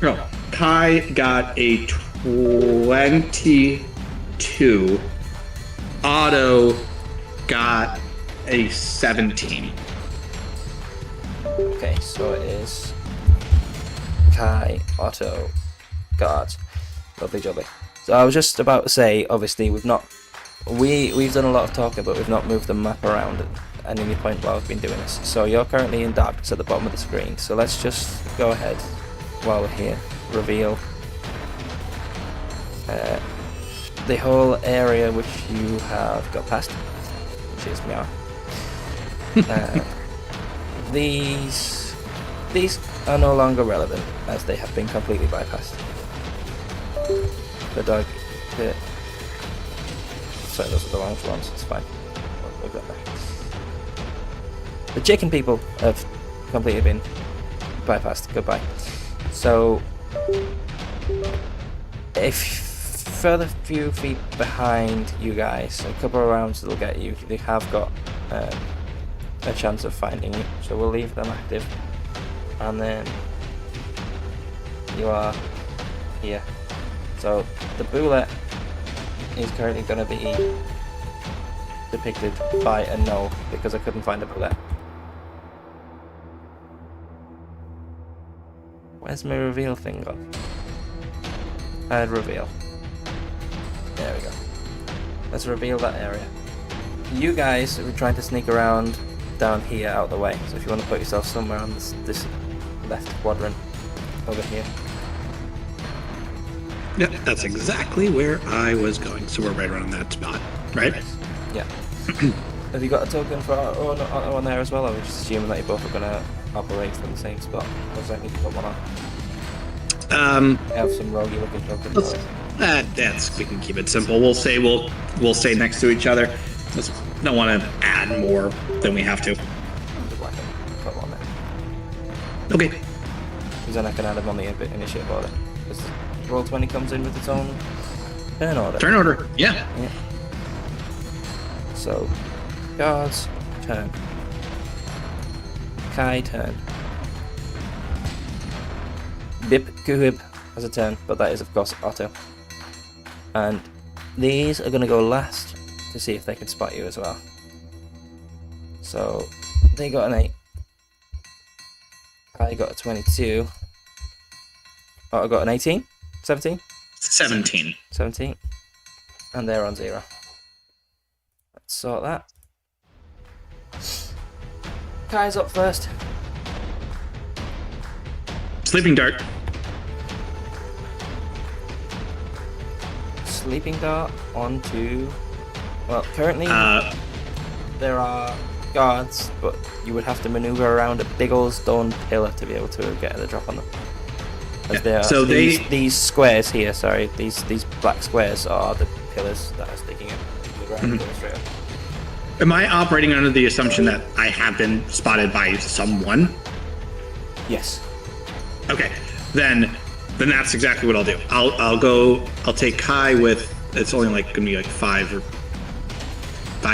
No, Kai got a 22. Otto got a 17. Okay, so it is Kai, Otto, Guard. Lovely jobby. So I was just about to say, obviously we've done a lot of talking, but we've not moved the map around at any point while we've been doing this. So you're currently in darkness at the bottom of the screen. So let's just go ahead while we're here, reveal the whole area which you have got past, which is meow. These are no longer relevant as they have been completely bypassed. The dog. Sorry, those are the wrong ones. It's fine. We've got that. The chicken people have completely been bypassed. Goodbye. So, if further few feet behind you guys, a couple of rounds that'll get you. They have got a chance of finding you, so we'll leave them active. And then you are here. So the bullet is currently going to be depicted by a no, because I couldn't find a bullet. Where's my reveal thing gone? Add reveal. There we go. Let's reveal that area. You guys are trying to sneak around down here out of the way. So if you want to put yourself somewhere on this left quadrant over here. Yep, that's exactly where I was going. So we're right around that spot, right? Yeah. Have you got a token for on there as well? Or are we just assuming that you both are going to operate from the same spot? Or does that need to put one on? We have some roguey looking tokens. We can keep it simple. We'll say next to each other. Just don't want to add more than we have to. Put one there. Okay. Because then I can add them on the initiative order. Because Roll20 comes in with its own turn order. Turn order. Yeah. So, guards, turn. Kai, turn. Bip Kuhib has a turn, but that is of course auto. And these are going to go last to see if they can spot you as well. So they got an 8. I got a 22. Oh, I got an 18? 17? 17. 17. And they're on 0. Let's sort that. Kai's up first. Sleeping dart. Sleeping dart onto... Well, currently there are guards, but you would have to maneuver around a big old stone pillar to be able to get the drop on them. As there are So these squares here, sorry, these black squares are the pillars that are sticking out around the illustrator. Am I operating under the assumption that I have been spotted by someone? Yes. Okay, then that's exactly what I'll do. I'll take Kai with, it's only like gonna be like 5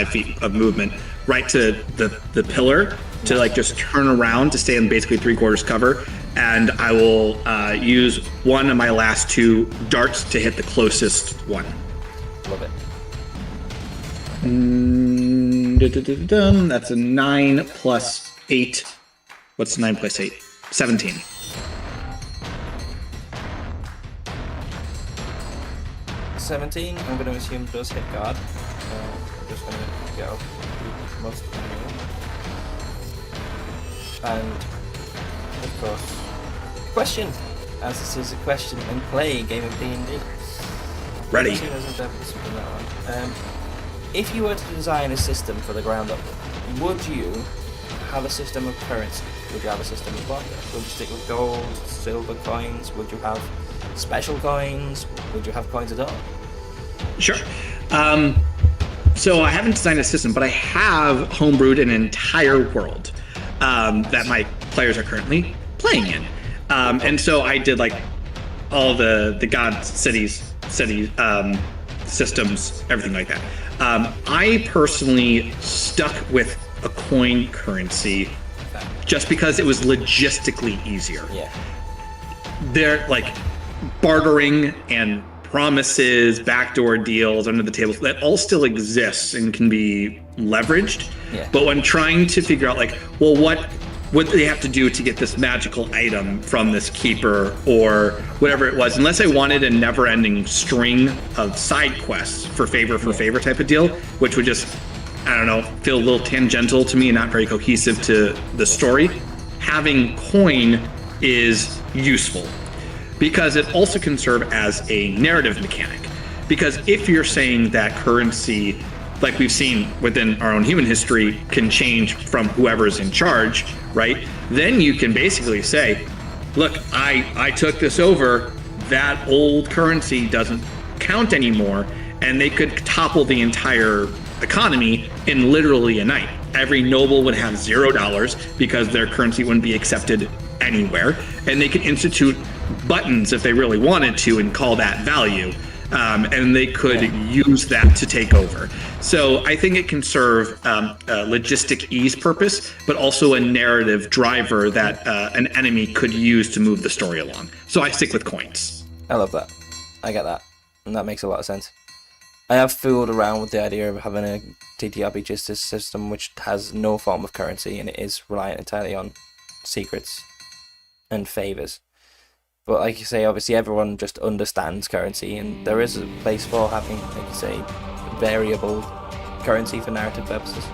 feet of movement right to the pillar to like just turn around to stay in basically 3/4 cover, and I will use one of my last 2 darts to hit the closest one. Love it. That's a 9 plus 8. What's 9 plus 8? 17. I'm going to assume does hit guard. I'm just going to go most of them. And of course, question, as this is a question and play game of D&D. Ready. If you were to design a system for the ground up, would you have a system of currency? Would you have a system of barter? Would you stick with gold, silver coins? Would you have special coins? Would you have coins at all? Sure. So I haven't designed a system, but I have homebrewed an entire world that my players are currently playing in. And so I did like all the god cities, systems, everything like that. I personally stuck with a coin currency just because it was logistically easier. Yeah. They're like bartering and promises, backdoor deals under the table, that all still exists and can be leveraged. Yeah. But when trying to figure out like, well, what do they have to do to get this magical item from this keeper or whatever it was, unless I wanted a never-ending string of side quests for favor type of deal, which would just, I don't know, feel a little tangential to me and not very cohesive to the story, having coin is useful because it also can serve as a narrative mechanic. Because if you're saying that currency, like we've seen within our own human history, can change from whoever's in charge, right? Then you can basically say, look, I took this over, that old currency doesn't count anymore, and they could topple the entire economy in literally a night. Every noble would have $0 because their currency wouldn't be accepted anywhere, and they could institute buttons if they really wanted to and call that value. And they could use that to take over. So I think it can serve a logistic ease purpose, but also a narrative driver that an enemy could use to move the story along. So I stick with coins. I love that. I get that. And that makes a lot of sense. I have fooled around with the idea of having a TTRPG system which has no form of currency and it is reliant entirely on secrets and favors. But like you say, obviously everyone just understands currency, and there is a place for having, like you say, variable currency for narrative purposes.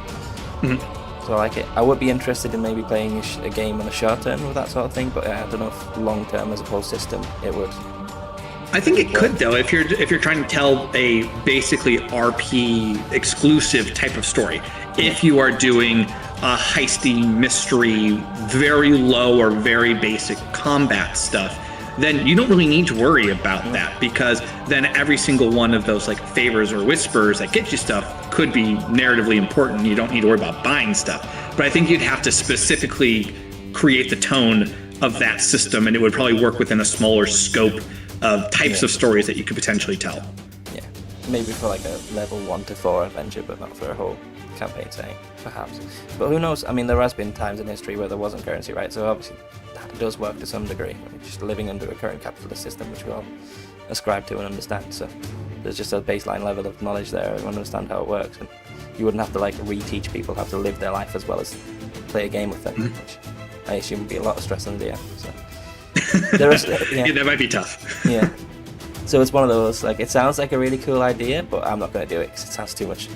Mm-hmm. So I like it. I would be interested in maybe playing a game on a short term with that sort of thing, but I don't know if long term as a whole system it would. I think it could, though, if you're trying to tell a basically RP exclusive type of story. If you are doing a heisty mystery, very low or very basic combat stuff, then you don't really need to worry about that, because then every single one of those like favors or whispers that get you stuff could be narratively important. You don't need to worry about buying stuff. But I think you'd have to specifically create the tone of that system, and it would probably work within a smaller scope of types of stories that you could potentially tell. Yeah, maybe for like a level 1 to 4 adventure, but not for a whole campaign setting, perhaps. But who knows? I mean, there has been times in history where there wasn't currency, right? So obviously that does work to some degree. We're just living under a current capitalist system, which we all ascribe to and understand. So there's just a baseline level of knowledge there and understand how it works. And you wouldn't have to like reteach people how to live their life as well as play a game with them, which I assume would be a lot of stress on the DM. So. There is, Yeah, that might be tough. Yeah. So it's one of those, like, it sounds like a really cool idea, but I'm not going to do it because it sounds too much.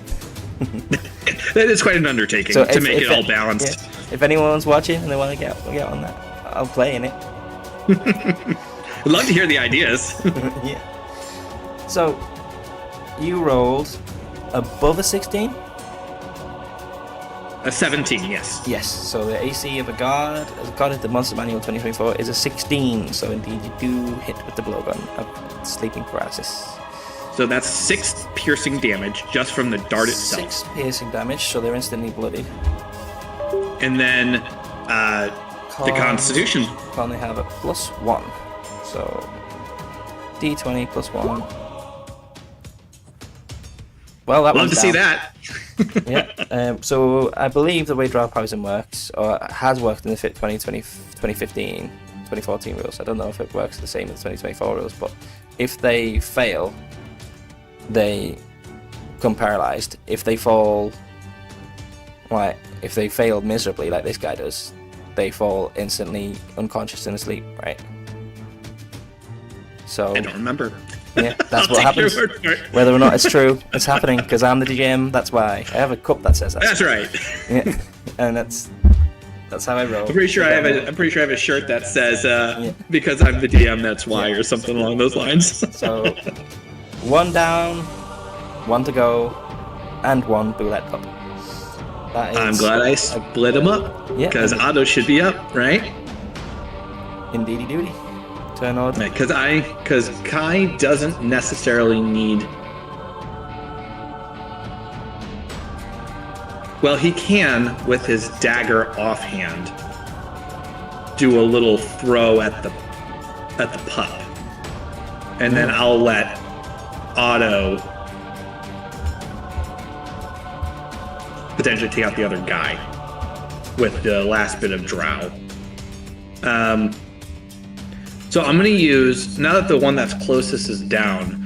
That is quite an undertaking to make it all balanced. Yeah. If anyone's watching and they want to get on that, I'll play in it. I'd love to hear the ideas. Yeah. So, you rolled above a 16? A 17, yes. Yes, so the AC of a god, as according to the Monster Manual 2024, is a 16, so indeed you do hit with the blowgun of sleeping paralysis. So that's 6 piercing damage just from the dart itself. 6 piercing damage, so they're instantly bloodied. And then the Constitution. Only have a +1, so D20 +1. Well, that Love to see that. Yeah. So I believe the way draw poison works, or has worked in the 2015, 2014 rules. I don't know if it works the same in the 2024 rules, but if they fail, they become paralyzed. If they fall, like if they fail miserably, like this guy does, they fall instantly unconscious and asleep. Right. So I don't remember. Yeah, that's what happens. Whether or not it's true, it's happening because I'm the GM. That's why I have a cup that says that. That's right. Yeah, and that's how I roll. I'm pretty sure I have a shirt that says because I'm the DM, that's why, or something along those lines. So 1 down, 1 to go, and 1 bullet cup. That is, I'm glad I split them up because Otto should be up, right? Indeedy doody. Turn on. Because Kai doesn't necessarily need. Well, he can with his dagger offhand do a little throw at the pup, and then I'll let Otto potentially take out the other guy with the last bit of drow. So I'm going to use, now that the one that's closest is down,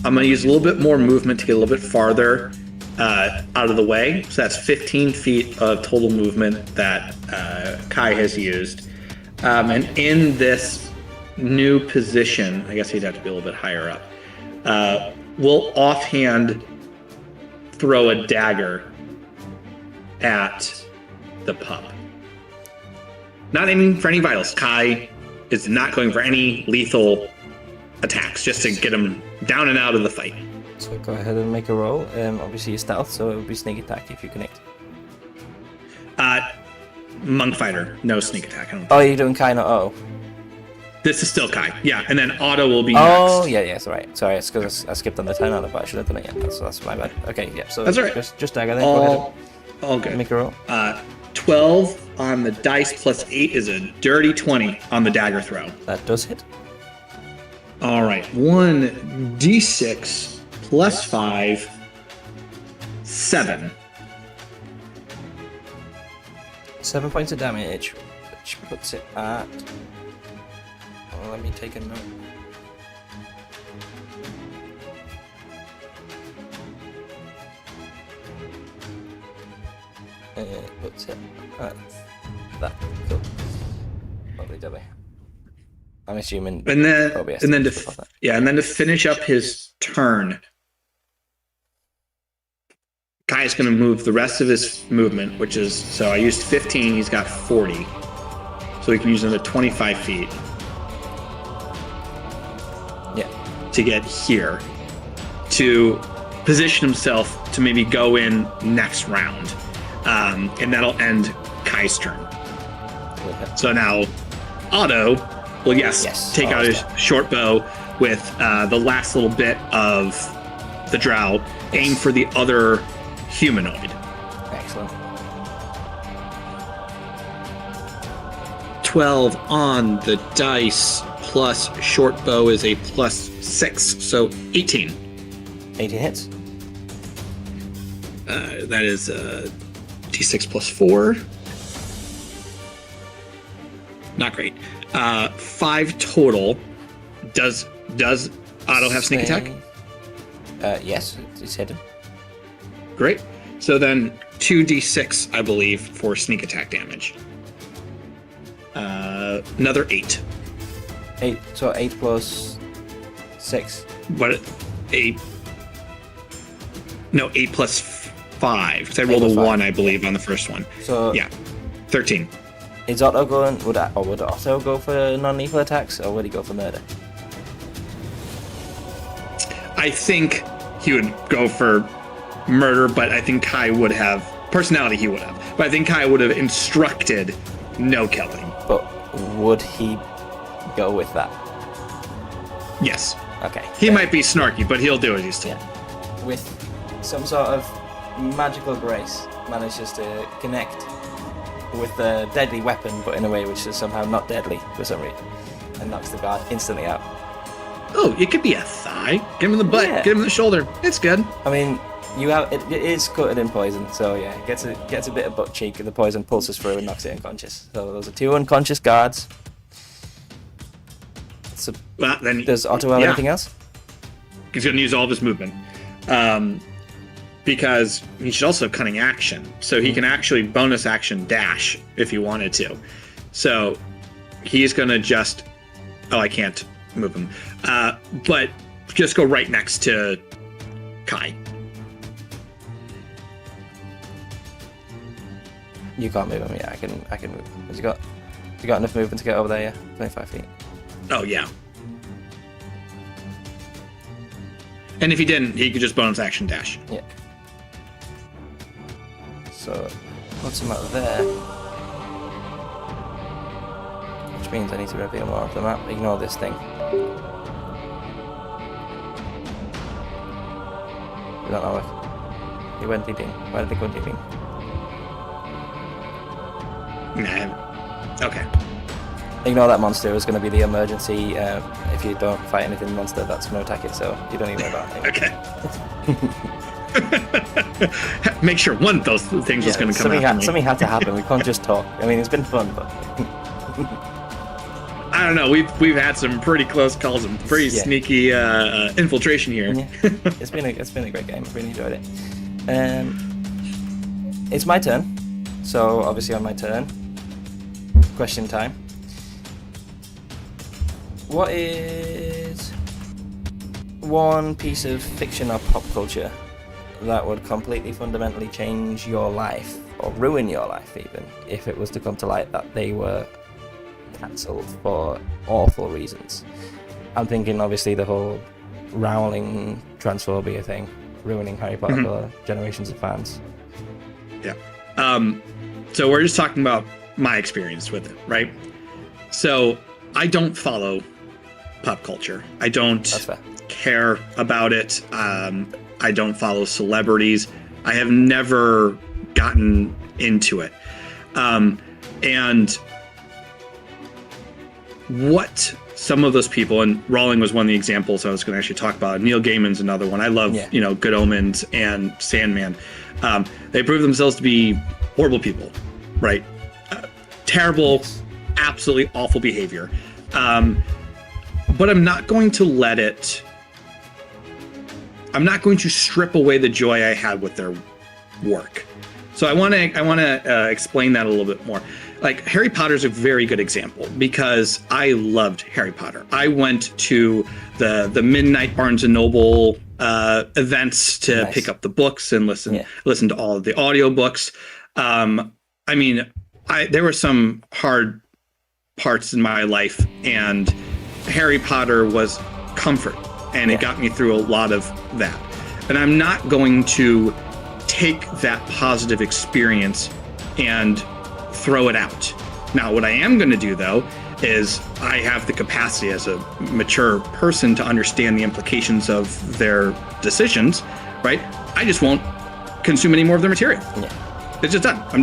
I'm going to use a little bit more movement to get a little bit farther out of the way. So that's 15 feet of total movement that Kai has used. And in this new position, I guess he'd have to be a little bit higher up, we'll offhand throw a dagger at the pup. Not aiming for any vitals. Kai is not going for any lethal attacks, just to get him down and out of the fight. So go ahead and make a roll. Obviously, you're stealth, so it would be sneak attack if you connect. Monk fighter, no sneak attack. I don't think. Oh, you're doing Kai, not O. This is still Kai, yeah, and then Otto will be next. next. Yeah, right. Sorry, it's because I skipped on the 10 on it, but I should have done it yet. That's my bad. Okay, yeah. So that's all right. Just dagger then. Go ahead. All good. Make a roll. 12 on the dice plus 8 is a dirty 20 on the dagger throw. That does hit. All right, 1d6 plus 5, 7. 7 points of damage, which puts it at. Oh, let me take a note. What's it? That. Cool. Lovely dubby. I'm assuming. And then to finish up his turn, Kai's going to move the rest of his movement, which is, so I used 15, he's got 40. So he can use another 25 feet. Yeah. To get here. To position himself to maybe go in next round. And that'll end Kai's turn. Okay. So now, Otto will, take out his short bow with the last little bit of the drow, aim for the other humanoid. Excellent. 12 on the dice, plus short bow is a +6, so 18. 18 hits. That is d6 plus 4. Not great. 5 total. Does Otto have sneak attack? Yes, it's hidden. Great. So then 2d6, I believe, for sneak attack damage. Another 8. 8. So 8 plus 6. What? 8? No, 8 plus 5. Because I rolled a 1, I believe, on the first one. So yeah, 13. Is Otto going? Would Otto go for non-lethal attacks, or would he go for murder? I think he would go for murder, but I think Kai would have personality. He would have, but I think Kai would have instructed no killing. But would he go with that? Yes. Okay. He might be snarky, but he'll do as he's told. Yeah. With some sort of magical grace, manages to connect with a deadly weapon, but in a way which is somehow not deadly for some reason, and knocks the guard instantly out. Oh, it could be a thigh. Get him in the butt. Yeah. Get him in the shoulder. It's good. I mean, it is coated in poison, so yeah, it gets a bit of butt cheek, and the poison pulses through and knocks it unconscious. So those are 2 unconscious guards. So then, does Otto have anything else? He's going to use all of his movement. Because he should also have cunning action. So he can actually bonus action dash if he wanted to. So he's going to just... Oh, I can't move him. But just go right next to Kai. You can't move him. Yeah, I can move him. Has he got enough movement to get over there? Yeah, 25 feet. Oh, yeah. And if he didn't, he could just bonus action dash. Yeah. So, puts him out there. Which means I need to reveal more of the map. Ignore this thing. Did that not work? He went deeping. Why did he go deeping? Nah. Okay. Ignore that monster. It's going to be the emergency. If you don't fight anything monster, that's going to attack it. So you don't even worry about it. Okay. Make sure one of those things was going to come out. Something had to happen. We can't just talk. I mean, it's been fun, but I don't know. We've had some pretty close calls and pretty sneaky infiltration here. Yeah. It's been a great game. I've really enjoyed it. It's my turn. So obviously on my turn, question time. What is one piece of fiction or pop culture that would completely fundamentally change your life, or ruin your life even, if it was to come to light that they were cancelled for awful reasons? I'm thinking obviously the whole Rowling transphobia thing, ruining Harry Potter for generations of fans. Yeah. So we're just talking about my experience with it, right? So I don't follow pop culture. I don't care about it. I don't follow celebrities. I have never gotten into it. And what some of those people, and Rowling was one of the examples I was going to actually talk about. Neil Gaiman's another one. I love, Good Omens and Sandman. They prove themselves to be horrible people, right? Terrible, absolutely awful behavior. But I'm not going to let it... I'm not going to strip away the joy I had with their work. So I want to explain that a little bit more. Like Harry Potter's a very good example because I loved Harry Potter. I went to the midnight Barnes and Noble events to pick up the books and listen to all of the audiobooks. I mean, there were some hard parts in my life, and Harry Potter was comfort, and it got me through a lot of that. And I'm not going to take that positive experience and throw it out. Now, what I am going to do, though, is I have the capacity as a mature person to understand the implications of their decisions, right? I just won't consume any more of their material. It's just done. I'm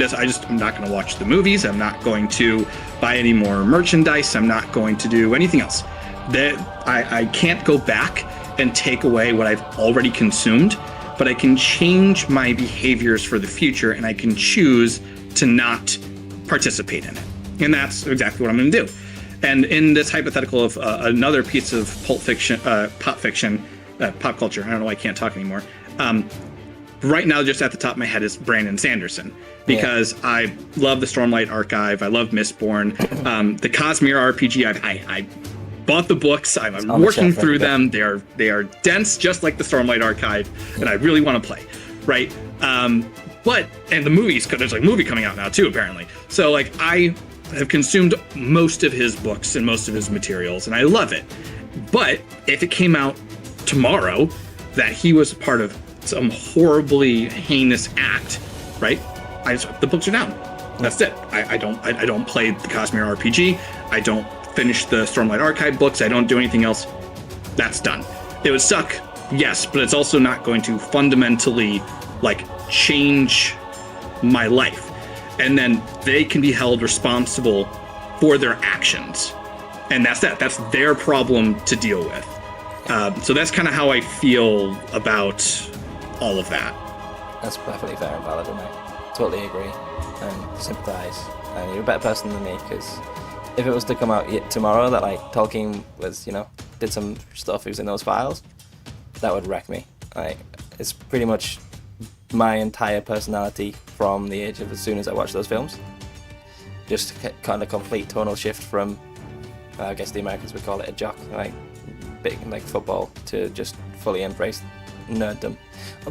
not going to watch the movies. I'm not going to buy any more merchandise. I'm not going to do anything else. I can't go back and take away what I've already consumed, but I can change my behaviors for the future, and I can choose to not participate in it. And that's exactly what I'm going to do. And in this hypothetical of another piece of pop culture, I don't know why I can't talk anymore. Right now, just at the top of my head is Brandon Sanderson, because I love the Stormlight Archive. I love Mistborn. The Cosmere RPG, I bought the books. I'm working through them. They are dense, just like the Stormlight Archive, and I really want to play, right? And the movies, because there's like a movie coming out now too, apparently. So like I have consumed most of his books and most of his materials, and I love it. But if it came out tomorrow that he was part of some horribly heinous act, right? The books are down. That's it. I don't play the Cosmere RPG. I don't finish the Stormlight Archive books. I don't do anything else. That's done. It would suck, yes, but it's also not going to fundamentally like change my life. And then they can be held responsible for their actions. And that's that. That's their problem to deal with. So that's kind of how I feel about all of that. That's perfectly fair and valid, mate. Totally agree and sympathise. And you're a better person than me, because if it was to come out tomorrow that like Tolkien was, did some stuff, he was in those files, that would wreck me. Like, it's pretty much my entire personality from the age of as soon as I watched those films. Just kind of complete tonal shift from, I guess the Americans would call it a jock, like big like football, to just fully embrace nerddom.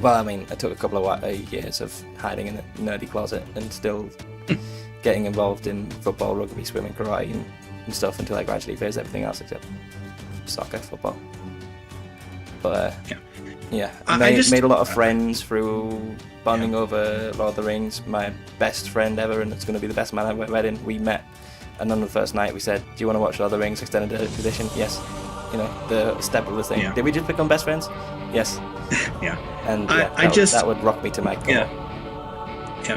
Well, I mean, I took a couple of years of hiding in a nerdy closet and still getting involved in football, rugby, swimming, karate and stuff until I gradually phased everything else except soccer, football. But I made a lot of friends through bonding over Lord of the Rings. My best friend ever, and it's going to be the best man I've ever met in. We met, and on the first night we said, "Do you want to watch Lord of the Rings Extended Edition?" Yes. The step of the thing. Yeah. Did we just become best friends? Yes. Yeah. And that would rock me to my core. Yeah.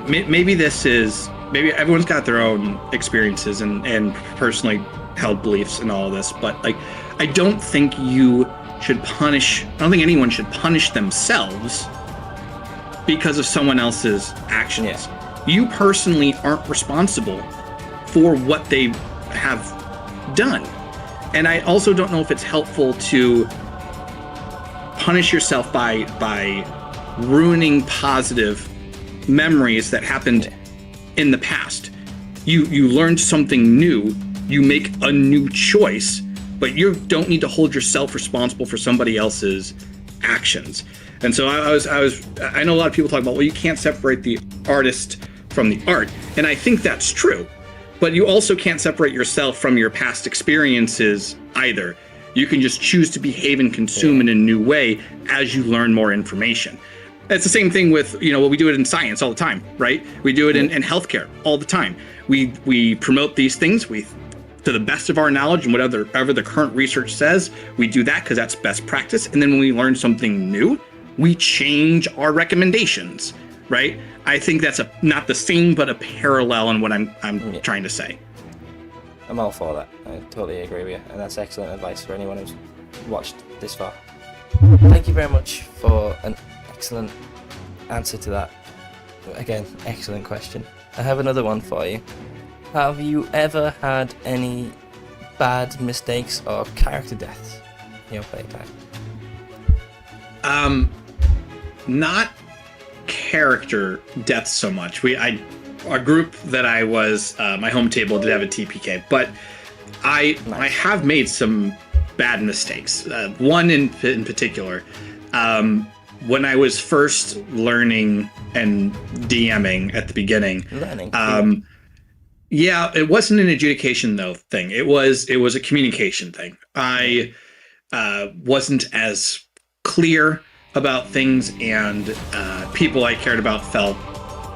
Maybe everyone's got their own experiences and personally held beliefs in all of this, but like, I don't think anyone should punish themselves because of someone else's actions. Yeah. You personally aren't responsible for what they have done. And I also don't know if it's helpful to punish yourself by ruining positive memories that happened in the past. You learned something new, you make a new choice, but you don't need to hold yourself responsible for somebody else's actions. And so I know a lot of people talk about, well, you can't separate the artist from the art. And I think that's true. But you also can't separate yourself from your past experiences either. You can just choose to behave and consume in a new way as you learn more information. It's the same thing with, we do it in science all the time, right? We do it in healthcare all the time. We promote these things to the best of our knowledge, and whatever the current research says, we do that because that's best practice. And then when we learn something new, we change our recommendations, right? I think that's not the same, but a parallel in what I'm trying to say. I'm all for that. I totally agree with you, and that's excellent advice for anyone who's watched this far. Thank you very much for an excellent answer to that. Again, excellent question. I have another one for you. Have you ever had any bad mistakes or character deaths in your playtime? Not character deaths so much. Our group that I was, my home table did have a TPK, but I have made some bad mistakes. One in particular, when I was first learning and DMing at the beginning. Yeah, it wasn't an adjudication though thing. It was a communication thing. I wasn't as clear about things, and people I cared about felt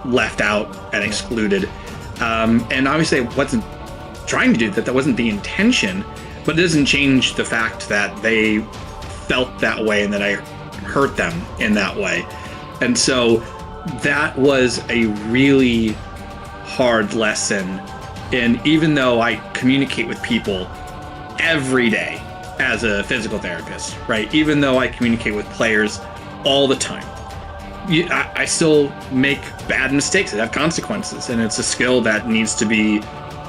left out and excluded. And obviously I wasn't trying to do that. That wasn't the intention, but it doesn't change the fact that they felt that way and that I hurt them in that way. And so that was a really hard lesson. And even though I communicate with people every day as a physical therapist, right? Even though I communicate with players all the time, I still make bad mistakes that have consequences, and it's a skill that needs to be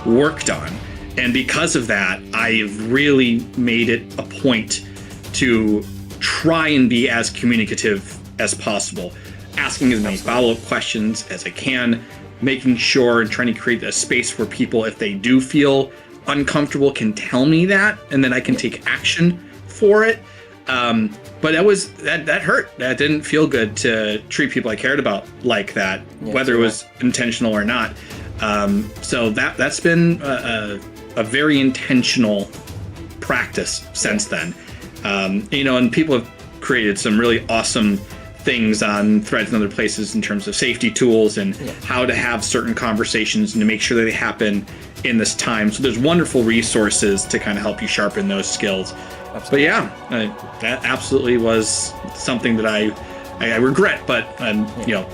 worked on. And because of that, I've really made it a point to try and be as communicative as possible, asking as many follow-up questions as I can, making sure and trying to create a space where people, if they do feel uncomfortable, can tell me that, and then I can take action for it. But that hurt. That didn't feel good to treat people I cared about like that, whether it was intentional or not. So that's been a very intentional practice since then. And people have created some really awesome things on threads and other places in terms of safety tools and how to have certain conversations and to make sure that they happen in this time. So there's wonderful resources to kind of help you sharpen those skills. Absolutely. But that absolutely was something that I regret, but I'm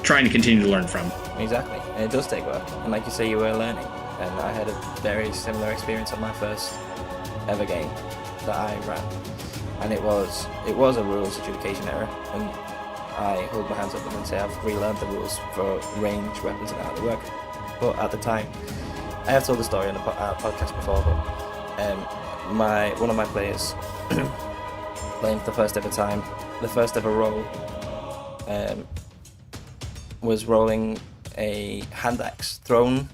trying to continue to learn from. Exactly, and it does take work. And like you say, you were learning, and I had a very similar experience on my first ever game that I ran, and it was a rules adjudication error, and I hold my hands up and say I've relearned the rules for range weapons and how they work. But at the time, I have told the story on the podcast before, but one of my players playing for the first ever roll, was rolling a hand axe thrown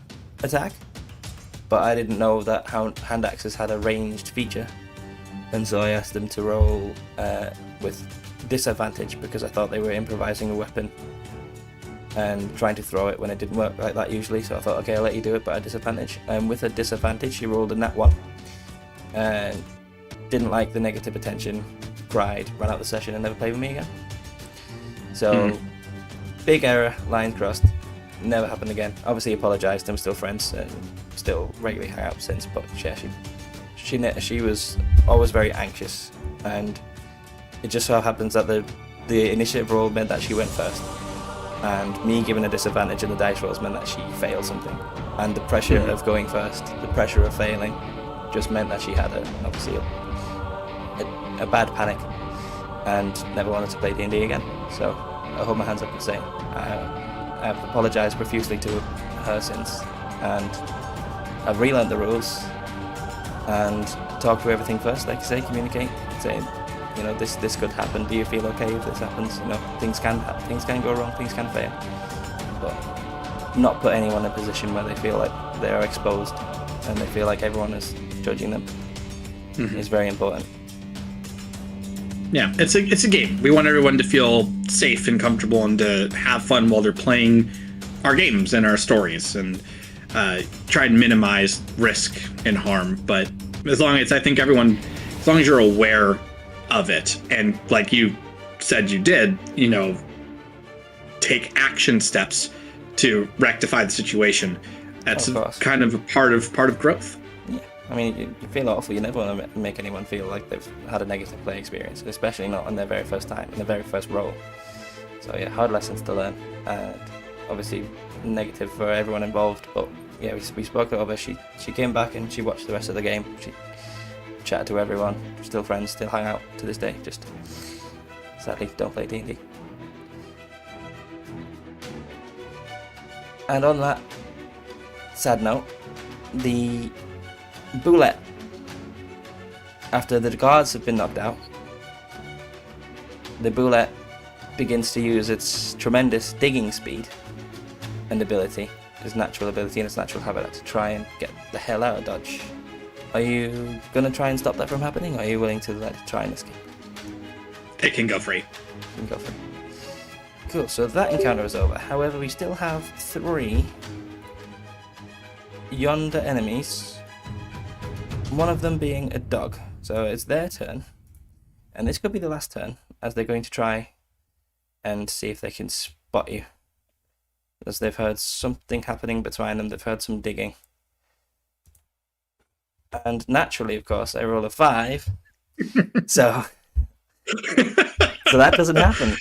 attack, but I didn't know that hand axes had a ranged feature, and so I asked them to roll with disadvantage because I thought they were improvising a weapon and trying to throw it when it didn't work like that usually. So I thought, okay, I'll let you do it, but at disadvantage. And with a disadvantage, she rolled a nat 1. And didn't like the negative attention, cried, ran out the session, and never played with me again. So, big error, lines crossed, never happened again. Obviously apologised, and we're still friends, and still regularly hang out since, but yeah, she was always very anxious, and it just so happens that the initiative roll meant that she went first, and me giving a disadvantage in the dice rolls meant that she failed something, and the pressure of going first, the pressure of failing, just meant that she had obviously a bad panic and never wanted to play D&D again. So I hold my hands up and say I've apologised profusely to her since, and I've relearned the rules and talked through everything first, like you say, communicate, saying, this could happen. Do you feel okay if this happens? Things can go wrong, things can fail, but not put anyone in a position where they feel like they are exposed and they feel like everyone is judging them. Is very important. Yeah, it's a game. We want everyone to feel safe and comfortable and to have fun while they're playing our games and our stories, and try and minimize risk and harm. But as long as you're aware of it, and like you said you did, take action steps to rectify the situation. That's kind of a part of growth. Yeah, I mean, you feel awful. You never want to make anyone feel like they've had a negative play experience, especially not on their very first time, in their very first role. So yeah, hard lessons to learn, and obviously negative for everyone involved. But yeah, we spoke it over. She came back and she watched the rest of the game. She chatted to everyone. Still friends. Still hang out to this day. Just sadly don't play D&D. And on that sad note, the bullet, after the guards have been knocked out, the bullet begins to use its tremendous digging speed and ability, its natural ability and its natural habitat, to try and get the hell out of Dodge. Are you gonna try and stop that from happening, or are you willing to let it try and escape? It can go free. You can go for it. Cool, so that encounter is over. However, we still have 3 yonder enemies, one of them being a dog. So it's their turn, and this could be the last turn, as they're going to try and see if they can spot you, as they've heard something happening between them. They've heard some digging, and naturally, of course, they roll a 5, so that doesn't happen.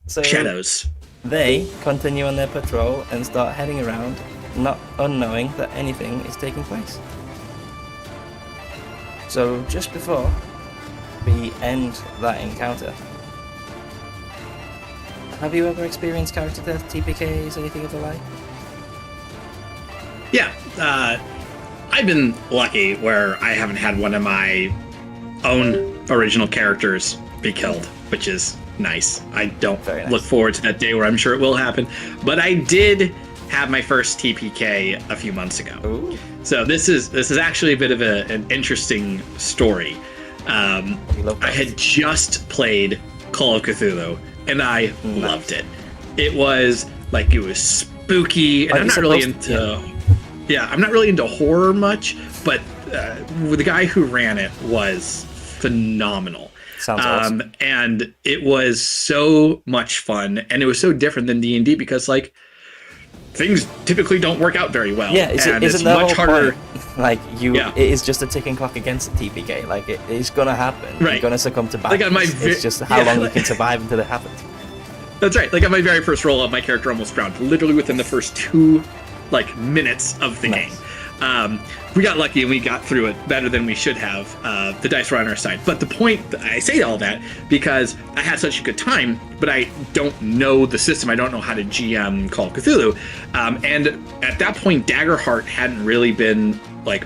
So Shadows. they continue on their patrol and start heading around, not unknowing that anything is taking place. So just before we end that encounter, have you ever experienced character death, TPKs, anything of the like? Yeah, I've been lucky where I haven't had one of my own original characters be killed, which is nice. I don't look forward to that day where I'm sure it will happen, but I did have my first TPK a few months ago. Ooh. So this is actually a bit of an interesting story. I had just played Call of Cthulhu, and I loved it. It was spooky, and I'm not really into horror much, but the guy who ran it was phenomenal. Sounds awesome. And it was so much fun, and it was so different than D&D because things typically don't work out very well. Yeah, it's much harder. It is just a ticking clock against the TPK. It's gonna happen. Right. You're gonna succumb to badness. It's just how long you can survive until it happens. That's right. At my very first roll up, my character almost drowned, literally within the first 2 minutes of the game. We got lucky and we got through it better than we should have. The dice were on our side. But the point, I say all that because I had such a good time, but I don't know the system. I don't know how to GM Call of Cthulhu. And at that point, Daggerheart hadn't really been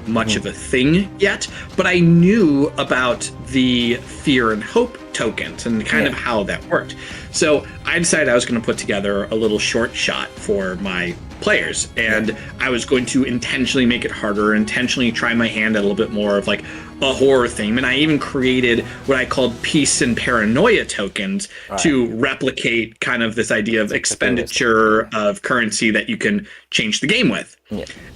much of a thing yet, but I knew about the fear and hope tokens and kind of how that worked. So I decided I was going to put together a little short shot for my players, and I was going to intentionally make it harder, intentionally try my hand at a little bit more of a horror theme, and I even created what I called peace and paranoia tokens to replicate kind of this idea of expenditure of currency that you can change the game with.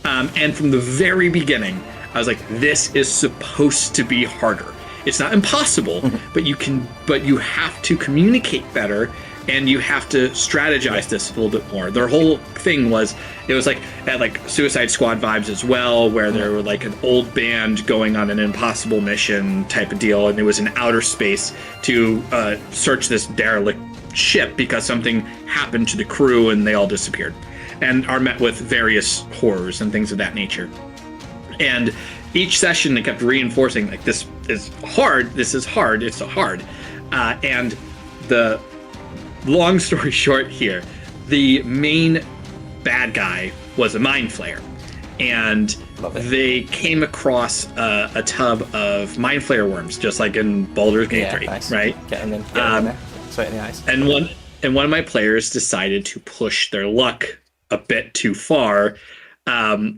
And from the very beginning, I was like, this is supposed to be harder. It's not impossible, but you have to communicate better, and you have to strategize this a little bit more. Their whole thing was, it was had Suicide Squad vibes as well, where there were an old band going on an impossible mission type of deal, and it was in outer space to search this derelict ship because something happened to the crew and they all disappeared, and are met with various horrors and things of that nature. And each session they kept reinforcing this is hard, this is hard, it's so hard. And the long story short here, the main bad guy was a mind flayer, and they came across a tub of mind flayer worms, just like in Baldur's Gate 3, nice. right? Get them in there. Straight in the eyes. And one of my players decided to push their luck a bit too far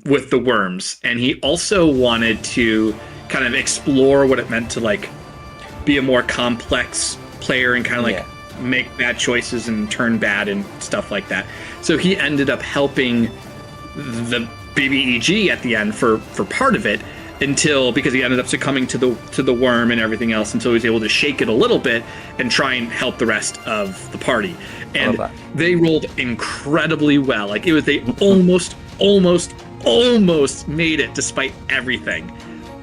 with the worms, and he also wanted to kind of explore what it meant to be a more complex player and kind of make bad choices and turn bad and stuff like that. So he ended up helping the BBEG at the end for part of it, because he ended up succumbing to the worm and everything else, until he was able to shake it a little bit and try and help the rest of the party. And they rolled incredibly well. They almost made it despite everything.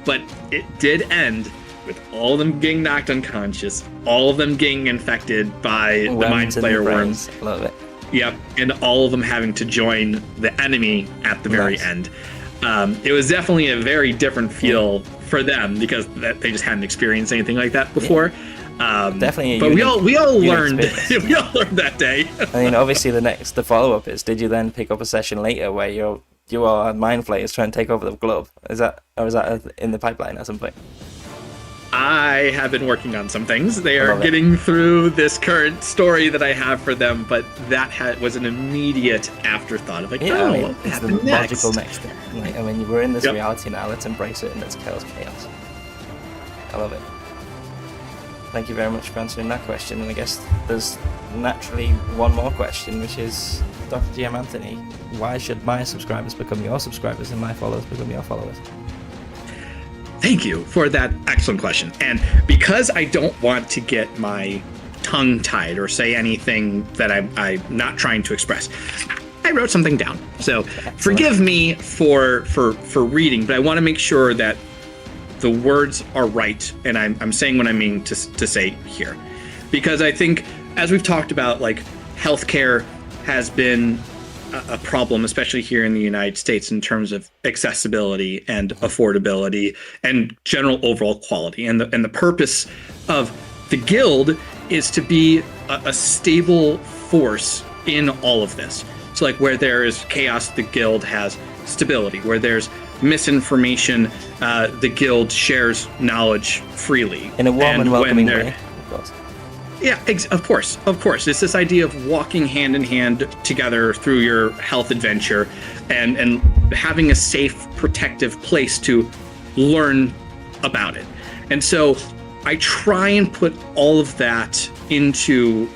But it did end with all of them getting knocked unconscious, all of them getting infected by the mind flayer worms. Love it. Yep, and all of them having to join the enemy at the very end. It was definitely a very different feel for them, because they just hadn't experienced anything like that before. Definitely. But we all learned we all learned that day. I mean, obviously the follow-up is, did you then pick up a session later where you are mind flayers trying to take over the globe? Is that in the pipeline at some point? I have been working on some things. They love are it. getting through this current story that I have for them, but that was an immediate afterthought of like, Yeah, oh, I mean, what it's the happened next? logical next step. Like, I mean, we're in this Yep. reality now. Let's embrace it and let's chaos. I love it. Thank you very much for answering that question. And I guess there's naturally one more question, which is, Dr. GM Anthony, why should my subscribers become your subscribers and my followers become your followers? Thank you for that excellent question. And because I don't want to get my tongue tied or say anything that I'm not trying to express, I wrote something down. So forgive me for reading, but I want to make sure that the words are right, and I'm saying what I mean to say here. Because I think, as we've talked about, like, healthcare has been a problem, especially here in the United States, in terms of accessibility and affordability and general overall quality. And the purpose of the guild is to be a stable force in all of this. So, like, where there is chaos, the guild has stability. Where there's misinformation, the guild shares knowledge freely. In a warm and welcoming way, of course. Yeah, of course. It's this idea of walking hand in hand together through your health adventure and having a safe, protective place to learn about it. And so I try and put all of that into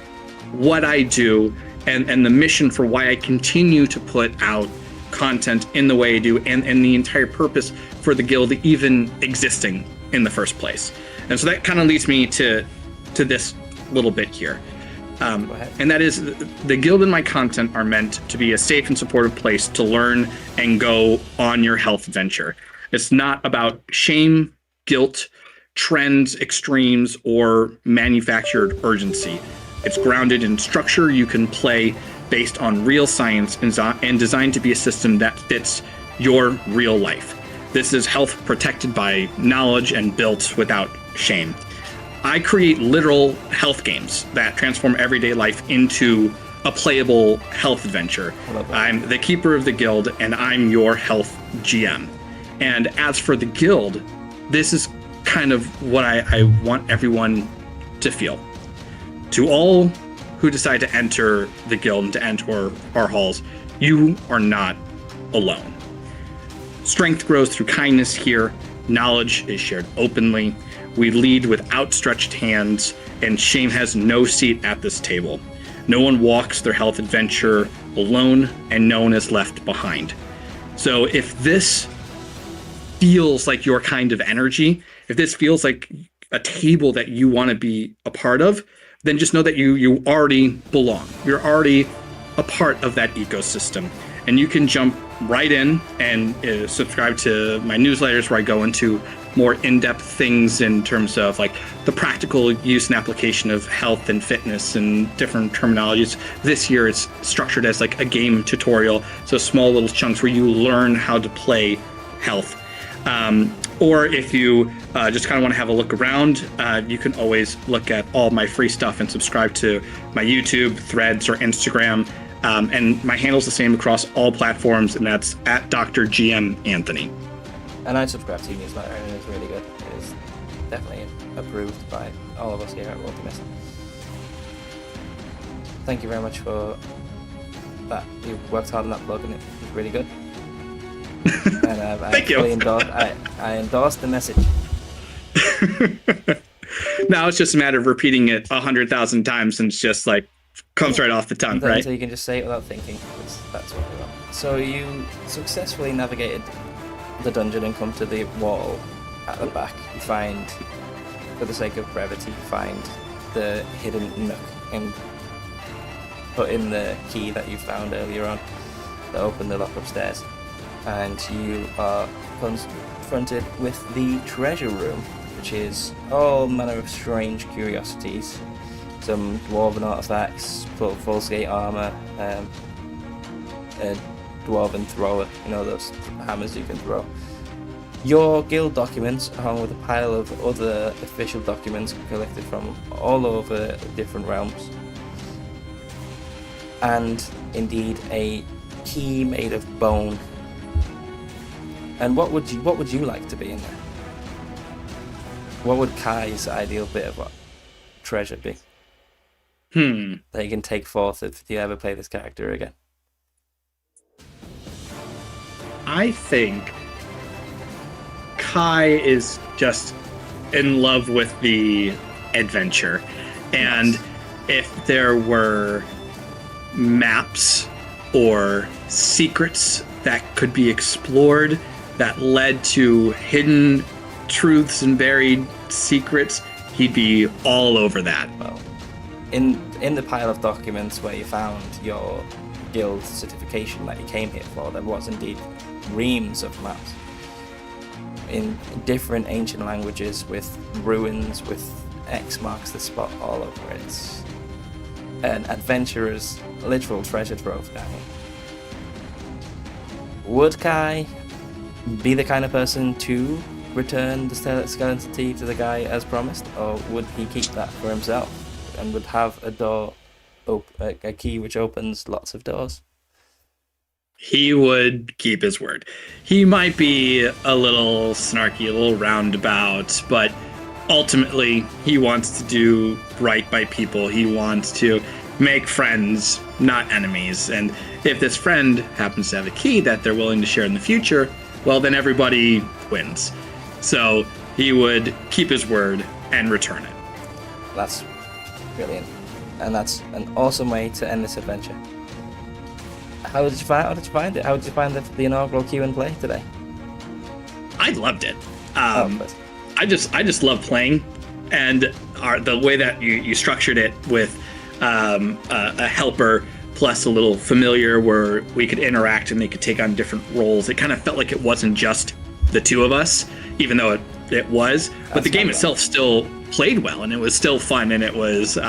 what I do and the mission for why I continue to put out content in the way I do, and the entire purpose for the guild even existing in the first place. And so that kind of leads me to this little bit here. And that is, the guild and my content are meant to be a safe and supportive place to learn and go on your health adventure. It's not about shame, guilt, trends, extremes, or manufactured urgency. It's grounded in structure you can play based on real science and designed to be a system that fits your real life. This is health protected by knowledge and built without shame. I create literal health games that transform everyday life into a playable health adventure. I'm the keeper of the guild, and I'm your health GM. And as for the guild, this is kind of what I want everyone to feel. To all who decide to enter the guild and to enter our halls, you are not alone. Strength grows through kindness here. Knowledge is shared openly. We lead with outstretched hands, and shame has no seat at this table. No one walks their health adventure alone, and no one is left behind. So if this feels like your kind of energy, if this feels like a table that you want to be a part of, then just know that you already belong. You're already a part of that ecosystem. And you can jump right in and subscribe to my newsletters, where I go into more in-depth things in terms of like the practical use and application of health and fitness and different terminologies. This year it's structured as like a game tutorial, so small little chunks where you learn how to play health. Or if you just kind of want to have a look around, you can always look at all my free stuff and subscribe to my YouTube, Threads, or Instagram. And my handle's the same across all platforms, and that's at Dr. GM Anthony. And I subscribe to your newsletter, and it's really good. It is definitely approved by all of us here at Roleplaying. Thank you very much for that. You've worked hard on that plug, and it's really good. And Thank you. I endorse the message. Now it's just a matter of repeating it 100,000 times, and it's just like comes right off the tongue, right? So you can just say it without thinking. That's what we want. So you successfully navigated the dungeon and come to the wall at the back. You find, for the sake of brevity, you find the hidden nook and put in the key that you found earlier on to open the lock upstairs. And you are confronted with the treasure room, which is all manner of strange curiosities. Some dwarven artifacts, full skate armor, a dwarven thrower, you know, those hammers you can throw. Your guild documents, along with a pile of other official documents collected from all over different realms. And indeed a key made of bone. And what would you like to be in there? what would Kai's ideal bit of treasure be? That you can take forth if you ever play this character again. I think Kai is just in love with the adventure. And if there were maps or secrets that could be explored that led to hidden truths and buried secrets, he'd be all over that. Well, in the pile of documents where you found your guild certification that you came here for, there was indeed reams of maps in different ancient languages with ruins with X marks the spot all over it. It's an adventurer's literal treasure trove down here. Would Kai be the kind of person to return the skeleton tea to the guy as promised, or would he keep that for himself and would have a key which opens lots of doors? He would keep his word. He might be a little snarky, a little roundabout, but ultimately he wants to do right by people. He wants to make friends, not enemies. And if this friend happens to have a key that they're willing to share in the future, well, then everybody wins. So he would keep his word and return it. That's brilliant. And that's an awesome way to end this adventure. How did you find it? How did you find the inaugural Q&Play today? I loved it. I just love playing, and the way that you structured it with a helper plus a little familiar where we could interact and they could take on different roles. It kind of felt like it wasn't just the two of us, even though it was. But the game itself still played well, and it was still fun, and it was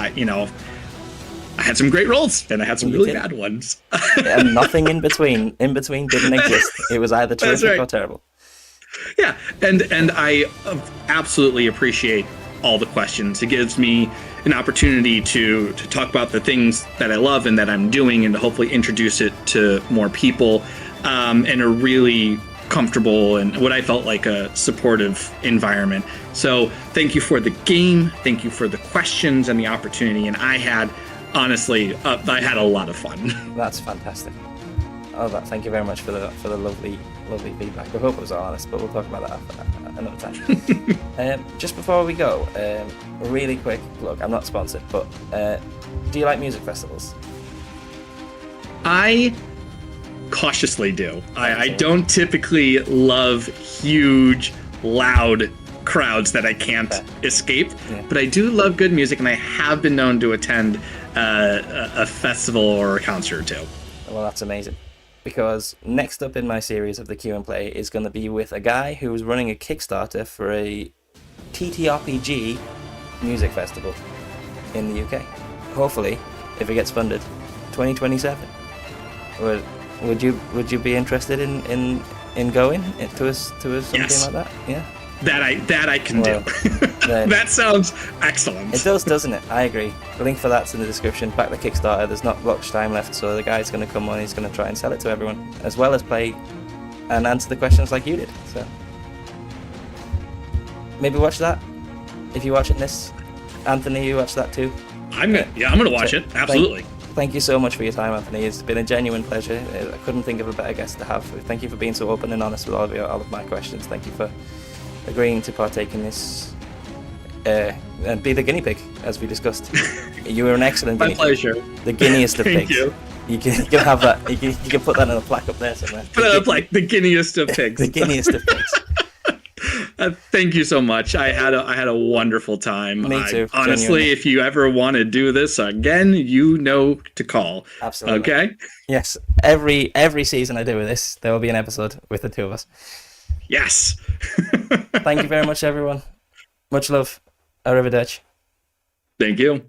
I had some great rolls, and I had some really bad ones. And nothing in between. In between didn't exist. It was either terrific or terrible. Yeah, and I absolutely appreciate all the questions. It gives me an opportunity to talk about the things that I love and that I'm doing, and to hopefully introduce it to more people in a really comfortable and what I felt like a supportive environment. So thank you for the game. Thank you for the questions and the opportunity. And I had, honestly, I had a lot of fun. That's fantastic. Thank you very much for the lovely feedback. I hope it was all honest, but we'll talk about that another time. Just before we go, really quick look. I'm not sponsored, but do you like music festivals? I cautiously do. I don't typically love huge, loud crowds that I can't escape, but I do love good music, and I have been known to attend a festival or a concert or two. Well, that's amazing. Because next up in my series of the Q&Play is going to be with a guy who's running a Kickstarter for a TTRPG music festival in the UK. Hopefully, if it gets funded, 2027. Would you be interested in going to something like that? Yeah. That I can do. That sounds excellent. It does, doesn't it? I agree. The link for that's in the description. Back the Kickstarter. There's not much time left, so the guy's going to come on. He's going to try and sell it to everyone, as well as play and answer the questions like you did. So maybe watch that. If you're watching this, Anthony, you watch that too. I'm gonna watch it. Absolutely. Thank you so much for your time, Anthony. It's been a genuine pleasure. I couldn't think of a better guest to have. Thank you for being so open and honest with all of my questions. Thank you for agreeing to partake in this and be the guinea pig, as we discussed. You were an excellent guinea pig. My pleasure. The guineast of pigs. You can have that. You can put that on a plaque up there somewhere. Put it up like the guineast of pigs. The guineast of pigs. Thank you so much. I had a wonderful time. Me too. Honestly, genuinely. If you ever want to do this again, you know to call. Absolutely. Okay? Yes. Every season I do with this, there will be an episode with the two of us. Yes. Thank you very much, everyone. Much love. Arrivederci. Thank you.